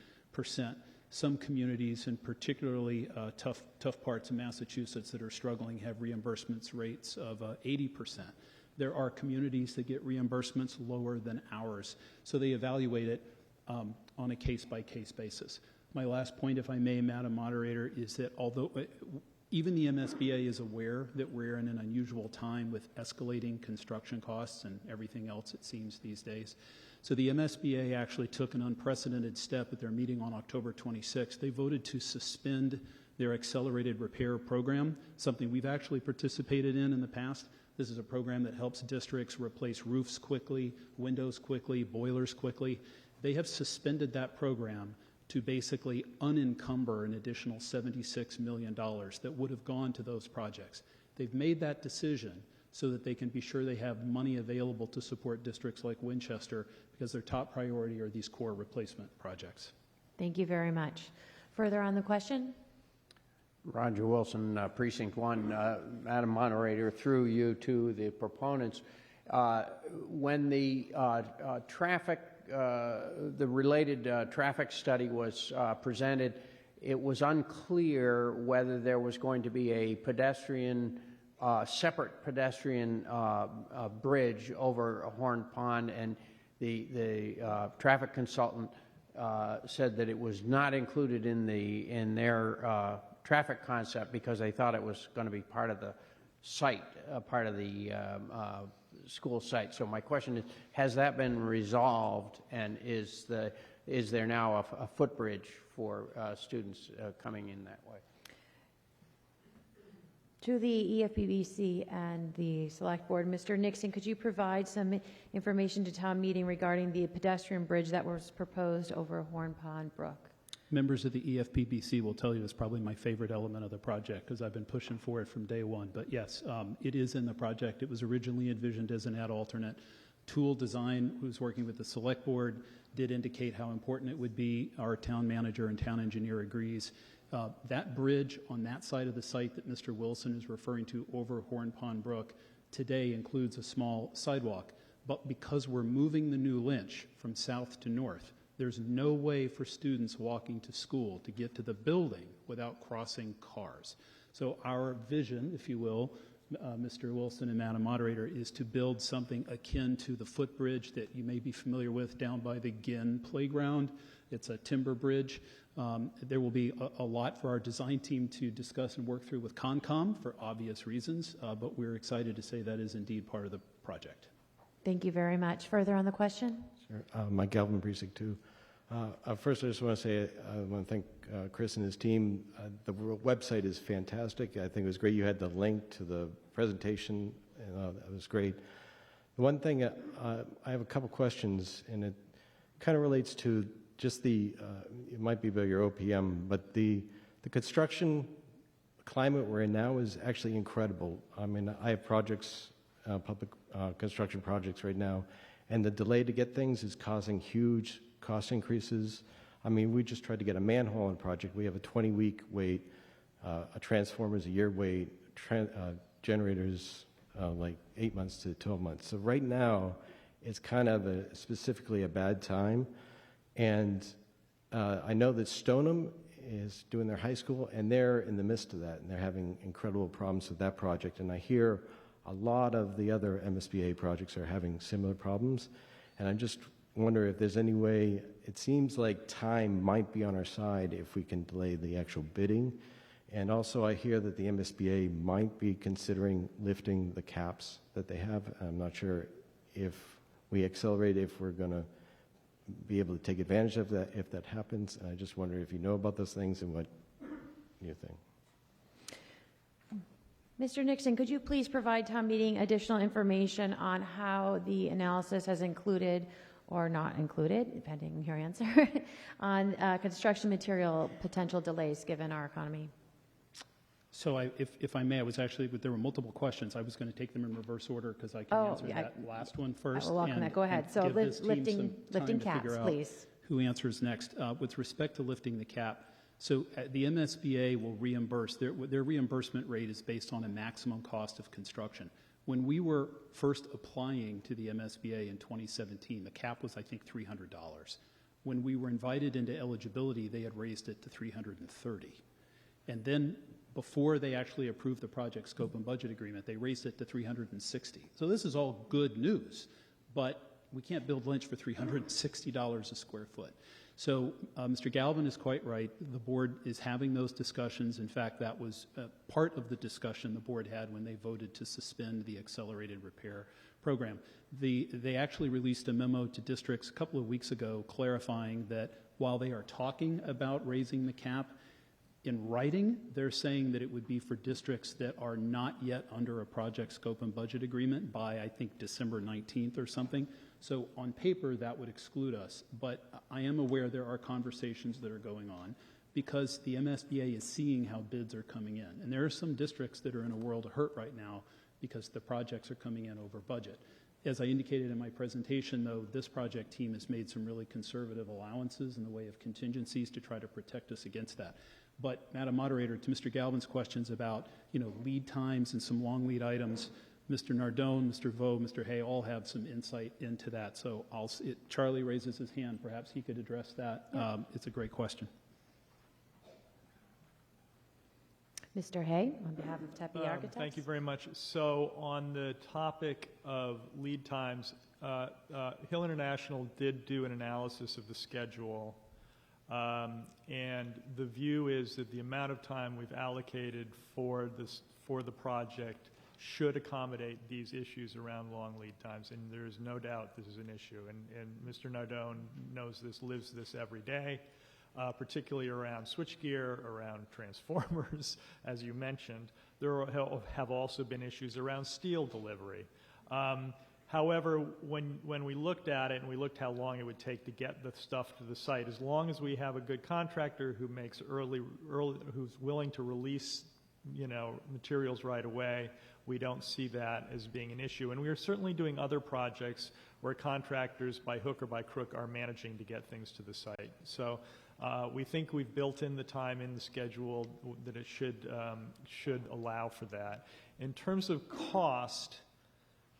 Some communities, and particularly tough parts of Massachusetts that are struggling, have reimbursements rates of 80%. There are communities that get reimbursements lower than ours, so they evaluate it on a case-by-case basis. My last point, if I may, Madam Moderator, is that although even the MSBA is aware that we're in an unusual time with escalating construction costs and everything else, it seems, these days. So the MSBA actually took an unprecedented step at their meeting on October 26th. They voted to suspend their accelerated repair program, something we've actually participated in the past. This is a program that helps districts replace roofs quickly, windows quickly, boilers quickly. They have suspended that program to basically unencumber an additional $76 million that would have gone to those projects. They've made that decision so that they can be sure they have money available to support districts like Winchester, because their top priority are these core replacement projects. Thank you very much. Further on the question? Roger Wilson, Precinct 1. Madam Moderator, through you to the proponents, when the related traffic study was presented, it was unclear whether there was going to be a separate pedestrian bridge over Horn Pond, and the traffic consultant said that it was not included in their traffic concept because they thought it was going to be part of the site, part of the school site. So my question is, has that been resolved, and is there now a footbridge for students coming in that way? To the EFPBC and the Select Board, Mr. Nixon, could you provide some information to town meeting regarding the pedestrian bridge that was proposed over Horn Pond Brook? Members of the EFPBC will tell you it's probably my favorite element of the project because I've been pushing for it from day one. But yes, it is in the project. It was originally envisioned as an ad alternate. Tool Design, who's working with the Select Board, did indicate how important it would be. Our town manager and town engineer agrees. That bridge on that side of the site that Mr. Wilson is referring to over Horn Pond Brook today includes a small sidewalk. But because we're moving the new Lynch from south to north, there's no way for students walking to school to get to the building without crossing cars. So our vision, if you will, Mr. Wilson and Madam Moderator, is to build something akin to the footbridge that you may be familiar with down by the Ginn Playground. It's a timber bridge. There will be a lot for our design team to discuss and work through with Concom for obvious reasons, but we're excited to say that is indeed part of the project. Thank you very much. Further on the question? Sure. Mike Galvin, Precinct 2. First, I just want to say I want to thank Chris and his team. The website is fantastic. I think it was great. You had the link to the presentation, and that was great. The one thing, I have a couple questions, and it kind of relates to just it might be about your OPM, but the construction climate we're in now is actually incredible. I mean, I have projects, public construction projects right now, and the delay to get things is causing huge cost increases. I mean, we just tried to get a manhole on a project. We have a 20-week wait, a transformer's a year wait, generators like 8 months to 12 months. So right now, it's kind of specifically a bad time. And I know that Stoneham is doing their high school, and they're in the midst of that, and they're having incredible problems with that project. And I hear a lot of the other MSBA projects are having similar problems. And I just wonder if there's any way, it seems like time might be on our side if we can delay the actual bidding. And also I hear that the MSBA might be considering lifting the caps that they have. I'm not sure if we accelerate, if we're going to be able to take advantage of that if that happens. And I just wonder if you know about those things and what you think. Mr. Nixon, could you please provide town meeting additional information on how the analysis has included or not included, depending on your answer, on construction material potential delays given our economy? So if I may, there were multiple questions. I was going to take them in reverse order because I can answer that last one first. I will welcome that. Go ahead. So lifting caps, please. Who answers next? With respect to lifting the cap, so the MSBA will reimburse. Their reimbursement rate is based on a maximum cost of construction. When we were first applying to the MSBA in 2017, the cap was, I think, $300. When we were invited into eligibility, they had raised it to $330. And then before they actually approved the project scope and budget agreement, they raised it to $360. So this is all good news, but we can't build Lynch for $360 a square foot. So Mr. Galvin is quite right. The board is having those discussions. In fact, that was part of the discussion the board had when they voted to suspend the accelerated repair program. They actually released a memo to districts a couple of weeks ago clarifying that while they are talking about raising the cap, in writing, they're saying that it would be for districts that are not yet under a project scope and budget agreement by, I think, December 19th or something. So on paper, that would exclude us. But I am aware there are conversations that are going on because the MSBA is seeing how bids are coming in. And there are some districts that are in a world of hurt right now because the projects are coming in over budget. As I indicated in my presentation, though, this project team has made some really conservative allowances in the way of contingencies to try to protect us against that. But, Madam Moderator, to Mr. Galvin's questions about, lead times and some long lead items, Mr. Nardone, Mr. Vo, Mr. Hay all have some insight into that. So Charlie raises his hand. Perhaps he could address that. It's a great question. Mr. Hay, on behalf of Tepe Architects. Thank you very much. So on the topic of lead times, Hill International did do an analysis of the schedule. And the view is that the amount of time we've allocated for the project should accommodate these issues around long lead times, and there is no doubt this is an issue. And Mr. Nardone knows this, lives this every day, particularly around switchgear, around transformers, as you mentioned. There have also been issues around steel delivery. However, when we looked at it and we looked how long it would take to get the stuff to the site, as long as we have a good contractor who makes who's willing to release, materials right away, we don't see that as being an issue. And we are certainly doing other projects where contractors, by hook or by crook, are managing to get things to the site. So we think we've built in the time in the schedule that it should allow for that. In terms of cost,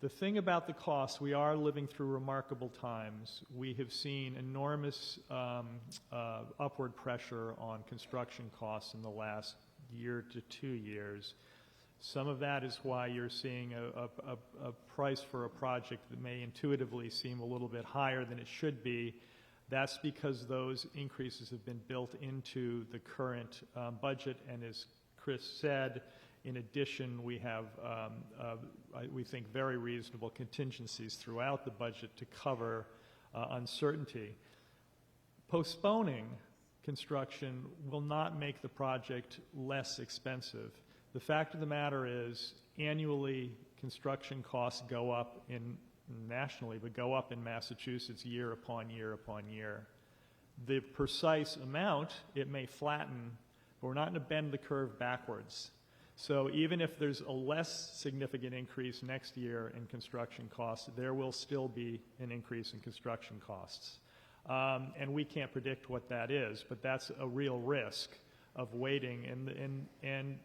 the thing about the cost, we are living through remarkable times. We have seen enormous upward pressure on construction costs in the last year to 2 years. Some of that is why you're seeing a price for a project that may intuitively seem a little bit higher than it should be. That's because those increases have been built into the current budget, and as Chris said, in addition, we have, we think, very reasonable contingencies throughout the budget to cover uncertainty. Postponing construction will not make the project less expensive. The fact of the matter is, annually, construction costs go up nationally, but go up in Massachusetts year upon year upon year. The precise amount, it may flatten, but we're not going to bend the curve backwards. So even if there's a less significant increase next year in construction costs, there will still be an increase in construction costs. And we can't predict what that is, but that's a real risk of waiting. And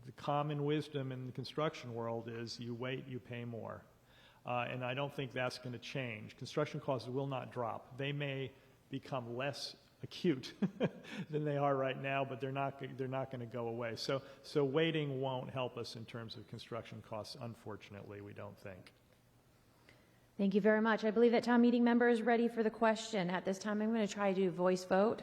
the common wisdom in the construction world is you wait, you pay more. And I don't think that's going to change. Construction costs will not drop. They may become less acute than they are right now, but they're not going to go away. So waiting won't help us in terms of construction costs, unfortunately, we don't think. Thank you very much. I believe that town meeting member is ready for the question. At this time, I'm going to try to do voice vote.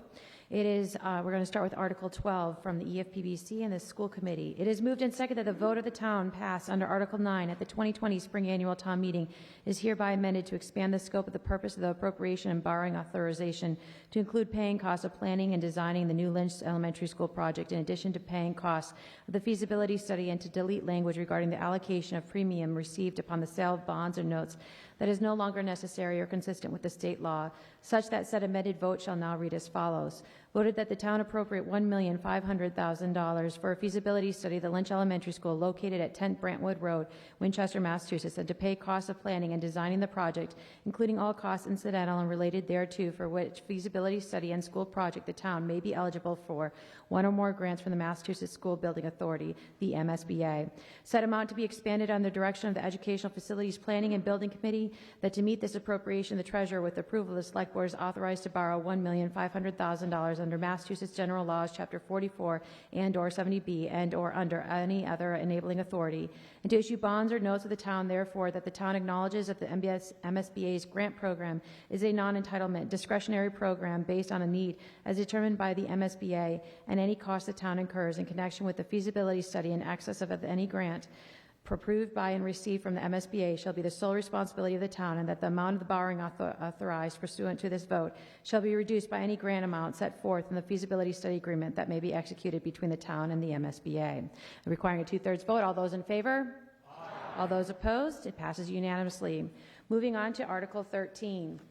It is, we're going to start with Article 12 from the EFPBC and the School Committee. It is moved and seconded that the vote of the town pass under Article 9 at the 2020 Spring Annual Town Meeting is hereby amended to expand the scope of the purpose of the appropriation and borrowing authorization to include paying costs of planning and designing the new Lynch Elementary School project in addition to paying costs of the feasibility study, and to delete language regarding the allocation of premium received upon the sale of bonds or notes that is no longer necessary or consistent with the state law, such that said amended vote shall now read as follows. Voted that the town appropriate $1,500,000 for a feasibility study of the Lynch Elementary School located at 10 Brantwood Road, Winchester, Massachusetts, and to pay costs of planning and designing the project, including all costs incidental and related thereto, for which feasibility study and school project the town may be eligible for one or more grants from the Massachusetts School Building Authority, the MSBA. Said amount to be expanded on the direction of the Educational Facilities Planning and Building Committee, that to meet this appropriation, the treasurer, with approval of the select board, is authorized to borrow $1,500,000 under Massachusetts General Laws, Chapter 44 and/or 70B, and/or under any other enabling authority, and to issue bonds or notes of the town, therefore, that the town acknowledges that the MSBA's grant program is a non-entitlement discretionary program based on a need as determined by the MSBA, and any cost the town incurs in connection with the feasibility study in excess of any grant approved by and received from the MSBA shall be the sole responsibility of the town, and that the amount of the borrowing authorized pursuant to this vote shall be reduced by any grant amount set forth in the feasibility study agreement that may be executed between the town and the MSBA. Requiring a two-thirds vote. All those in favor? Aye. All those opposed? It passes unanimously. Moving on to Article 13.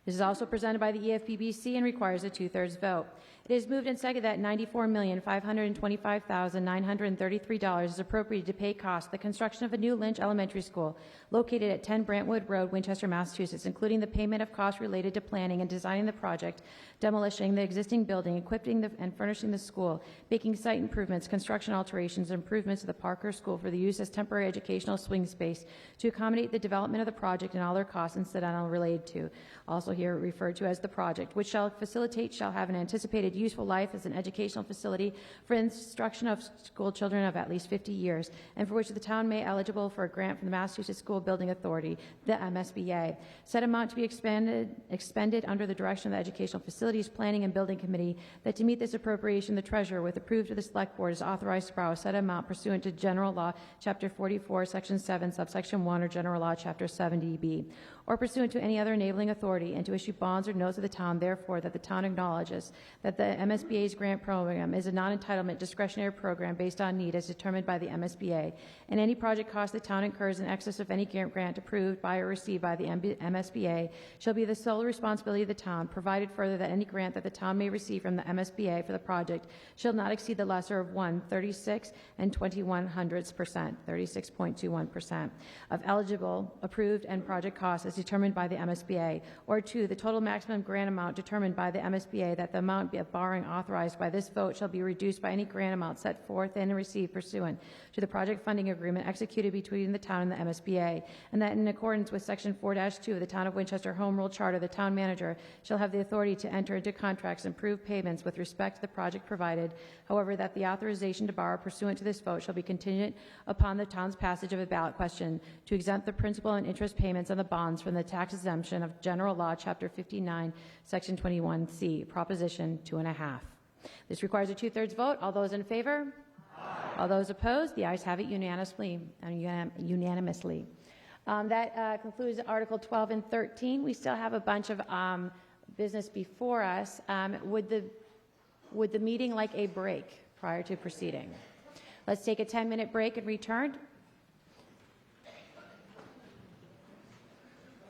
This is also presented by the EFPBC and requires a two-thirds vote. It is moved and seconded that $94,525,933 is appropriated to pay costs the construction of a new Lynch Elementary School located at 10 Brantwood Road, Winchester, Massachusetts, including the payment of costs related to planning and designing the project, demolishing the existing building, equipping and furnishing the school, making site improvements, construction alterations, and improvements to the Parker School for the use as temporary educational swing space to accommodate the development of the project and all their costs incidental related to. Also here referred to as the project, which shall have an anticipated useful life as an educational facility for instruction of school children of at least 50 years, and for which the town may eligible for a grant from the Massachusetts School Building Authority, the MSBA. Said amount to be expended under the direction of the Educational Facilities Planning and Building Committee, that to meet this appropriation, the treasurer, with approved of the select board, is authorized to borrow said amount pursuant to General Law, Chapter 44, Section 7, Subsection 1, or General Law, Chapter 70B, or pursuant to any other enabling authority, and to issue bonds or notes of the town, therefore, that the town acknowledges that the MSBA's grant program is a non-entitlement discretionary program based on need as determined by the MSBA, and any project cost the town incurs in excess of any grant approved by or received by the MSBA shall be the sole responsibility of the town, provided further that any grant that the town may receive from the MSBA for the project shall not exceed the lesser of 1/36 and 21/100%, 36.21% of eligible, approved, and project costs as as determined by the MSBA, or 2, the total maximum grant amount determined by the MSBA, that the amount of borrowing authorized by this vote shall be reduced by any grant amount set forth and received pursuant to the project funding agreement executed between the town and the MSBA, and that in accordance with Section 4-2 of the Town of Winchester Home Rule Charter, the town manager shall have the authority to enter into contracts and approve payments with respect to the project provided. However, that the authorization to borrow pursuant to this vote shall be contingent upon the town's passage of a ballot question to exempt the principal and interest payments on the bonds from the tax exemption of General Law, Chapter 59, Section 21C, Proposition 2.5. This requires a 2/3 vote. All those in favor? All those opposed? The ayes have it unanimously. That concludes Article 12 and 13. We still have a bunch of business before us. Would the meeting like a break prior to proceeding? Let's take a 10-minute break and return.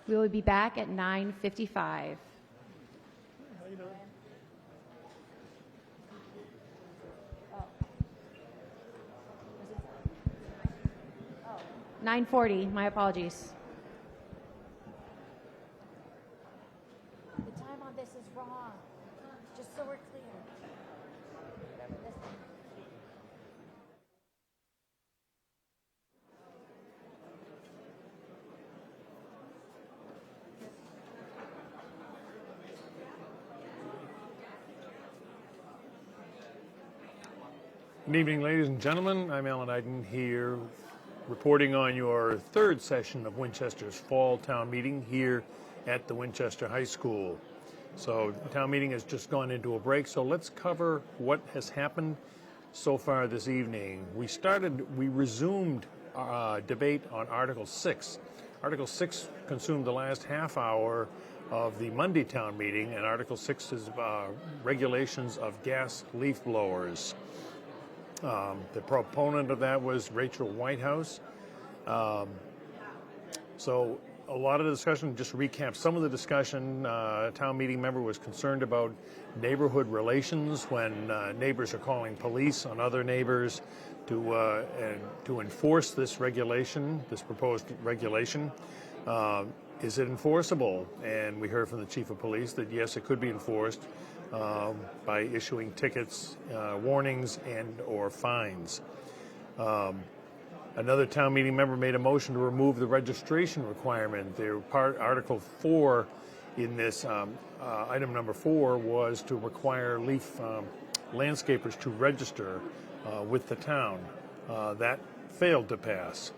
We will be back at 9:55. 9:40, my apologies. The time on this is wrong, just so we're clear. Good evening, ladies and gentlemen. I'm Alan Iden here, reporting on your third session of Winchester's Fall Town Meeting here at the Winchester High School. So the town meeting has just gone into a break, so let's cover what has happened so far this evening. We resumed debate on Article 6. Article 6 consumed the last half hour of the Monday town meeting, and Article 6 is regulations of gas leaf blowers. The proponent of that was Rachel Whitehouse. So a lot of the discussion, just to recap some of the discussion, a town meeting member was concerned about neighborhood relations when neighbors are calling police on other neighbors to enforce this regulation, this proposed regulation. Is it enforceable? And we heard from the chief of police that yes, it could be enforced by issuing tickets, warnings, and or fines. Another town meeting member made a motion to remove the registration requirement. Article 4 in this, item number 4, was to require leaf landscapers to register with the town. That failed to pass.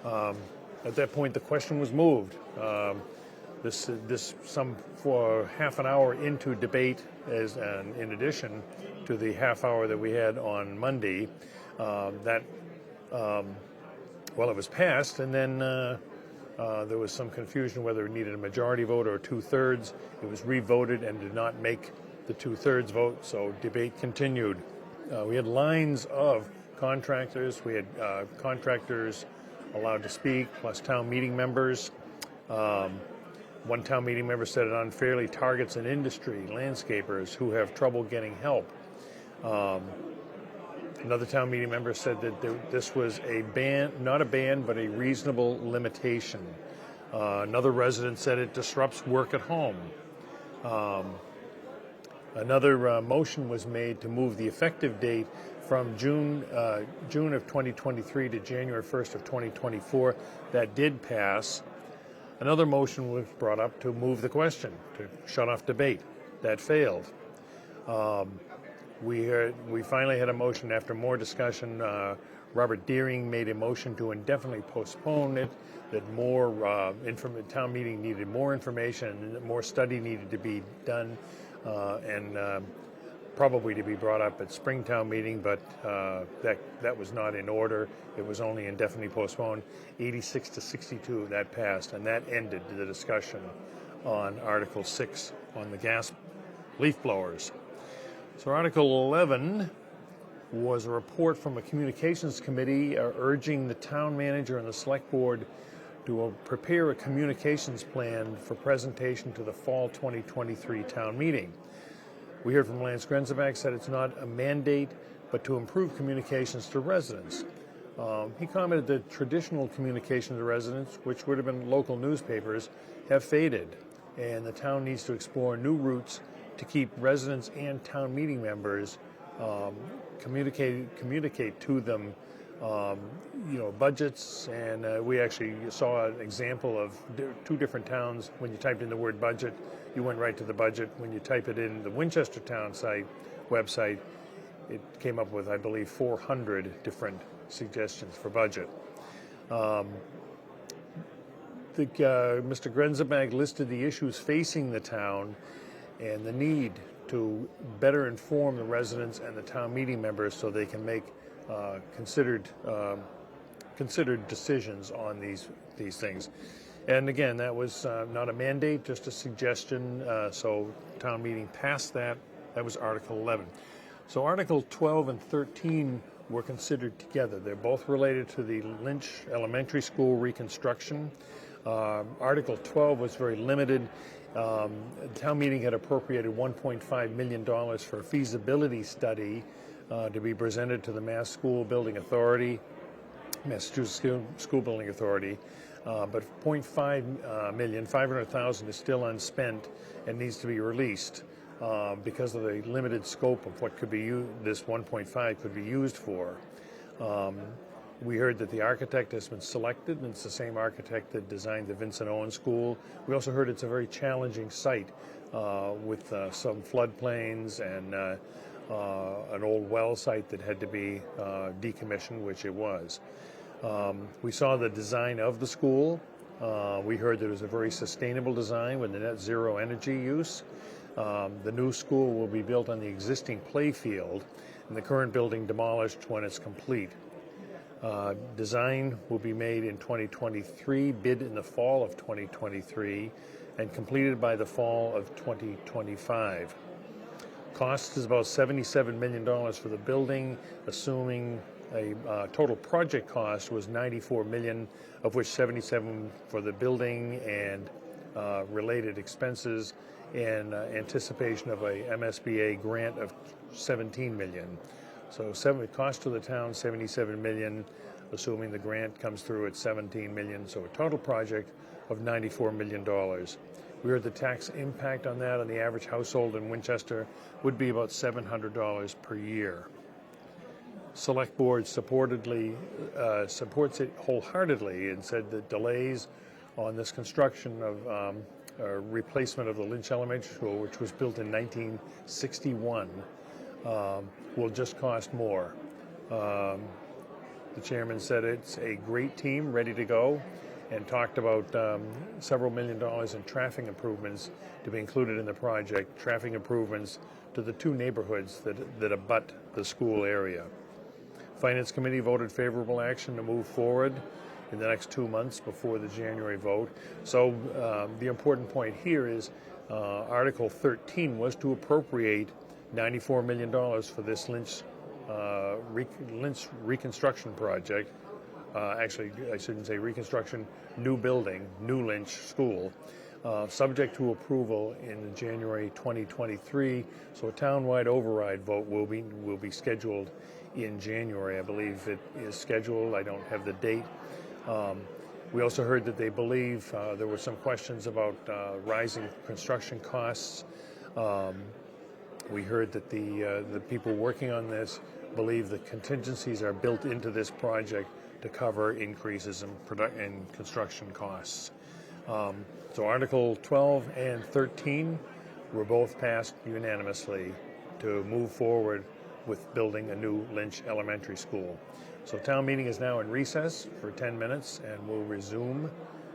At that point, the question was moved. For half an hour into debate, in addition to the half hour that we had on Monday, it was passed, and then there was some confusion whether it needed a majority vote or 2/3. It was re-voted and did not make the 2/3 vote, so debate continued. We had lines of contractors. We had contractors allowed to speak, plus town meeting members. One town meeting member said it unfairly targets an industry, landscapers, who have trouble getting help. Another town meeting member said that this was a ban, not a ban, but a reasonable limitation. Another resident said it disrupts work at home. Another motion was made to move the effective date from June of 2023 to January 1st of 2024. That did pass. Another motion was brought up to move the question, to shut off debate. That failed. We finally had a motion after more discussion. Robert Deering made a motion to indefinitely postpone it, that town meeting needed more information, and more study needed to be done, and probably to be brought up at Springtown meeting, but that was not in order. It was only indefinitely postponed. 86-62, that passed, and that ended the discussion on Article 6 on the gas leaf blowers. So Article 11 was a report from a communications committee urging the town manager and the select board to prepare a communications plan for presentation to the fall 2023 town meeting. We heard from Lance Grenzebach, said it's not a mandate, but to improve communications to residents. He commented that traditional communication to residents, which would have been local newspapers, have faded, and the town needs to explore new routes to keep residents and town meeting members communicate to them, budgets. And we actually saw an example of two different towns. When you typed in the word budget, you went right to the budget. When you type it in the Winchester town website, it came up with, I believe, 400 different suggestions for budget. Mr. Grenzebag listed the issues facing the town and the need to better inform the residents and the town meeting members so they can make considered decisions on these things. And again, that was not a mandate, just a suggestion. So town meeting passed that. That was Article 11. So Article 12 and 13 were considered together. They're both related to the Lynch Elementary School reconstruction. Article 12 was very limited. The town meeting had appropriated $1.5 million for a feasibility study to be presented to the Massachusetts School Building Authority. But $0.5 million, $500,000 is still unspent and needs to be released. Because of the limited scope of what could be this 1.5 could be used for. We heard that the architect has been selected, and it's the same architect that designed the Vincent Owen School. We also heard it's a very challenging site with some floodplains and an old well site that had to be decommissioned, which it was. We saw the design of the school. We heard that it was a very sustainable design with the net zero energy use. The new school will be built on the existing play field and the current building demolished when it's complete. Design will be made in 2023, bid in the fall of 2023, and completed by the fall of 2025. Cost is about $77 million for the building, assuming a total project cost was $94 million, of which $77 for the building and related expenses, in anticipation of a MSBA grant of $17 million. So cost to the town, $77 million, assuming the grant comes through at $17 million. So a total project of $94 million. We heard the tax impact on that on the average household in Winchester would be about $700 per year. Select Board supports it wholeheartedly and said that delays on this construction of replacement of the Lynch Elementary School, which was built in 1961, will just cost more. The chairman said it's a great team ready to go and talked about several $1 million in traffic improvements to be included in the project, traffic improvements to the two neighborhoods that abut the school area. Finance Committee voted favorable action to move forward in the next 2 months before the January vote. So the important point here is Article 13 was to appropriate $94 million for this Lynch reconstruction project. Actually, I shouldn't say reconstruction, new building, new Lynch school, subject to approval in January 2023. So a townwide override vote will be scheduled in January. I believe it is scheduled. I don't have the date. We also heard that they believe there were some questions about rising construction costs. We heard that the people working on this believe the contingencies are built into this project to cover increases in construction costs. So Article 12 and 13 were both passed unanimously to move forward with building a new Lynch Elementary School. So town meeting is now in recess for 10 minutes and we'll resume,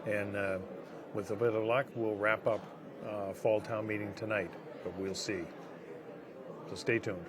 and with a bit of luck we'll wrap up fall town meeting tonight, but we'll see. So stay tuned.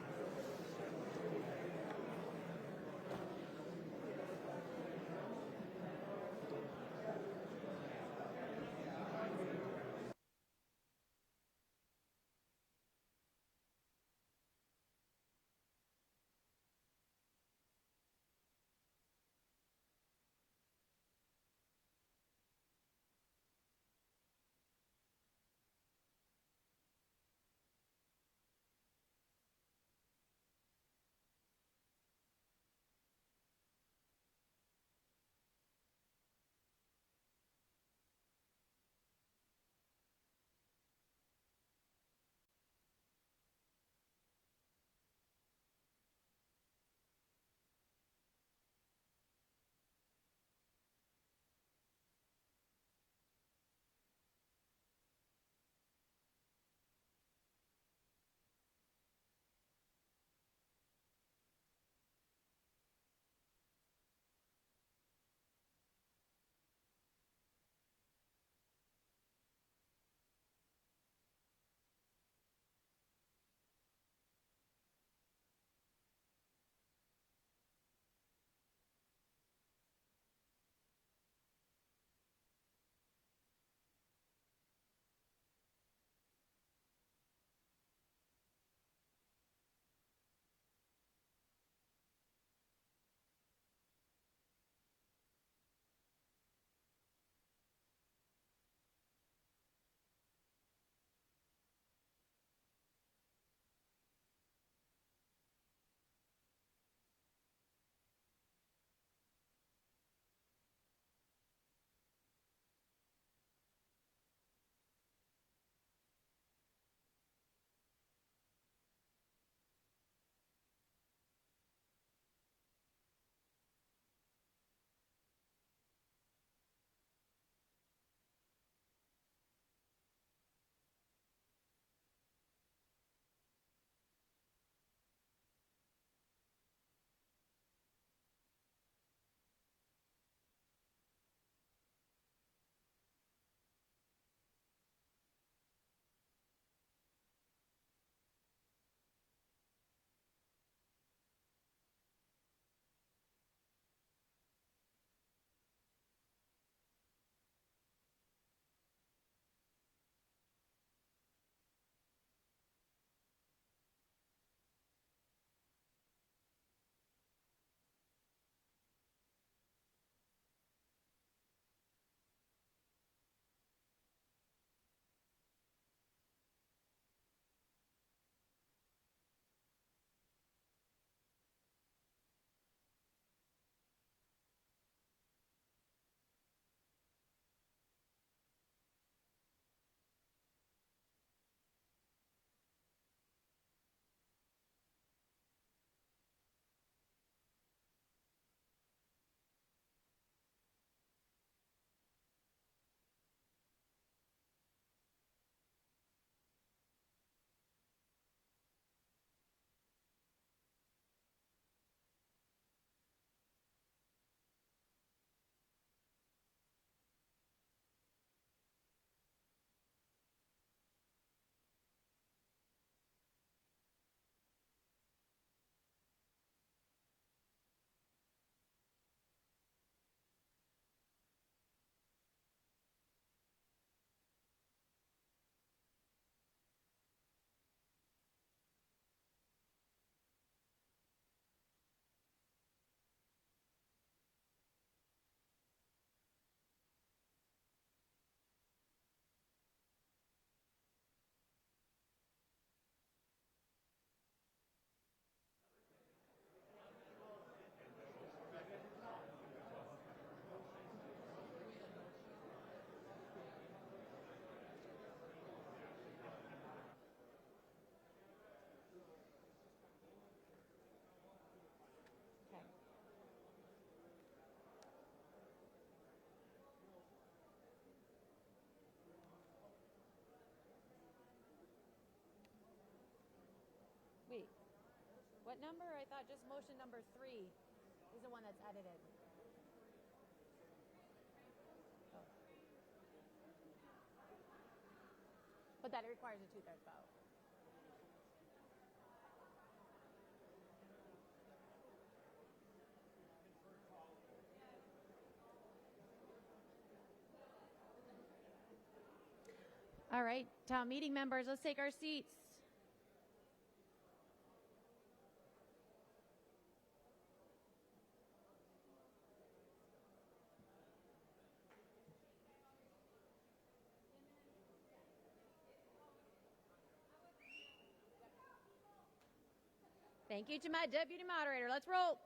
What number? I thought just motion number 3 is the one that's edited. Oh. But that requires a 2/3 vote. All right, town meeting members, let's take our seats. Thank you to my deputy moderator. Let's roll.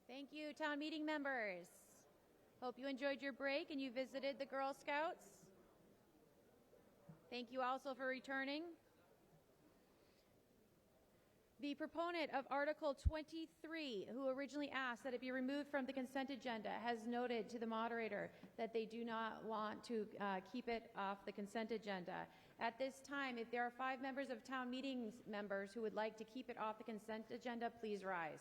Thank you, town meeting members. Hope you enjoyed your break and you visited the Girl Scouts. Thank you also for returning. The proponent of Article 23, who originally asked that it be removed from the consent agenda, has noted to the moderator that they do not want to keep it off the consent agenda. At this time, if there are 5 members of town meeting members who would like to keep it off the consent agenda, please rise.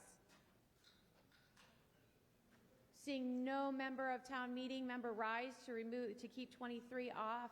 Seeing no member of town meeting member rise to keep 23 off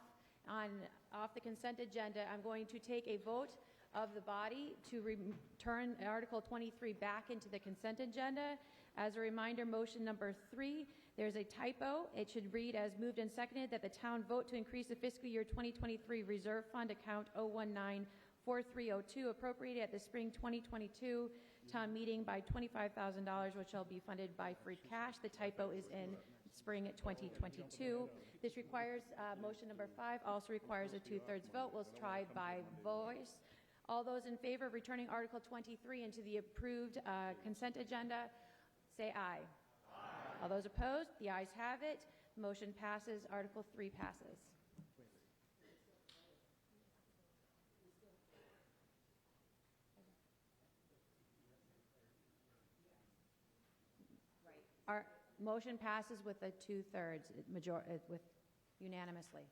the consent agenda, I'm going to take a vote of the body to return Article 23 back into the consent agenda. As a reminder, motion number 3, there's a typo. It should read as moved and seconded that the town vote to increase the fiscal year 2023 reserve fund account 0194302 appropriated at the spring 2022 town meeting by $25,000, which shall be funded by free cash. The typo is in spring 2022. This requires, motion number 5 also requires a 2/3 vote. We'll try by voice. All those in favor of returning Article 23 into the approved consent agenda, say aye. Aye. All those opposed, the ayes have it. Motion passes. Article 3 passes. Our motion passes with a 2/3 majority, with unanimously.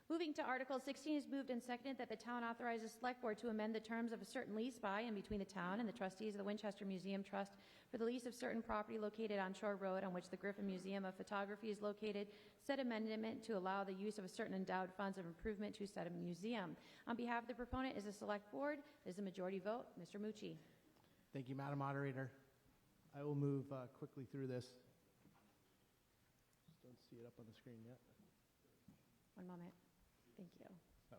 Moving to Article 16, is moved and seconded that the town authorizes Select Board to amend the terms of a certain lease by and between the town and the trustees of the Winchester Museum Trust for the lease of certain property located on Shore Road on which the Griffin Museum of Photography is located. Said amendment to allow the use of a certain endowed funds of improvement to said museum. On behalf of the proponent is the Select Board. It is a majority vote. Mr. Mucci. Thank you, Madam Moderator. I will move quickly through this. Just don't see it up on the screen yet. One moment. Thank you. Oh.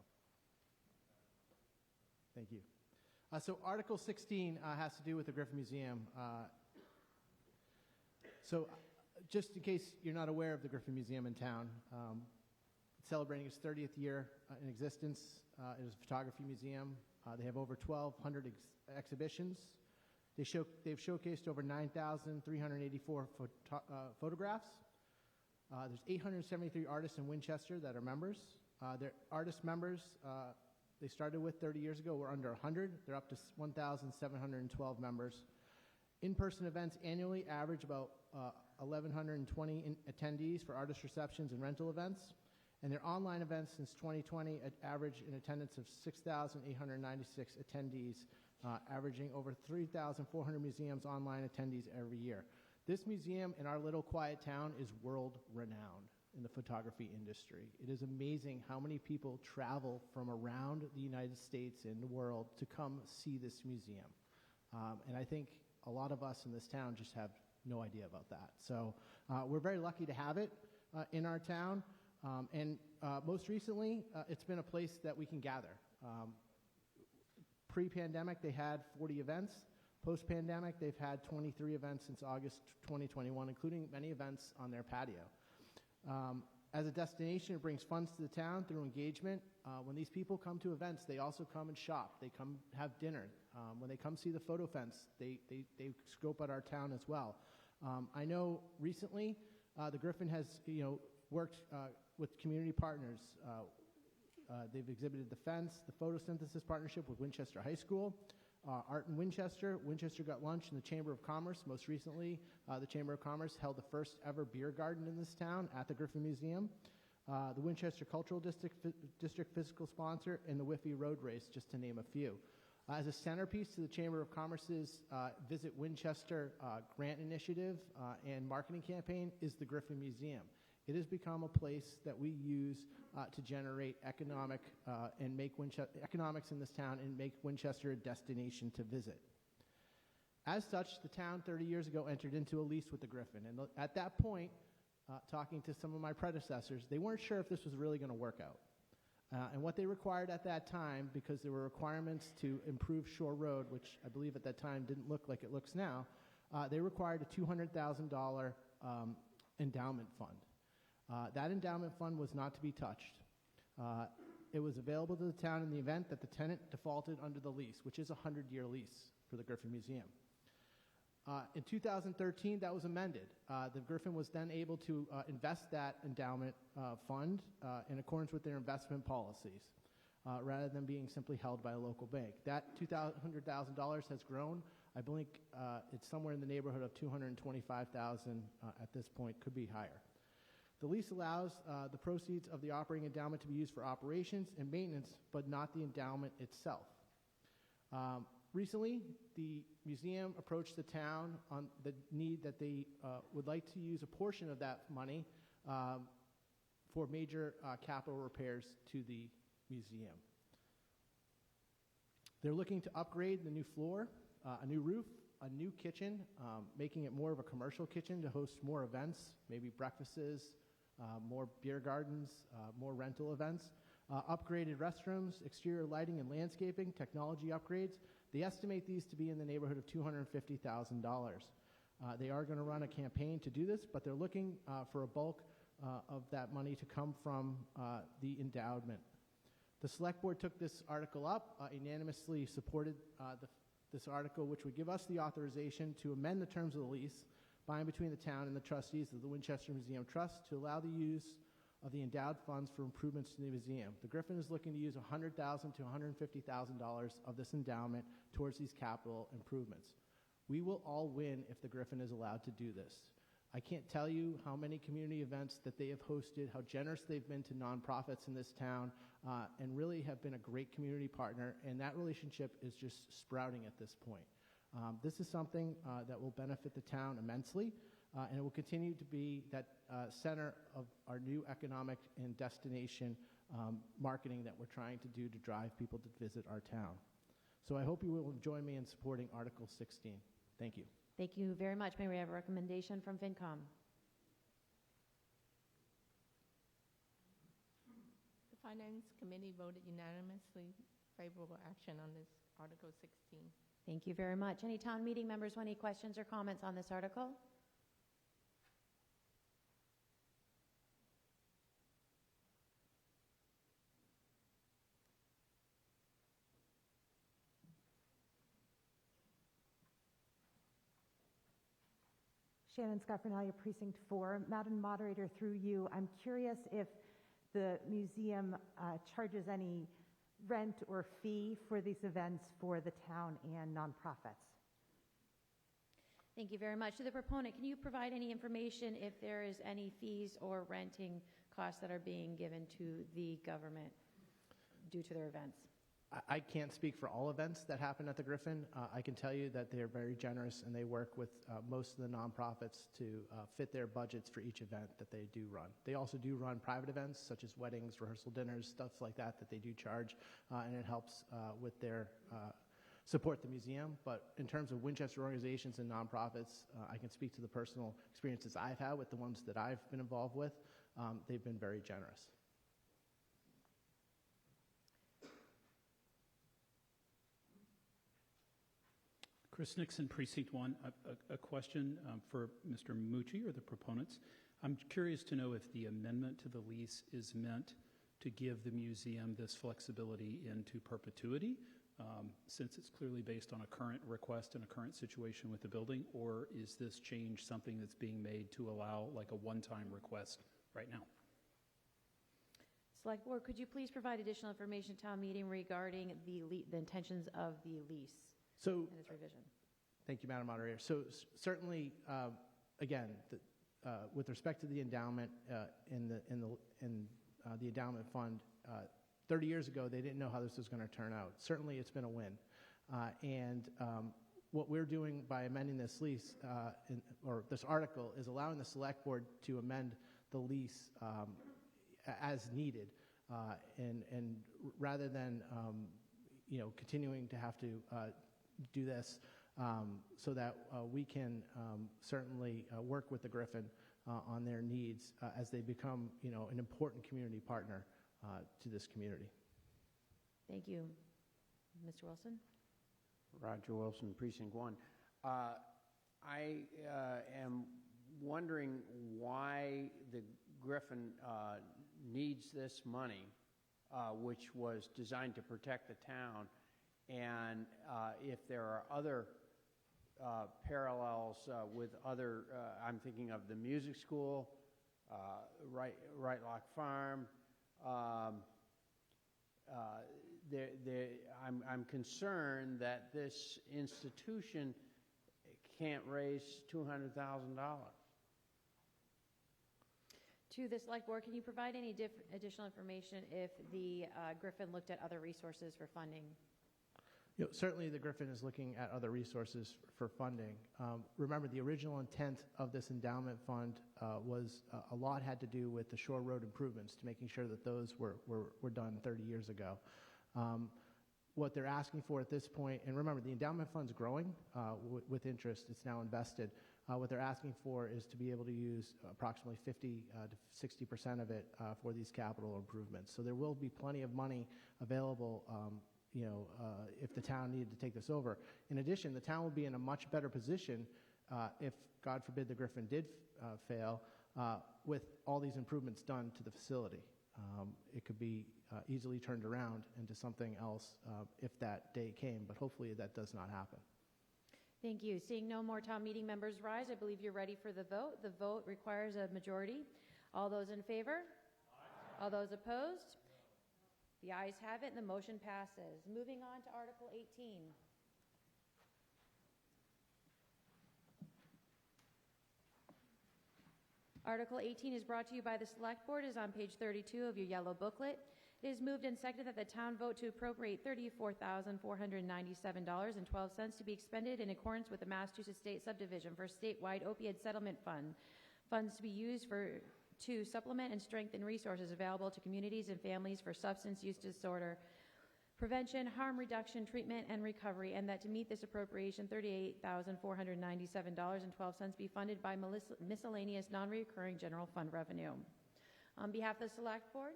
Thank you. So Article 16 has to do with the Griffin Museum. Just in case you're not aware of the Griffin Museum in town, it's celebrating its 30th year in existence. It is a photography museum. They have over 1,200 exhibitions. They've showcased over 9,384 photographs. There's 873 artists in Winchester that are members. They're artist members. They started with 30 years ago. We're under 100. They're up to 1,712 members. In-person events annually average about 1,120 attendees for artist receptions and rental events. And their online events since 2020 average an attendance of 6,896 attendees, averaging over 3,400 museums online attendees every year. This museum in our little quiet town is world-renowned in the photography industry. It is amazing how many people travel from around the United States and the world to come see this museum. And I think a lot of us in this town just have no idea about that. So we're very lucky to have it in our town. Most recently, it's been a place that we can gather. Pre-pandemic, they had 40 events. Post-pandemic, they've had 23 events since August 2021, including many events on their patio. As a destination, it brings funds to the town through engagement. When these people come to events, they also come and shop. They come have dinner. When they come see the photo fence, they scope out our town as well. I know recently the Griffin has worked with community partners. They've exhibited the fence, the photosynthesis partnership with Winchester High School, Art in Winchester. Winchester got lunch in the Chamber of Commerce. Most recently, the Chamber of Commerce held the first ever beer garden in this town at the Griffin Museum. The Winchester Cultural District physical sponsor, and the Whiffy Road Race, just to name a few. As a centerpiece to the Chamber of Commerce's Visit Winchester grant initiative and marketing campaign is the Griffin Museum. It has become a place that we use to generate economics in this town and make Winchester a destination to visit. As such, the town 30 years ago entered into a lease with the Griffin. And at that point, talking to some of my predecessors, they weren't sure if this was really going to work out. And what they required at that time, because there were requirements to improve Shore Road, which I believe at that time didn't look like it looks now, they required a $200,000 endowment fund. That endowment fund was not to be touched. It was available to the town in the event that the tenant defaulted under the lease, which is a 100-year lease for the Griffin Museum. In 2013, that was amended. The Griffin was then able to invest that endowment fund in accordance with their investment policies, rather than being simply held by a local bank. That $200,000 has grown. I believe it's somewhere in the neighborhood of $225,000 at this point, could be higher. The lease allows the proceeds of the operating endowment to be used for operations and maintenance, but not the endowment itself. Recently, the museum approached the town on the need that they would like to use a portion of that money for major capital repairs to the museum. They're looking to upgrade the new floor, a new roof, a new kitchen, making it more of a commercial kitchen to host more events, maybe breakfasts, more beer gardens, more rental events, upgraded restrooms, exterior lighting and landscaping, technology upgrades. They estimate these to be in the neighborhood of $250,000. They are going to run a campaign to do this, but they're looking for a bulk of that money to come from the endowment. The Select Board took this article up, unanimously supported this article, which would give us the authorization to amend the terms of the lease by and between the town and the trustees of the Winchester Museum Trust to allow the use of the endowed funds for improvements to the museum. The Griffin is looking to use $100,000 to $150,000 of this endowment towards these capital improvements. We will all win if the Griffin is allowed to do this. I can't tell you how many community events that they have hosted, how generous they've been to nonprofits in this town, and really have been a great community partner, and that relationship is just sprouting at this point. This is something that will benefit the town immensely, and it will continue to be that center of our new economic and destination marketing that we're trying to do to drive people to visit our town. So I hope you will join me in supporting Article 16. Thank you. Thank you very much. May we have a recommendation from FinCom? The Finance Committee voted unanimously favorable action on this Article 16. Thank you very much. Any town meeting members want any questions or comments on this article? Shannon Scarpinalia, Precinct 4. Madam Moderator, through you, I'm curious if the museum charges any rent or fee for these events for the town and nonprofits. Thank you very much. To the proponent, can you provide any information if there is any fees or renting costs that are being given to the government due to their events? I can't speak for all events that happen at the Griffin. I can tell you that they're very generous and they work with most of the nonprofits to fit their budgets for each event that they do run. They also do run private events such as weddings, rehearsal dinners, stuff like that they do charge, and it helps with their support the museum. But in terms of Winchester organizations and nonprofits, I can speak to the personal experiences I've had with the ones that I've been involved with. They've been very generous. Chris Nixon, Precinct 1. A question for Mr. Mucci or the proponents. I'm curious to know if the amendment to the lease is meant to give the museum this flexibility into perpetuity, since it's clearly based on a current request and a current situation with the building, or is this change something that's being made to allow like a one-time request right now? Select Board, could you please provide additional information to town meeting regarding the intentions of the lease So, and its revision? thank you, Madam Moderator. So certainly, again, with respect to the endowment in the endowment fund, 30 years ago, they didn't know how this was going to turn out. Certainly, it's been a win. What we're doing by amending this lease, or this article, is allowing the Select Board to amend the lease as needed, and rather than continuing to have to do this, so that we can certainly work with the Griffin on their needs as they become an important community partner to this community. Thank you. Mr. Wilson? Roger Wilson, Precinct 1. I am wondering why the Griffin needs this money, which was designed to protect the town, and if there are other parallels with other, I'm thinking of the music school, Right Lock Farm. I'm concerned that this institution can't raise $200,000. To the Select Board, can you provide any additional information if the Griffin looked at other resources for funding? Certainly the Griffin is looking at other resources for funding. Remember, the original intent of this endowment fund was a lot had to do with the Shore Road improvements, to making sure that those were done 30 years ago. What they're asking for at this point, and remember, the endowment fund's growing with interest. It's now invested. What they're asking for is to be able to use approximately 50 to 60% of it for these capital improvements. So there will be plenty of money available if the town needed to take this over. In addition, the town will be in a much better position if, God forbid, the Griffin did fail, with all these improvements done to the facility. It could be easily turned around into something else if that day came, but hopefully that does not happen. Thank you. Seeing no more town meeting members rise, I believe you're ready for the vote. The vote requires a majority. All those in favor? Aye. All those opposed? The ayes have it, and the motion passes. Moving on to Article 18. Article 18 is brought to you by the Select Board. It is on page 32 of your yellow booklet. It is moved and seconded that the town vote to appropriate $34,497.12 to be expended in accordance with the Massachusetts State Subdivision for statewide opioid settlement fund. Funds to be used to supplement and strengthen resources available to communities and families for substance use disorder prevention, harm reduction, treatment, and recovery, and that to meet this appropriation, $38,497.12 be funded by miscellaneous non-recurring general fund revenue. On behalf of the Select Board.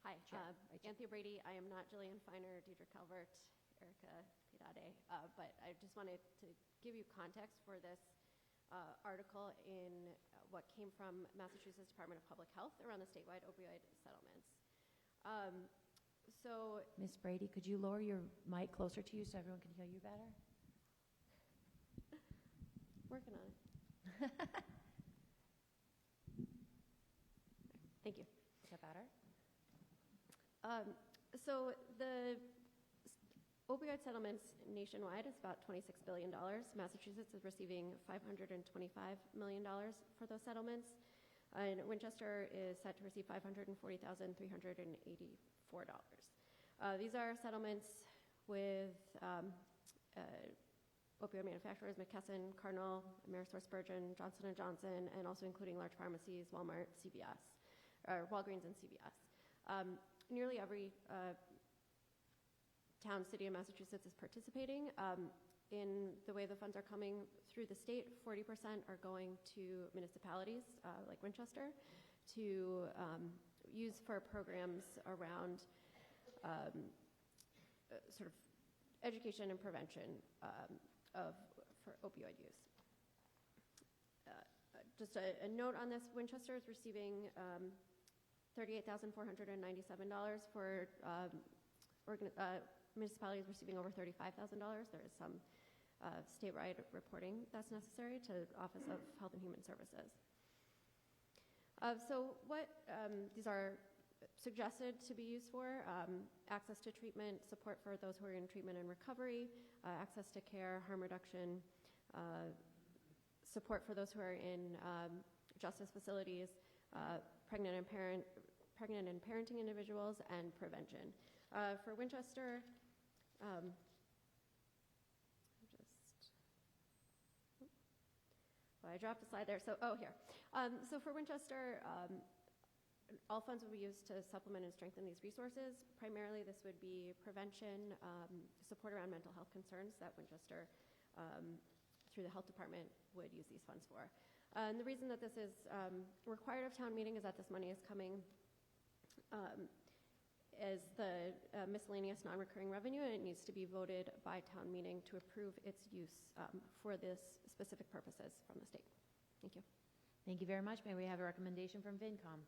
Hi, Anthea Brady. I am not Jillian Feiner, Deidre Calvert, Erica Piedade, but I just wanted to give you context for this article in what came from Massachusetts Department of Public Health around the statewide opioid settlements. Ms. Brady, could you lower your mic closer to you so everyone can hear you better? Working on it. Thank you. Is that better? So the opioid settlements nationwide is about $26 billion. Massachusetts is receiving $525 million for those settlements. And Winchester is set to receive $540,384. These are settlements with opioid manufacturers, McKesson, Cardinal, AmerisourceBergen, Johnson & Johnson, and also including large pharmacies, Walmart, CVS, or Walgreens and CVS. Nearly every town, city in Massachusetts is participating. In the way the funds are coming through the state, 40% are going to municipalities like Winchester to use for programs around sort of education and prevention for opioid use. Just a note on this, Winchester is receiving $38,497 for municipalities receiving over $35,000. There is some statewide reporting that's necessary to Office of Health and Human Services. So what these are suggested to be used for: access to treatment, support for those who are in treatment and recovery, access to care, harm reduction, support for those who are in justice facilities, pregnant and parenting individuals, and prevention. For Winchester, I dropped a slide there. So, here. So for Winchester, all funds will be used to supplement and strengthen these resources. Primarily, this would be prevention, support around mental health concerns that Winchester, through the health department, would use these funds for. And the reason that this is required of town meeting is that this money is coming as the miscellaneous non-recurring revenue, and it needs to be voted by town meeting to approve its use for this specific purposes from the state. Thank you. Thank you very much. May we have a recommendation from VINCOM?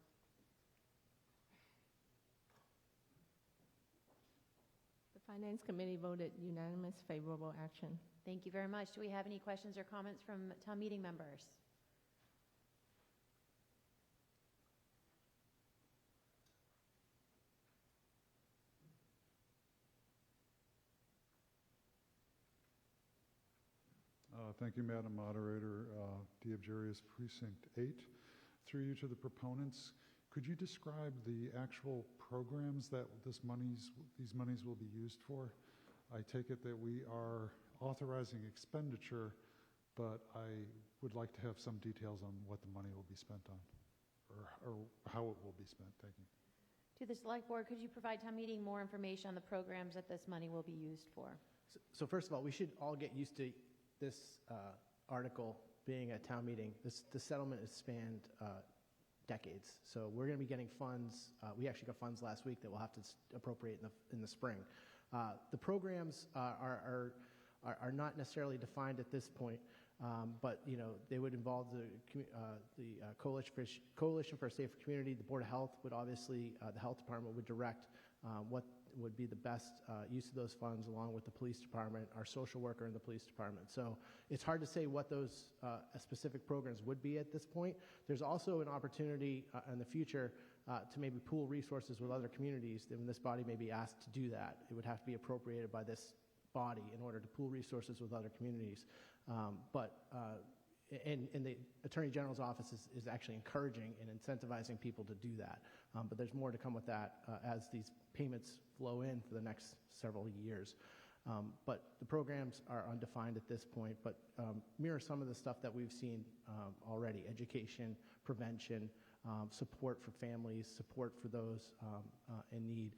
The Finance Committee voted unanimous favorable action. Thank you very much. Do we have any questions or comments from town meeting members? Thank you, Madam Moderator. Diabjarius, Precinct 8. Through you to the proponents, could you describe the actual programs that these monies will be used for? I take it that we are authorizing expenditure, but I would like to have some details on what the money will be spent on, or how it will be spent. Thank you. To the Select Board, could you provide town meeting more information on the programs that this money will be used for? So first of all, we should all get used to this article being a town meeting. The settlement has spanned decades. So we're going to be getting funds. We actually got funds last week that we'll have to appropriate in the spring. The programs are not necessarily defined at this point, but they would involve the Coalition for a Safer Community. The Board of Health would obviously, the Health Department would direct what would be the best use of those funds, along with the police department, our social worker, and the police department. So it's hard to say what those specific programs would be at this point. There's also an opportunity in the future to maybe pool resources with other communities. Then this body may be asked to do that. It would have to be appropriated by this body in order to pool resources with other communities. And the Attorney General's office is actually encouraging and incentivizing people to do that. But there's more to come with that as these payments flow in for the next several years. But the programs are undefined at this point, but mirror some of the stuff that we've seen already: education, prevention, support for families, support for those in need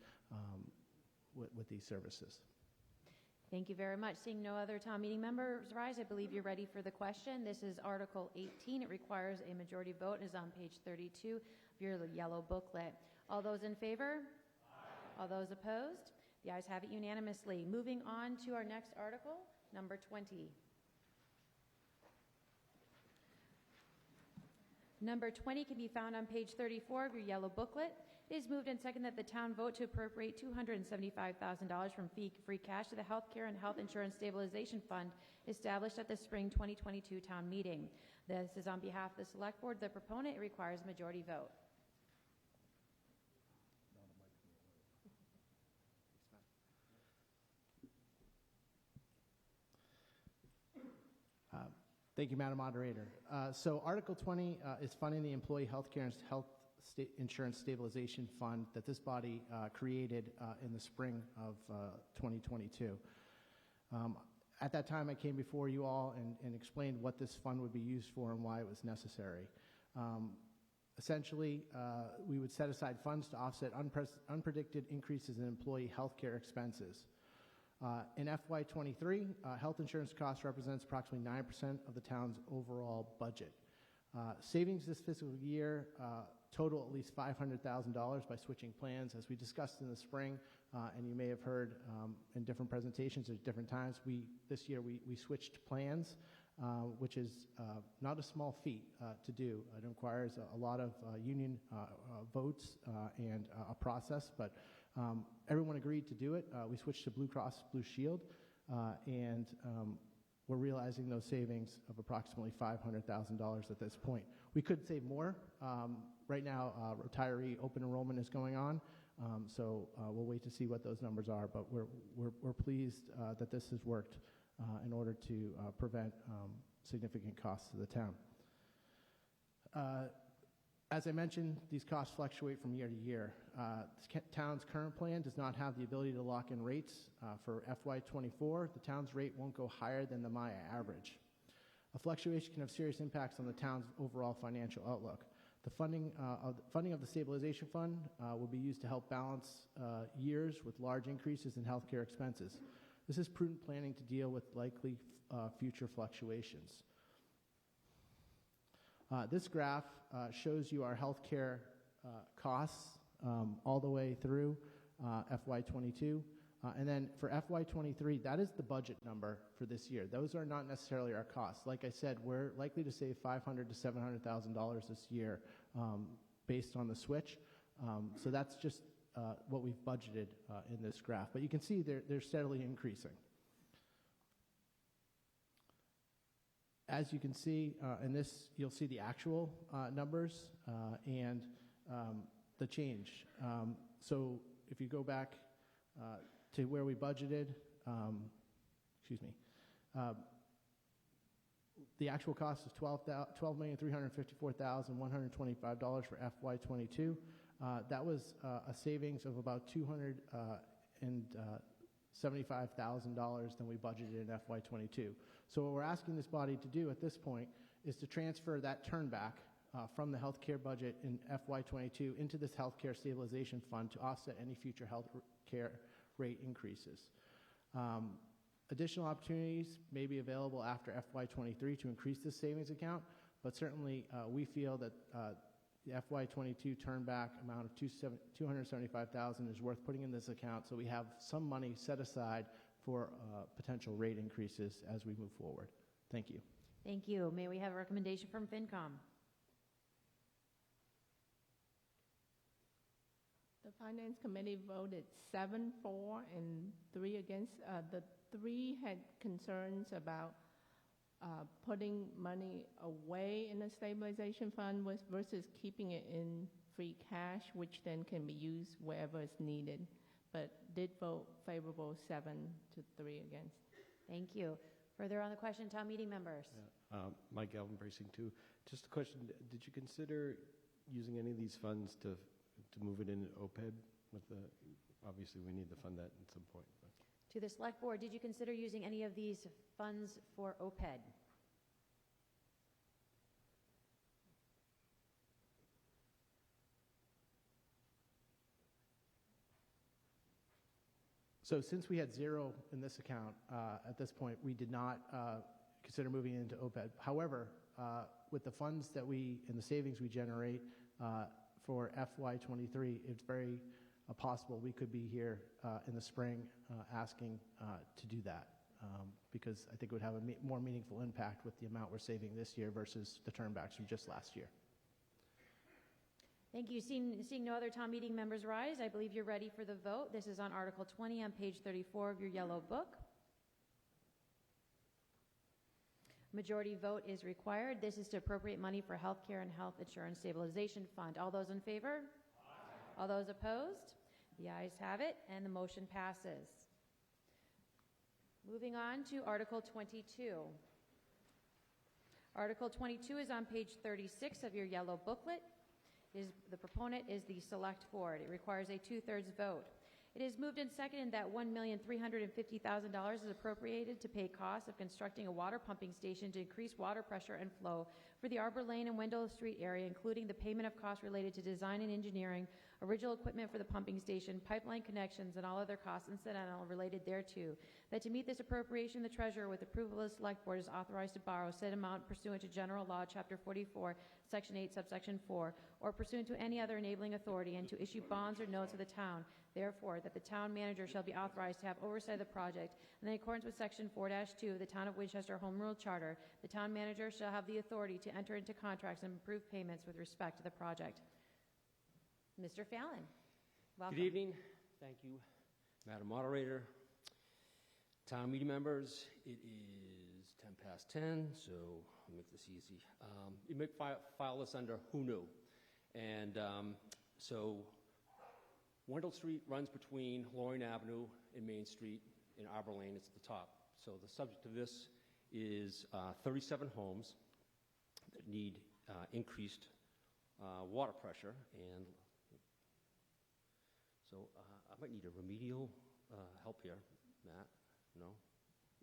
with these services. Thank you very much. Seeing no other town meeting members rise, I believe you're ready for the question. This is Article 18. It requires a majority vote and is on page 32 of your yellow booklet. All those in favor? Aye. All those opposed? The ayes have it unanimously. Moving on to our next article, number 20. Number 20 can be found on page 34 of your yellow booklet. It is moved and seconded that the town vote to appropriate $275,000 from free cash to the Healthcare and Health Insurance Stabilization Fund established at the spring 2022 town meeting. This is on behalf of the Select Board. The proponent, it requires a majority vote. Thank you, Madam Moderator. So Article 20 is funding the Employee Healthcare and Health Insurance Stabilization Fund that this body created in the spring of 2022. At that time, I came before you all and explained what this fund would be used for and why it was necessary. Essentially, we would set aside funds to offset unpredicted increases in employee health care expenses. In FY23, health insurance costs represents approximately 9% of the town's overall budget. Savings this fiscal year total at least $500,000 by switching plans. As we discussed in the spring, and you may have heard in different presentations at different times, this year we switched plans. which is not a small feat to do. It requires a lot of union votes and a process, but everyone agreed to do it. We switched to Blue Cross Blue Shield, and we're realizing those savings of approximately $500,000 at this point. We could save more. Right now, retiree open enrollment is going on, so we'll wait to see what those numbers are, but we're pleased that this has worked in order to prevent significant costs to the town. As I mentioned, these costs fluctuate from year to year. The town's current plan does not have the ability to lock in rates. For FY24, the town's rate won't go higher than the Maya average. A fluctuation can have serious impacts on the town's overall financial outlook. The funding of the stabilization fund will be used to help balance years with large increases in healthcare expenses. This is prudent planning to deal with likely future fluctuations. This graph shows you our healthcare costs all the way through FY22. And then for FY23, that is the budget number for this year. Those are not necessarily our costs. Like I said, we're likely to save $500,000 to $700,000 this year based on the switch. So that's just what we've budgeted in this graph. But you can see they're steadily increasing. As you can see in this, you'll see the actual numbers and the change. So if you go back to where we budgeted, the actual cost is $12,354,125 for FY22. That was a savings of about $275,000 than we budgeted in FY22. So what we're asking this body to do at this point is to transfer that turnback from the healthcare budget in FY22 into this healthcare stabilization fund to offset any future healthcare rate increases. Additional opportunities may be available after FY23 to increase this savings account, but certainly we feel that the FY22 turnback amount of $275,000 is worth putting in this account so we have some money set aside for potential rate increases as we move forward. Thank you. Thank you. May we have a recommendation from FinCom? The Finance Committee voted 7 for and 3 against. The 3 had concerns about putting money away in the stabilization fund versus keeping it in free cash, which then can be used wherever it's needed, but did vote favorable 7 to 3 against. Thank you. Further on the question, town meeting members. Yeah. Mike Galvin, Precinct 2. Just a question, did you consider using any of these funds to move it into OPEB? Obviously we need to fund that at some point. But. To the Select Board, did you consider using any of these funds for OPED? So since we had 0 in this account at this point, we did not consider moving it into OPEB. However, with the funds that and the savings we generate for FY23, it's very possible we could be here in the spring asking to do that because I think it would have a more meaningful impact with the amount we're saving this year versus the turnbacks from just last year. Thank you. Seeing no other town meeting members rise, I believe you're ready for the vote. This is on Article 20 on page 34 of your yellow book. Majority vote is required. This is to appropriate money for healthcare and health insurance stabilization fund. All those in favor? Aye. All those opposed? The ayes have it, and the motion passes. Moving on to Article 22. Article 22 is on page 36 of your yellow booklet. The proponent is the Select Board. It requires a 2/3 vote. It is moved and seconded that $1,350,000 is appropriated to pay costs of constructing a water pumping station to increase water pressure and flow for the Arbor Lane and Wendell Street area, including the payment of costs related to design and engineering original equipment for the pumping station, pipeline connections, and all other costs incidental related thereto. That to meet this appropriation, the treasurer, with approval of the select board, is authorized to borrow said amount pursuant to General Law, Chapter 44, Section 8, Subsection 4, or pursuant to any other enabling authority, and to issue bonds or notes of the town. Therefore, that the town manager shall be authorized to have oversight of the project, and in accordance with Section 4-2 of the Town of Winchester Home Rule Charter, the town manager shall have the authority to enter into contracts and approve payments with respect to the project. Mr. Fallon, welcome. Good evening. Thank you, Madam Moderator. Town meeting members, it is 10 past 10, so I'll make this easy. You may file this under Who Knew. And so Wendell Street runs between Lorraine Avenue and Main Street, and Arbor Lane is at the top. So the subject of this is 37 homes that need increased water pressure, and so I might need a remedial help here, Matt. No?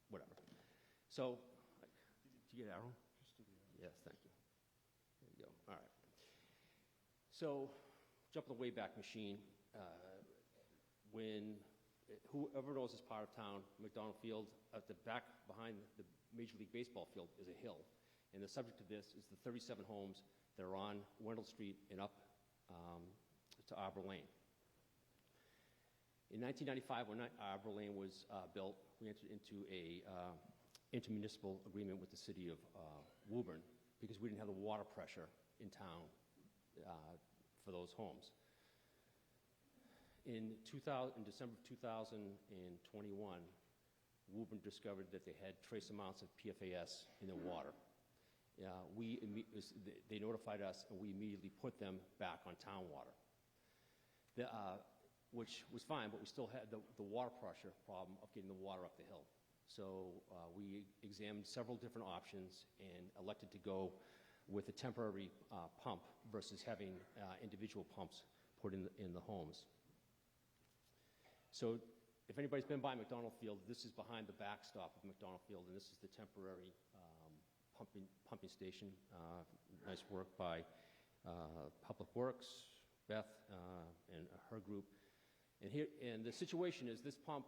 Whatever. So, did you get arrow? Yes, thank you. There you go. All right. So, jump in the Wayback Machine. When whoever knows this part of town, McDonald Field, at the back behind the Major League Baseball field is a hill. And the subject of this is the 37 homes that are on Wendell Street and up to Arbor Lane. In 1995, when Arbor Lane was built, we entered into a intermunicipal agreement with the city of Woburn because we didn't have the water pressure in town for those homes. In December of 2021, Woburn discovered that they had trace amounts of PFAS in their water. They notified us, and we immediately put them back on town water. Which was fine, but we still had the water pressure problem of getting the water up the hill. So we examined several different options and elected to go with a temporary pump versus having individual pumps put in the homes. So if anybody's been by McDonald Field, this is behind the backstop of McDonald Field, and this is the temporary pumping station. Nice work by Public Works, Beth, and her group. And the situation is this pump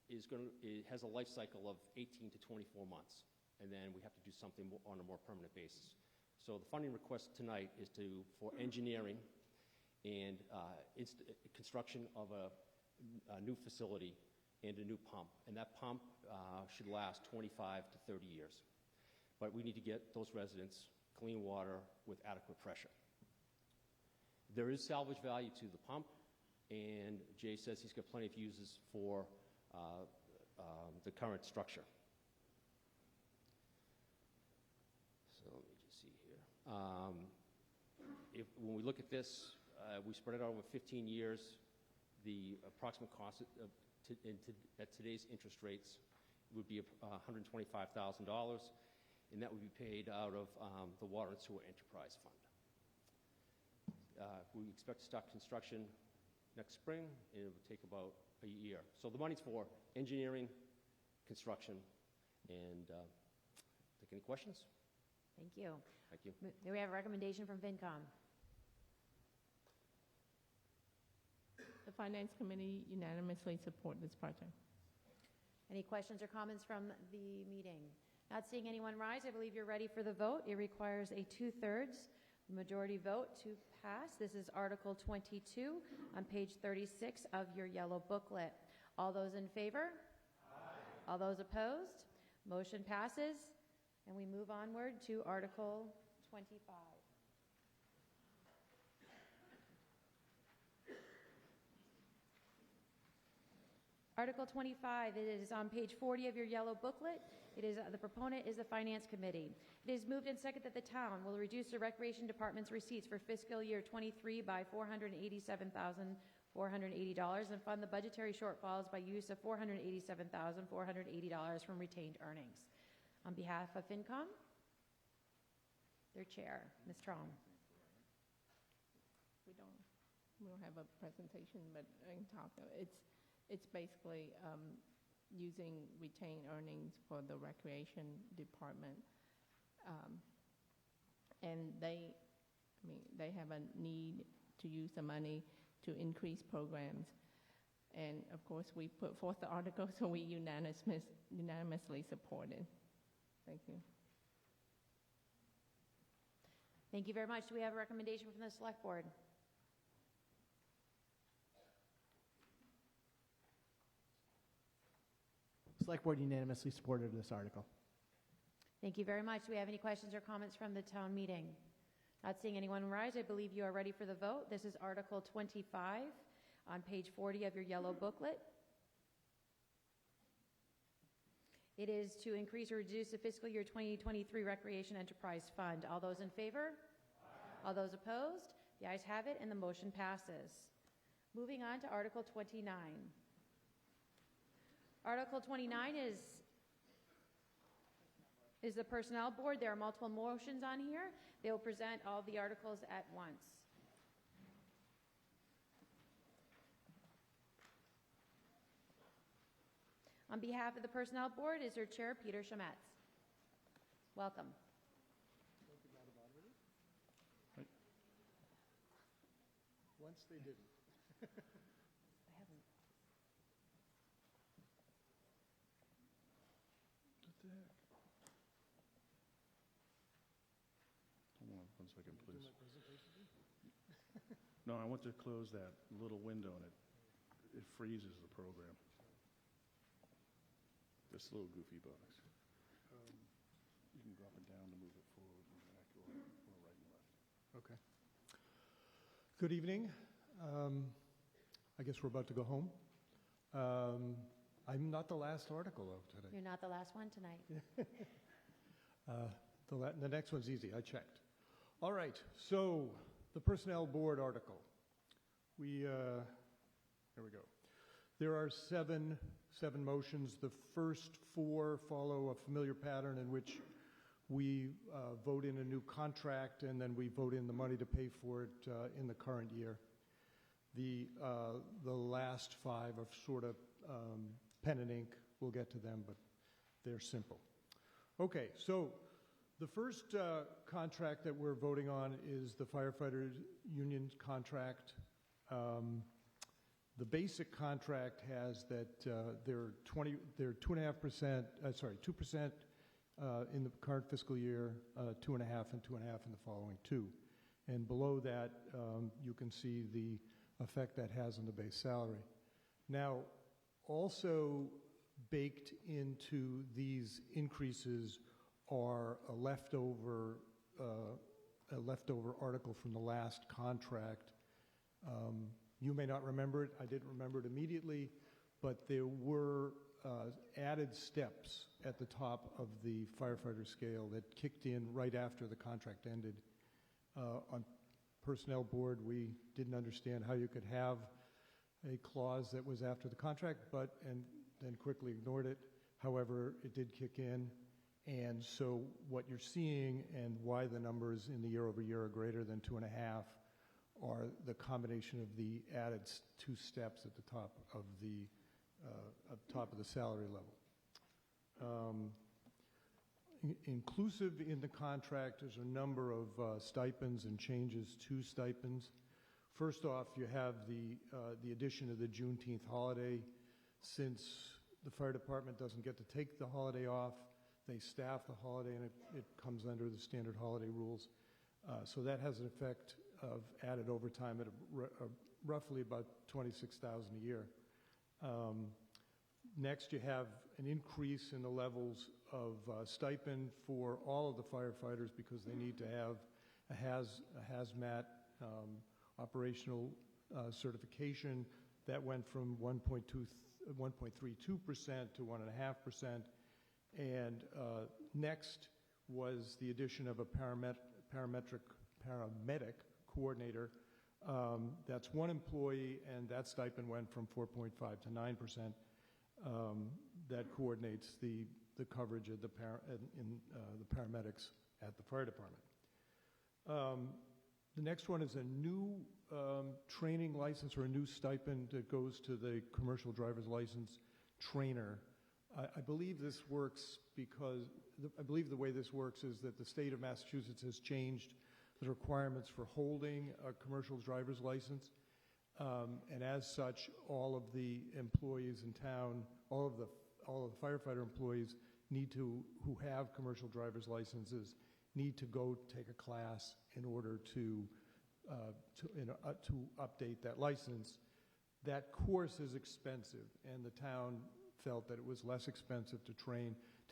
it has a life cycle of 18 to 24 months, and then we have to do something on a more permanent basis. So the funding request tonight is for engineering and construction of a new facility and a new pump. And that pump should last 25 to 30 years. But we need to get those residents clean water with adequate pressure. There is salvage value to the pump, and Jay says he's got plenty of uses for the current structure. So let me just see here. When we look at this, we spread it out over 15 years. The approximate cost at today's interest rates would be $125,000, and that would be paid out of the Water and Sewer Enterprise Fund. We expect to start construction next spring, and it would take about a year. So the money's for engineering, construction, and take any questions? Thank you. Thank you. May we have a recommendation from FinCom? The Finance Committee unanimously support this project. Any questions or comments from the meeting? Not seeing anyone rise, I believe you're ready for the vote. It requires a 2/3 majority vote to pass. This is Article 22 on page 36 of your yellow booklet. All those in favor? Aye. All those opposed? Motion passes, and we move onward to Article 25. Article 25, it is on page 40 of your yellow booklet. It is the proponent is the Finance Committee. It is moved and seconded that the town will reduce the Recreation Department's receipts for fiscal year 23 by $487,480 and fund the budgetary shortfalls by use of $487,480 from retained earnings. On behalf of FinCom, their chair, Ms. Traum. We don't have a presentation, but I can talk. It's basically using retained earnings for the Recreation Department, and they have a need to use the money to increase programs. And of course, we put forth the article, so we unanimously support it. Thank you. Thank you very much. Do we have a recommendation from the Select Board? Select Board unanimously supported this article. Thank you very much. Do we have any questions or comments from the town meeting? Not seeing anyone rise, I believe you are ready for the vote. This is Article 25 on page 40 of your yellow booklet. It is to increase or reduce the fiscal year 2023 Recreation Enterprise Fund. All those in favor? Aye. All those opposed? The ayes have it and the motion passes. Moving on to Article 29. Article 29 is the Personnel Board. There are multiple motions on here. They will present all the articles at once. On behalf of the Personnel Board is their Chair, Peter Shametz. Welcome. Once they didn't. I haven't. What the heck? Hold on 1 second, please. No, I want to close that little window and it freezes the program. This little goofy box. You can drop it down to move it forward and back or right and left. Okay. Good evening. I guess we're about to go home. I'm not the last article of today. You're not the last one tonight. The next one's easy. I checked. All right. So the Personnel Board article. Here we go. There are seven motions. The first four follow a familiar pattern in which we vote in a new contract and then we vote in the money to pay for it in the current year. The last five are sort of pen and ink. We'll get to them, but they're simple. Okay, so the first contract that we're voting on is the firefighters union contract. The basic contract has that they're 2.5%, 2% in the current fiscal year, 2.5% and 2.5% in the following two. And below that, you can see the effect that has on the base salary. Now, also baked into these increases are a leftover article from the last contract. You may not remember it. I didn't remember it immediately, but there were added steps at the top of the firefighter scale that kicked in right after the contract ended. On Personnel Board, we didn't understand how you could have a clause that was after the contract, and then quickly ignored it. However, it did kick in, and so what you're seeing and why the numbers in the year over year are greater than 2.5 are the combination of the added two steps at the top of the salary level. Inclusive in the contract is a number of stipends and changes to stipends. First off, you have the addition of the Juneteenth holiday. Since the fire department doesn't get to take the holiday off, they staff the holiday and it comes under the standard holiday rules. So that has an effect of added overtime at roughly about $26,000 a year. Next, you have an increase in the levels of stipend for all of the firefighters because they need to have a hazmat operational certification. That went from 1.32% to 1.5%. And next was the addition of a paramedic coordinator. That's one employee, and that stipend went from 4.5 to 9%. That coordinates the coverage of the paramedics at the fire department. The next one is a new training license or a new stipend that goes to the commercial driver's license trainer. I believe this works because the way this works is that the state of Massachusetts has changed the requirements for holding a commercial driver's license. And as such, all of the employees in town, all of the firefighter employees who have commercial driver's licenses need to go take a class in order to update that license. That course is expensive, and the town felt that it was less expensive to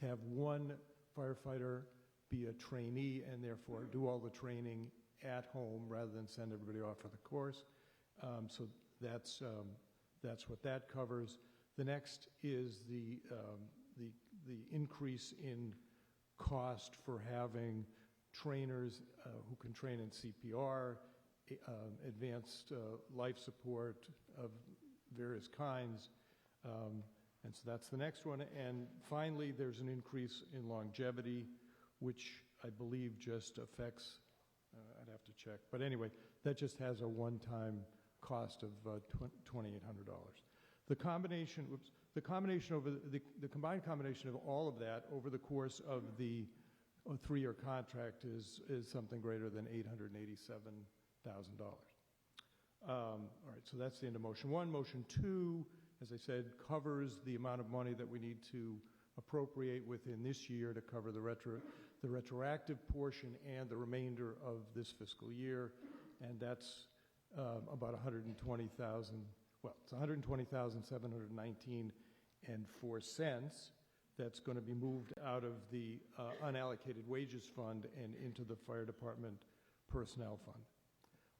have one firefighter be a trainee and therefore do all the training at home rather than send everybody off for the course. So that's what that covers. The next is the increase in cost for having trainers who can train in CPR, advanced life support of various kinds. And so that's the next one. And finally, there's an increase in longevity, which I believe just affects, I'd have to check. But anyway, that just has a one-time cost of $2,800. The combined combination of all of that over the course of the 3-year contract is something greater than $887,000. All right, so that's the end of motion 1. Motion 2, as I said, covers the amount of money that we need to appropriate within this year to cover the retroactive portion and the remainder of this fiscal year, and that's about $120,000. Well, it's $120,719.04. That's going to be moved out of the unallocated wages fund and into the fire department personnel fund.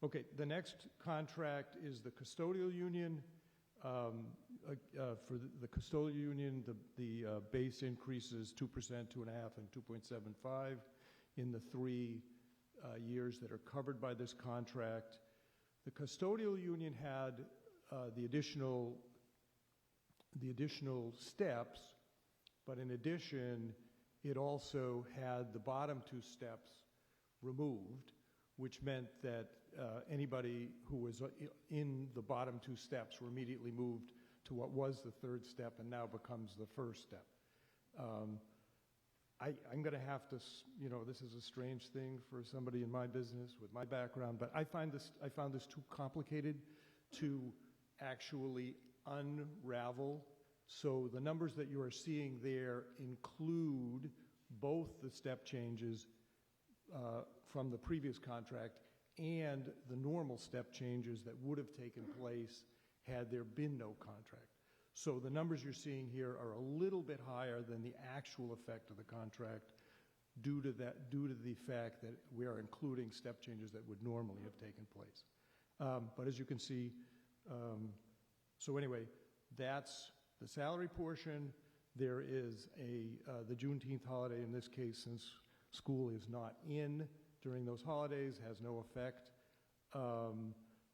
Okay, the next contract is the custodial union. For the custodial union, the base increases 2%, 2.5%, and 2.75 in the 3 years that are covered by this contract. The custodial union had the additional steps, but in addition, it also had the bottom 2 steps removed, which meant that anybody who was in the bottom 2 steps were immediately moved to what was the 3rd step and now becomes the 1st step. I'm going to have to, this is a strange thing for somebody in my business with my background, but I found this too complicated to actually unravel. So the numbers that you are seeing there include both the step changes from the previous contract and the normal step changes that would have taken place had there been no contract. So the numbers you're seeing here are a little bit higher than the actual effect of the contract due to the fact that we are including step changes that would normally have taken place. But as you can see, so anyway, that's the salary portion. There is the Juneteenth holiday in this case, since school is not in during those holidays, has no effect.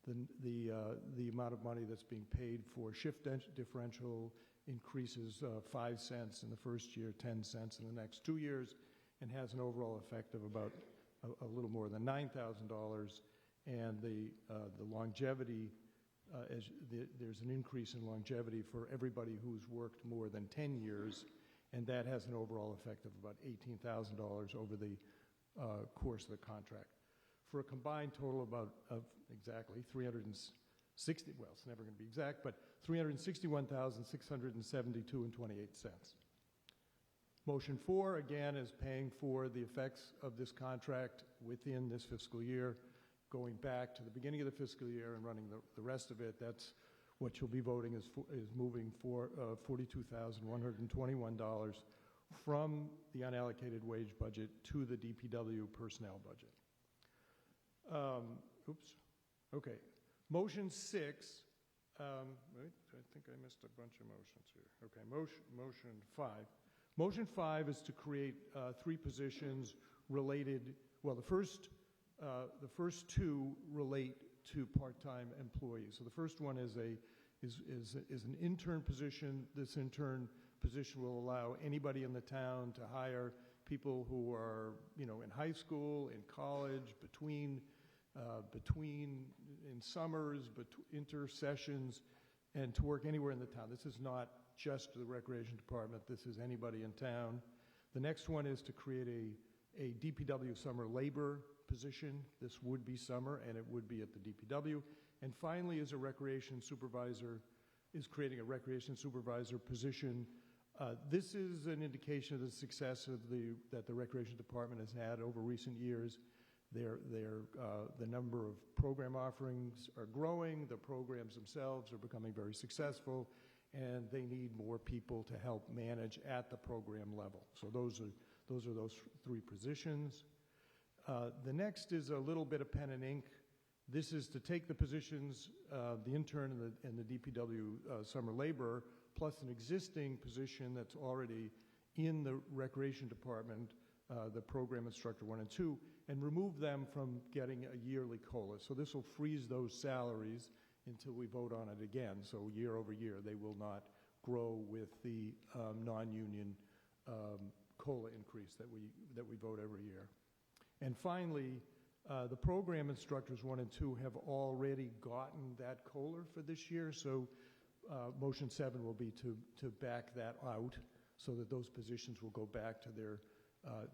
The amount of money that's being paid for shift differential increases 5 cents in the first year, 10 cents in the next 2 years, and has an overall effect of about a little more than $9,000. And the longevity, there's an increase in longevity for everybody who's worked more than 10 years, and that has an overall effect of about $18,000 over the course of the contract, for a combined total of exactly 360. Well, it's never going to be exact, but $361,672.28. Motion 4 again is paying for the effects of this contract within this fiscal year, going back to the beginning of the fiscal year and running the rest of it. That's what you'll be voting is moving for $42,121 from the unallocated wage budget to the DPW personnel budget. Okay. Motion 6. Wait, I think I missed a bunch of motions here. Okay, motion 5. Motion 5 is to create 3 positions related. Well, the first 2 relate to part-time employees. So the first one is an intern position. This intern position will allow anybody in the town to hire people who are, in high school, in college, between in summers, intersessions, and to work anywhere in the town. This is not just the recreation department. This is anybody in town. The next one is to create a DPW summer labor position. This would be summer, and it would be at the DPW. And finally, is creating a recreation supervisor position. This is an indication of the success that the Recreation Department has had over recent years. The number of program offerings are growing, the programs themselves are becoming very successful, and they need more people to help manage at the program level. So those are those three positions. The next is a little bit of pen and ink. This is to take the positions, the intern and the DPW summer laborer, plus an existing position that's already in the Recreation Department, the program instructor 1 and 2, and remove them from getting a yearly COLA. So this will freeze those salaries until we vote on it again. So year over year, they will not grow with the non-union COLA increase that we vote every year. And finally, the program instructors 1 and 2 have already gotten that COLA for this year, so motion 7 will be to back that out so that those positions will go back to their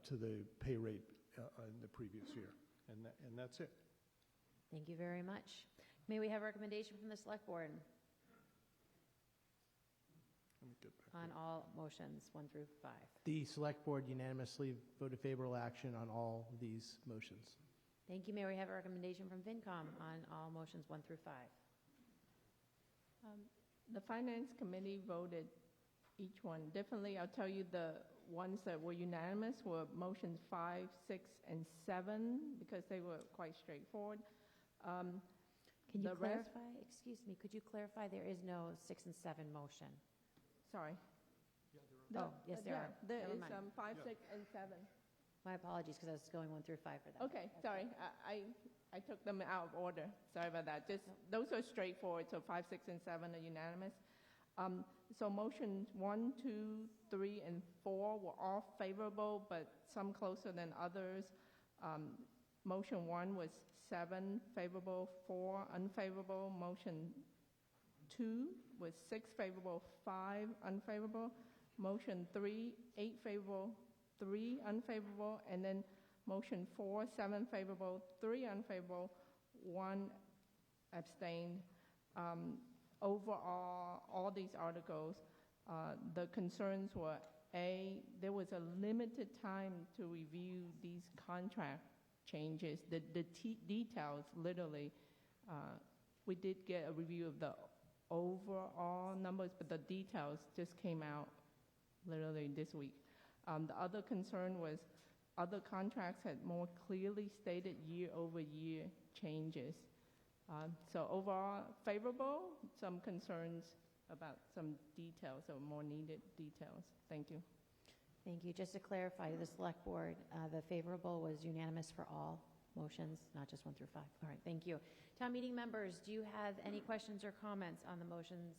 to the pay rate in the previous year. And that's it. Thank you very much. May we have a recommendation from the Select Board on all motions 1 through 5? The Select Board unanimously voted favorable action on all these motions. Thank you. May we have a recommendation from FinCom on all motions 1 through 5? The Finance Committee voted each one differently. I'll tell you the ones that were unanimous were motions 5, 6, and 7 because they were quite straightforward. Can you clarify? Excuse me. Could you clarify there is no 6 and 7 motion? Sorry. Oh, yes, there are. There Never is mind. 5, 6, and 7. My apologies because I was going 1 through 5 for that. Okay, sorry. I took them out of order. Sorry about that. Just those are straightforward. So 5, 6, and 7 are unanimous. So motions 1, 2, 3, and 4 were all favorable, but some closer than others. Motion 1 was 7 favorable, 4 unfavorable. Motion 2 was 6 favorable, 5 unfavorable. Motion 3, 8 favorable, 3 unfavorable. And then motion 4, 7 favorable, 3 unfavorable, 1 abstained. Overall, all these articles, the concerns were, A, there was a limited time to review these contract changes. The details, literally, we did get a review of the overall numbers, but the details just came out literally this week. The other concern was other contracts had more clearly stated year-over-year changes. So overall, favorable, some concerns about some details or more needed details. Thank you. Thank you. Just to clarify, the Select Board, the favorable was unanimous for all motions, not just 1 through 5. All right, thank you. Town meeting members, do you have any questions or comments on the motions?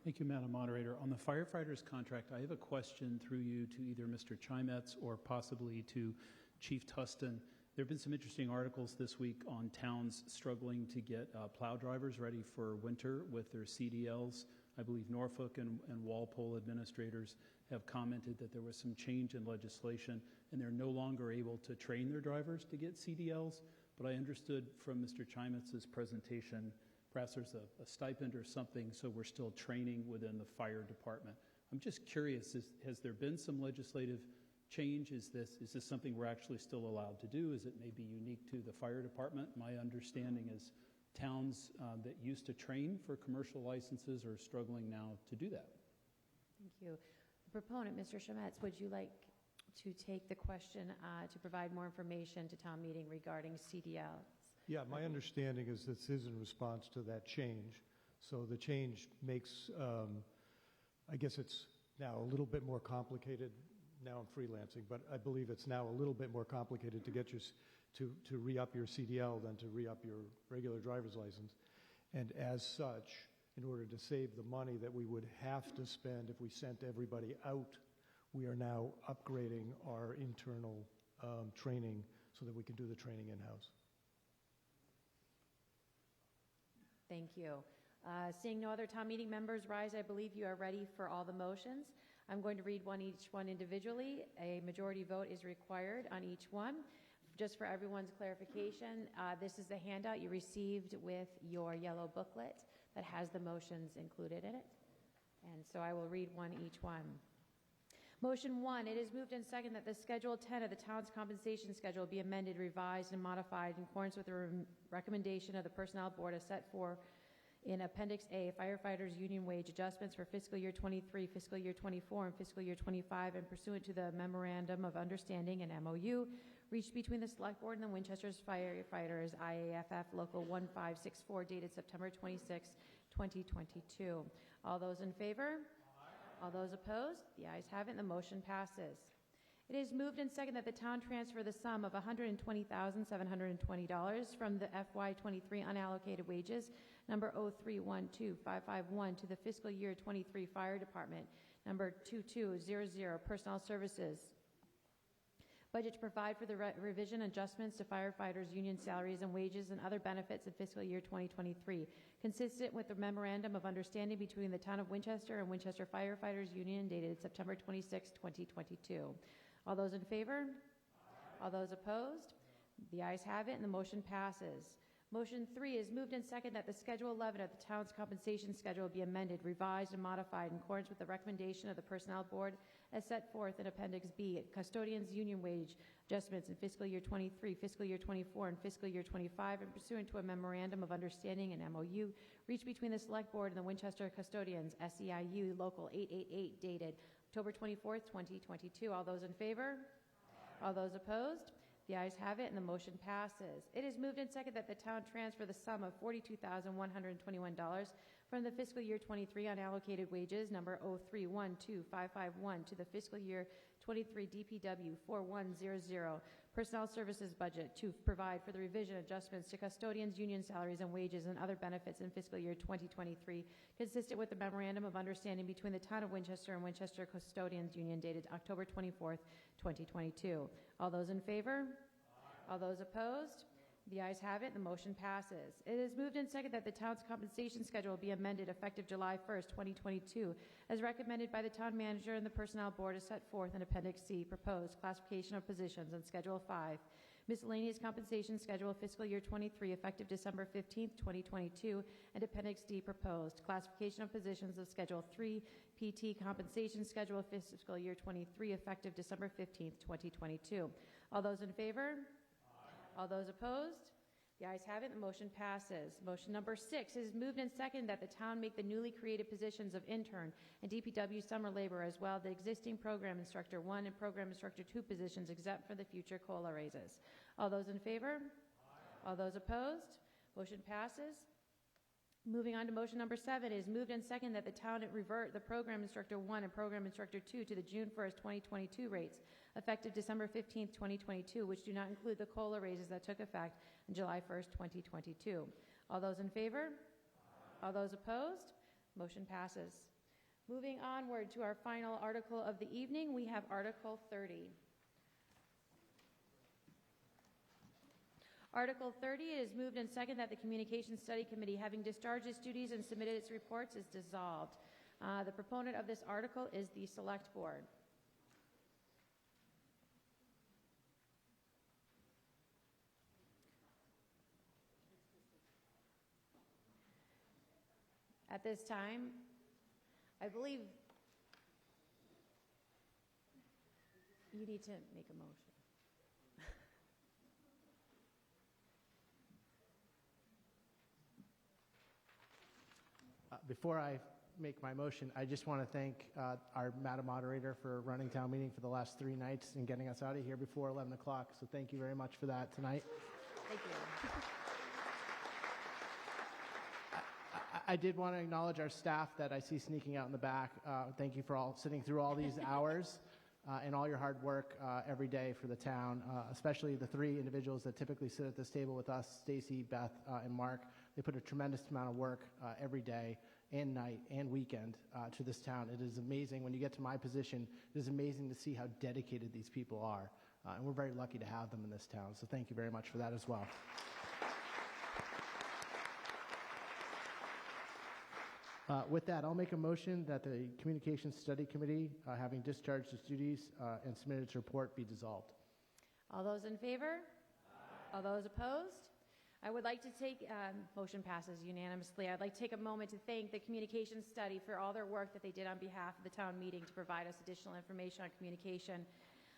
Thank you, Madam Moderator. On the firefighters contract, I have a question through you to either Mr. Chimetz or possibly to Chief Tustin. There have been some interesting articles this week on towns struggling to get plow drivers ready for winter with their CDLs. I believe Norfolk and Walpole administrators have commented that there was some change in legislation and they're no longer able to train their drivers to get CDLs. But I understood from Mr. Chimetz's presentation, perhaps there's a stipend or something, so we're still training within the fire department. I'm just curious, has there been some legislative change? Is this something we're actually still allowed to do? Is it maybe unique to the fire department? My understanding is towns that used to train for commercial licenses are struggling now to do that. Thank you. The proponent, Mr. Chimetz, would you like to take the question to provide more information to town meeting regarding CDLs? Yeah, my understanding is this is in response to that change. So the change makes, I guess it's now a little bit more complicated. Now I'm freelancing, but I believe it's now a little bit more complicated to get to re-up your CDL than to re-up your regular driver's license. And as such, in order to save the money that we would have to spend if we sent everybody out, we are now upgrading our internal training so that we can do the training in-house. Thank you. Seeing no other town meeting members rise, I believe you are ready for all the motions. I'm going to read each one individually. A majority vote is required on each one. Just for everyone's clarification, this is the handout you received with your yellow booklet that has the motions included in it. And so I will read each one. Motion 1, it is moved and second that the Schedule 10 of the town's compensation schedule be amended, revised, and modified in accordance with the recommendation of the Personnel Board as set forth in Appendix A, firefighters' union wage adjustments for fiscal year 23, fiscal year 24, and fiscal year 25, and pursuant to the Memorandum of Understanding and MOU reached between the Select Board and the Winchester's firefighters, IAFF Local 1564, dated September 26, 2022. All those in favor? All those opposed? The ayes have it, and the motion passes. It is moved and second that the town transfer the sum of $120,720 from the FY23 unallocated wages, number 0312551, to the fiscal year 23 Fire Department, number 2200 Personnel Services budget to provide for the revision adjustments to firefighters' union salaries and wages and other benefits in fiscal year 2023, consistent with the Memorandum of Understanding between the Town of Winchester and Winchester Firefighters Union dated September 26, 2022. All those in favor? All those opposed? The ayes have it, and the motion passes. Motion 3 is moved and second that the Schedule 11 of the town's compensation schedule be amended, revised, and modified in accordance with the recommendation of the Personnel Board as set forth in Appendix B, custodians' union wage adjustments in fiscal year 23, fiscal year 24, and fiscal year 25, and pursuant to a Memorandum of Understanding and MOU reached between the Select Board and the Winchester Custodians, SEIU Local 888, dated October 24, 2022. All those in favor? All those opposed? The ayes have it, and the motion passes. It is moved and second that the town transfer the sum of $42,121 from the fiscal year 23 unallocated wages, number 0312551, to the fiscal year 23 DPW 4100 Personnel Services budget to provide for the revision adjustments to custodians' union salaries and wages and other benefits in fiscal year 2023, consistent with the Memorandum of Understanding between the Town of Winchester and Winchester Custodians Union dated October 24th, 2022. All those in favor? All those opposed? The ayes have it, and the motion passes. It is moved and second that the town's compensation schedule be amended effective July 1st, 2022, as recommended by the town manager and the Personnel Board as set forth in Appendix C, proposed classification of positions on Schedule 5. Miscellaneous compensation schedule fiscal year 23 effective December 15th, 2022, and Appendix D proposed classification of positions of Schedule 3 PT compensation schedule fiscal year 23 effective December 15th, 2022. All those in favor? All those opposed? The ayes have it, the motion passes. Motion number 6 is moved and seconded that the town make the newly created positions of intern and DPW summer labor as well the existing program instructor 1 and program instructor 2 positions exempt for the future COLA raises. All those in favor? All those opposed? Motion passes. Moving on to motion number 7, it is moved and seconded that the town revert the program instructor 1 and program instructor 2 to the June 1st, 2022 rates, effective December 15th, 2022, which do not include the COLA raises that took effect on July 1st, 2022. All those in favor? All those opposed? Motion passes. Moving onward to our final article of the evening, we have Article 30. Article 30 is moved and seconded that the Communications Study Committee, having discharged its duties and submitted its reports, is dissolved. The proponent of this article is the Select Board. At this time, I believe you need to make a motion. Before I make my motion, I just want to thank our Madam Moderator for running town meeting for the last 3 nights and getting us out of here before 11 o'clock. So thank you very much for that tonight. Thank you. I did want to acknowledge our staff that I see sneaking out in the back. Thank you for all sitting through all these hours and all your hard work every day for the town, especially the 3 individuals that typically sit at this table with us, Stacy, Beth, and Mark. They put a tremendous amount of work every day and night and weekend to this town. It is amazing. When you get to my position, it is amazing to see how dedicated these people are. And we're very lucky to have them in this town. So thank you very much for that as well. With that, I'll make a motion that the Communications Study Committee, having discharged its duties and submitted its report, be dissolved. All those in favor? All those opposed? I would like to take, motion passes unanimously. I'd like to take a moment to thank the Communications Study for all their work that they did on behalf of the town meeting to provide us additional information on communication.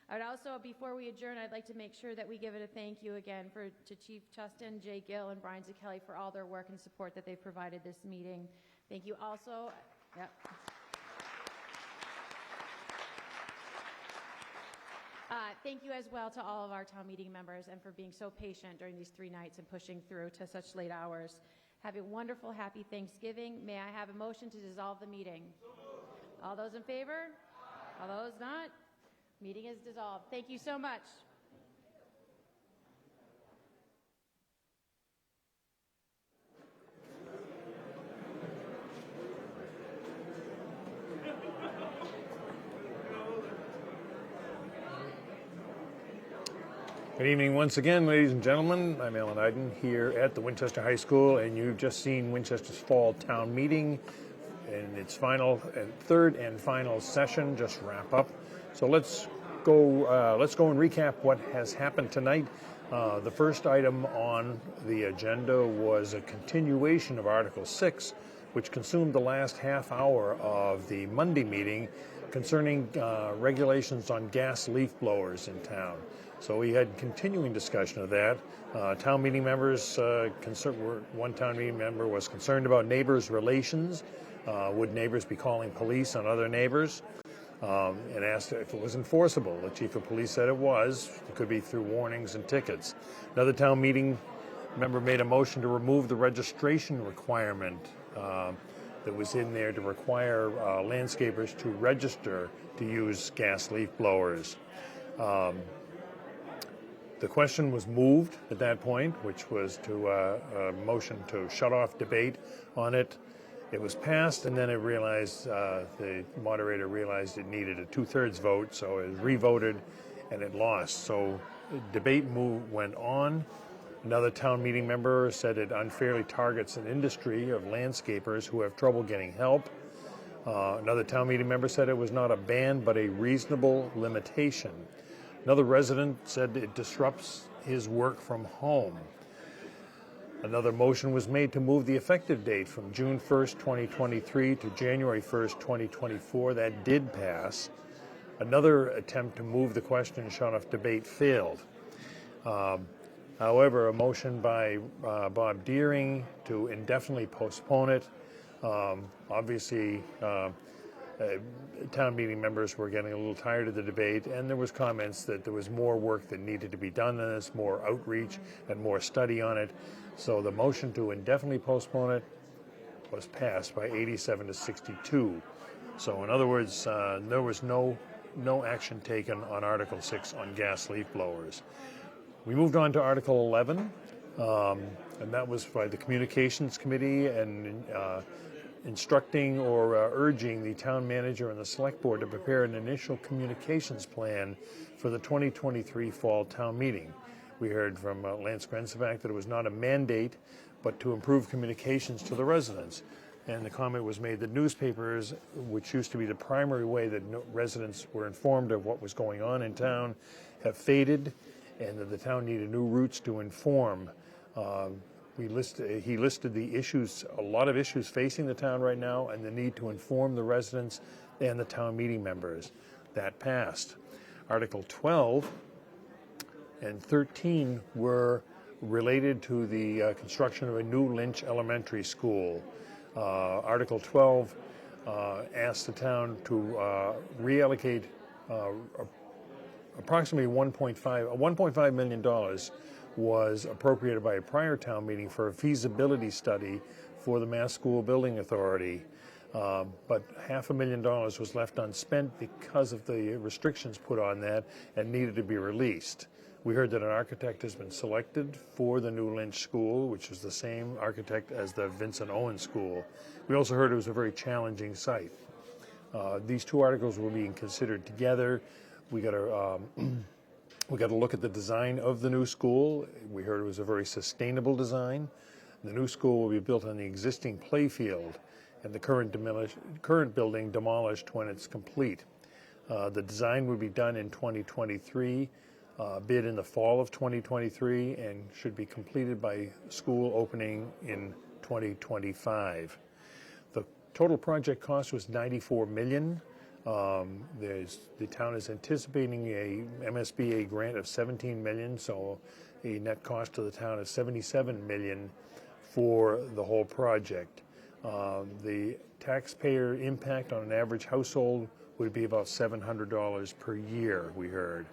I would also, before we adjourn, I'd like to make sure that we give it a thank you again to Chief Chustin, Jay Gill, and Brian Zucchelli for all their work and support that they've provided this meeting. Thank you also. Yep. Thank you as well to all of our town meeting members and for being so patient during these 3 nights and pushing through to such late hours. Have a wonderful, happy Thanksgiving. May I have a motion to dissolve the meeting? All those in favor? All those not? Meeting is dissolved. Thank you so much. Good evening once again, ladies and gentlemen. I'm Alan Iden here at the Winchester High School, and you've just seen Winchester's fall town meeting in its final and third and final session just wrap up. So let's go and recap what has happened tonight. The first item on the agenda was a continuation of Article 6, which consumed the last half hour of the Monday meeting concerning regulations on gas leaf blowers in town. So we had continuing discussion of that. Town meeting members, one town meeting member was concerned about neighbors' relations. Would neighbors be calling police on other neighbors? And asked if it was enforceable. The chief of police said it was. It could be through warnings and tickets. Another town meeting member made a motion to remove the registration requirement that was in there to require landscapers to register to use gas leaf blowers. The question was moved at that point, which was to a motion to shut off debate on it. It was passed, and then it realized, the moderator realized it needed a 2/3 vote, so it was re-voted, and it lost. So the debate went on. Another town meeting member said it unfairly targets an industry of landscapers who have trouble getting help. Another town meeting member said it was not a ban, but a reasonable limitation. Another resident said it disrupts his work from home. Another motion was made to move the effective date from June 1st, 2023 to January 1st, 2024. That did pass. Another attempt to move the question and shut off debate failed. However, a motion by Bob Deering to indefinitely postpone it. Obviously, town meeting members were getting a little tired of the debate, and there was comments that there was more work that needed to be done on this, more outreach and more study on it. So the motion to indefinitely postpone it was passed by 87 to 62. So in other words, there was no action taken on Article 6 on gas leaf blowers. We moved on to Article 11, and that was by the Communications Committee and instructing or urging the town manager and the select board to prepare an initial communications plan for the 2023 fall town meeting. We heard from Lance Grensevac that it was not a mandate, but to improve communications to the residents. And the comment was made that newspapers, which used to be the primary way that residents were informed of what was going on in town, have faded, and that the town needed new routes to inform. He listed the issues, a lot of issues facing the town right now, and the need to inform the residents and the town meeting members. That passed. Article 12 and 13 were related to the construction of a new Lynch Elementary School. Article 12 asked the town to reallocate approximately $1.5 million was appropriated by a prior town meeting for a feasibility study for the Mass School Building Authority. But $500,000 was left unspent because of the restrictions put on that and needed to be released. We heard that an architect has been selected for the new Lynch School, which is the same architect as the Vincent Owen School. We also heard it was a very challenging site. These two articles were being considered together. We got to look at the design of the new school. We heard it was a very sustainable design. The new school will be built on the existing playfield and the current building demolished when it's complete. The design would be done in 2023, bid in the fall of 2023, and should be completed by school opening in 2025. The total project cost was $94 million. The town is anticipating a MSBA grant of $17 million, so a net cost to the town of $77 million for the whole project. The taxpayer impact on an average household would be about $700 per year, we heard.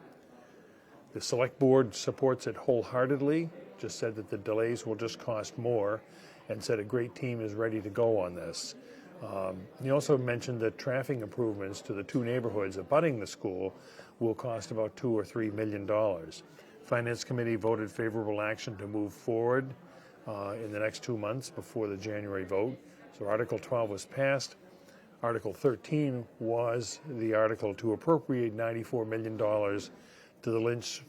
The select board supports it wholeheartedly, just said that the delays will just cost more, and said a great team is ready to go on this. He also mentioned that traffic improvements to the two neighborhoods abutting the school will cost about $2 or $3 million. Finance Committee voted favorable action to move forward in the next 2 months before the January vote. So Article 12 was passed. Article 13 was the article to appropriate $94 million to the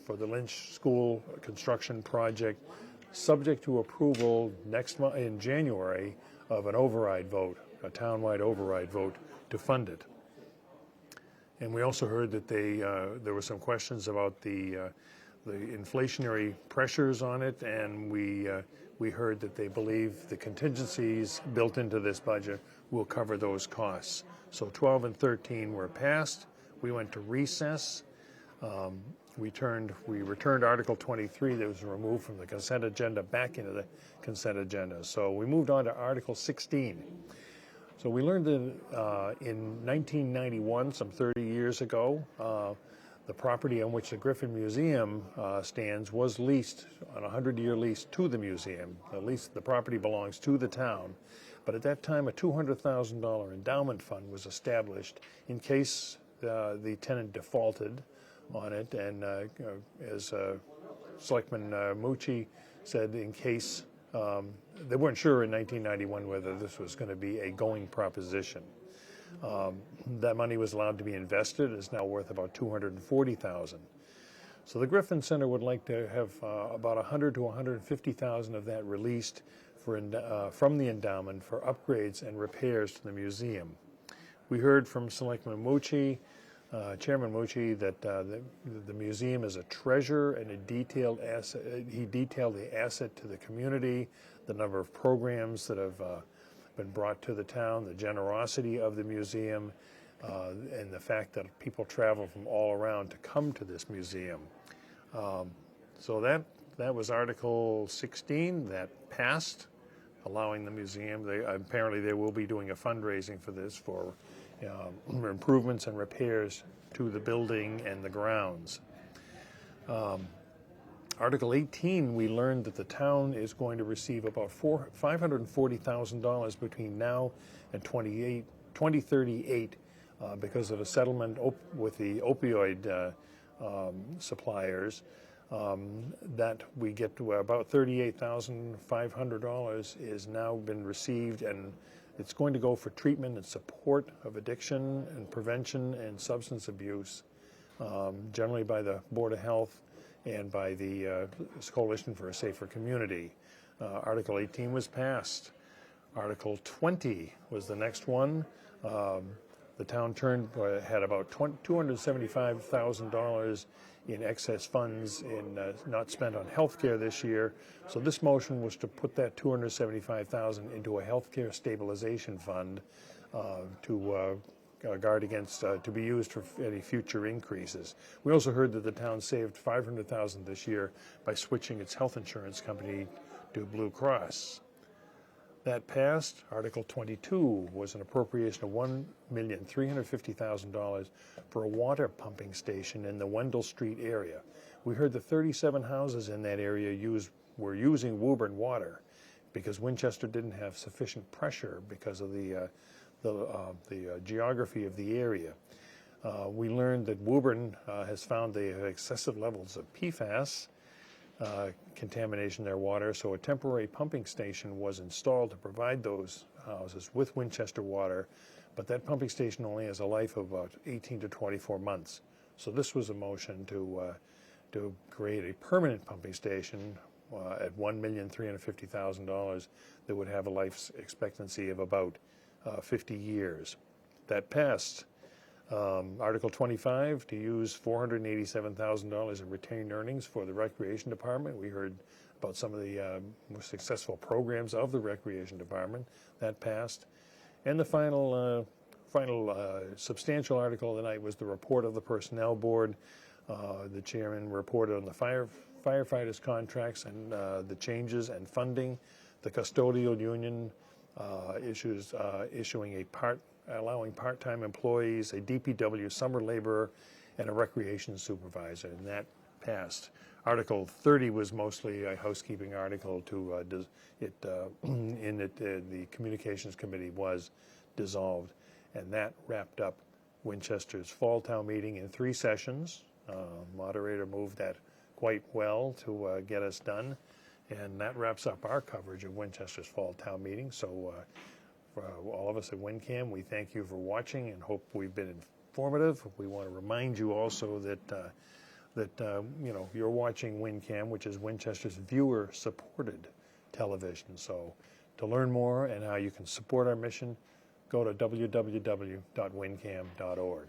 for the Lynch School construction project, subject to approval next month in January of an override vote, a townwide override vote to fund it. And we also heard that there were some questions about the inflationary pressures on it, and we heard that they believe the contingencies built into this budget will cover those costs. So 12 and 13 were passed. We went to recess. We returned Article 23 that was removed from the consent agenda back into the consent agenda. So we moved on to Article 16. So we learned that in 1991, some 30 years ago, the property on which the Griffin Museum stands was leased on a 100-year lease to the museum. The property belongs to the town. But at that time, a $200,000 endowment fund was established in case the tenant defaulted on it. And as Selectman Mucci said, in case they weren't sure in 1991 whether this was going to be a going proposition. That money was allowed to be invested. It's now worth about $240,000. So the Griffin Center would like to have about $100,000 to $150,000 of that released from the endowment for upgrades and repairs to the museum. We heard from Selectman Mucci, Chairman Mucci, that the museum is a treasure and a detailed asset. He detailed the asset to the community, the number of programs that have been brought to the town, the generosity of the museum, and the fact that people travel from all around to come to this museum. So that was Article 16 that passed, allowing the museum. Apparently they will be doing a fundraising for this for improvements and repairs to the building and the grounds. Article 18, we learned that the town is going to receive about $540,000 between now and 2038 because of a settlement with the opioid suppliers. That we get to about $38,500 is now been received, and it's going to go for treatment and support of addiction and prevention and substance abuse, generally by the Board of Health and by the Coalition for a Safer Community. Article 18 was passed. Article 20 was the next one. The town had about $275,000 in excess funds not spent on health care this year. So this motion was to put that $275,000 into a healthcare stabilization fund to guard against, to be used for any future increases. We also heard that the town saved $500,000 this year by switching its health insurance company to Blue Cross. That passed. Article 22 was an appropriation of $1,350,000 for a water pumping station in the Wendell Street area. We heard that 37 houses in that area were using Woburn water because Winchester didn't have sufficient pressure because of the geography of the area. We learned that Woburn has found they have excessive levels of PFAS contamination in their water, so a temporary pumping station was installed to provide those houses with Winchester water, but that pumping station only has a life of about 18 to 24 months. So this was a motion to create a permanent pumping station at $1,350,000 that would have a life expectancy of about 50 years. That passed. Article 25, to use $487,000 in retained earnings for the Recreation Department. We heard about some of the more successful programs of the Recreation Department. That passed. And the final substantial article of the night was the report of the Personnel Board. The chairman reported on the firefighters' contracts and the changes and funding. The custodial union issuing allowing part-time employees, a DPW summer laborer, and a recreation supervisor, and that passed. Article 30 was mostly a housekeeping article to the Communications Committee was dissolved, and that wrapped up Winchester's fall town meeting in 3 sessions. Moderator moved that quite well to get us done, and that wraps up our coverage of Winchester's fall town meeting. So for all of us at WinCam, we thank you for watching and hope we've been informative. We want to remind you also that you're watching WinCam, which is Winchester's viewer-supported television. So to learn more and how you can support our mission, go to www.wincam.org.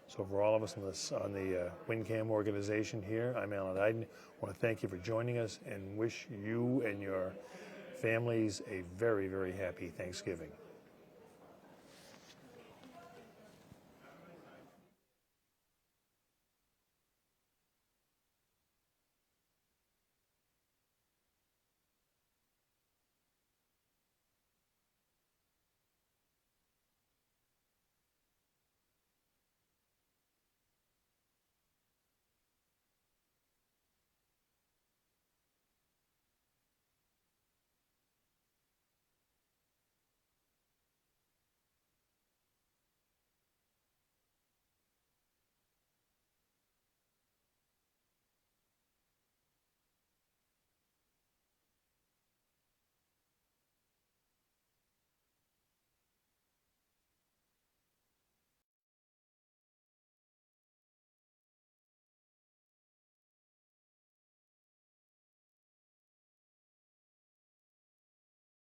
So for all of us on the WinCam organization here, I'm Alan Iden. I want to thank you for joining us and wish you and your families a very, very happy Thanksgiving.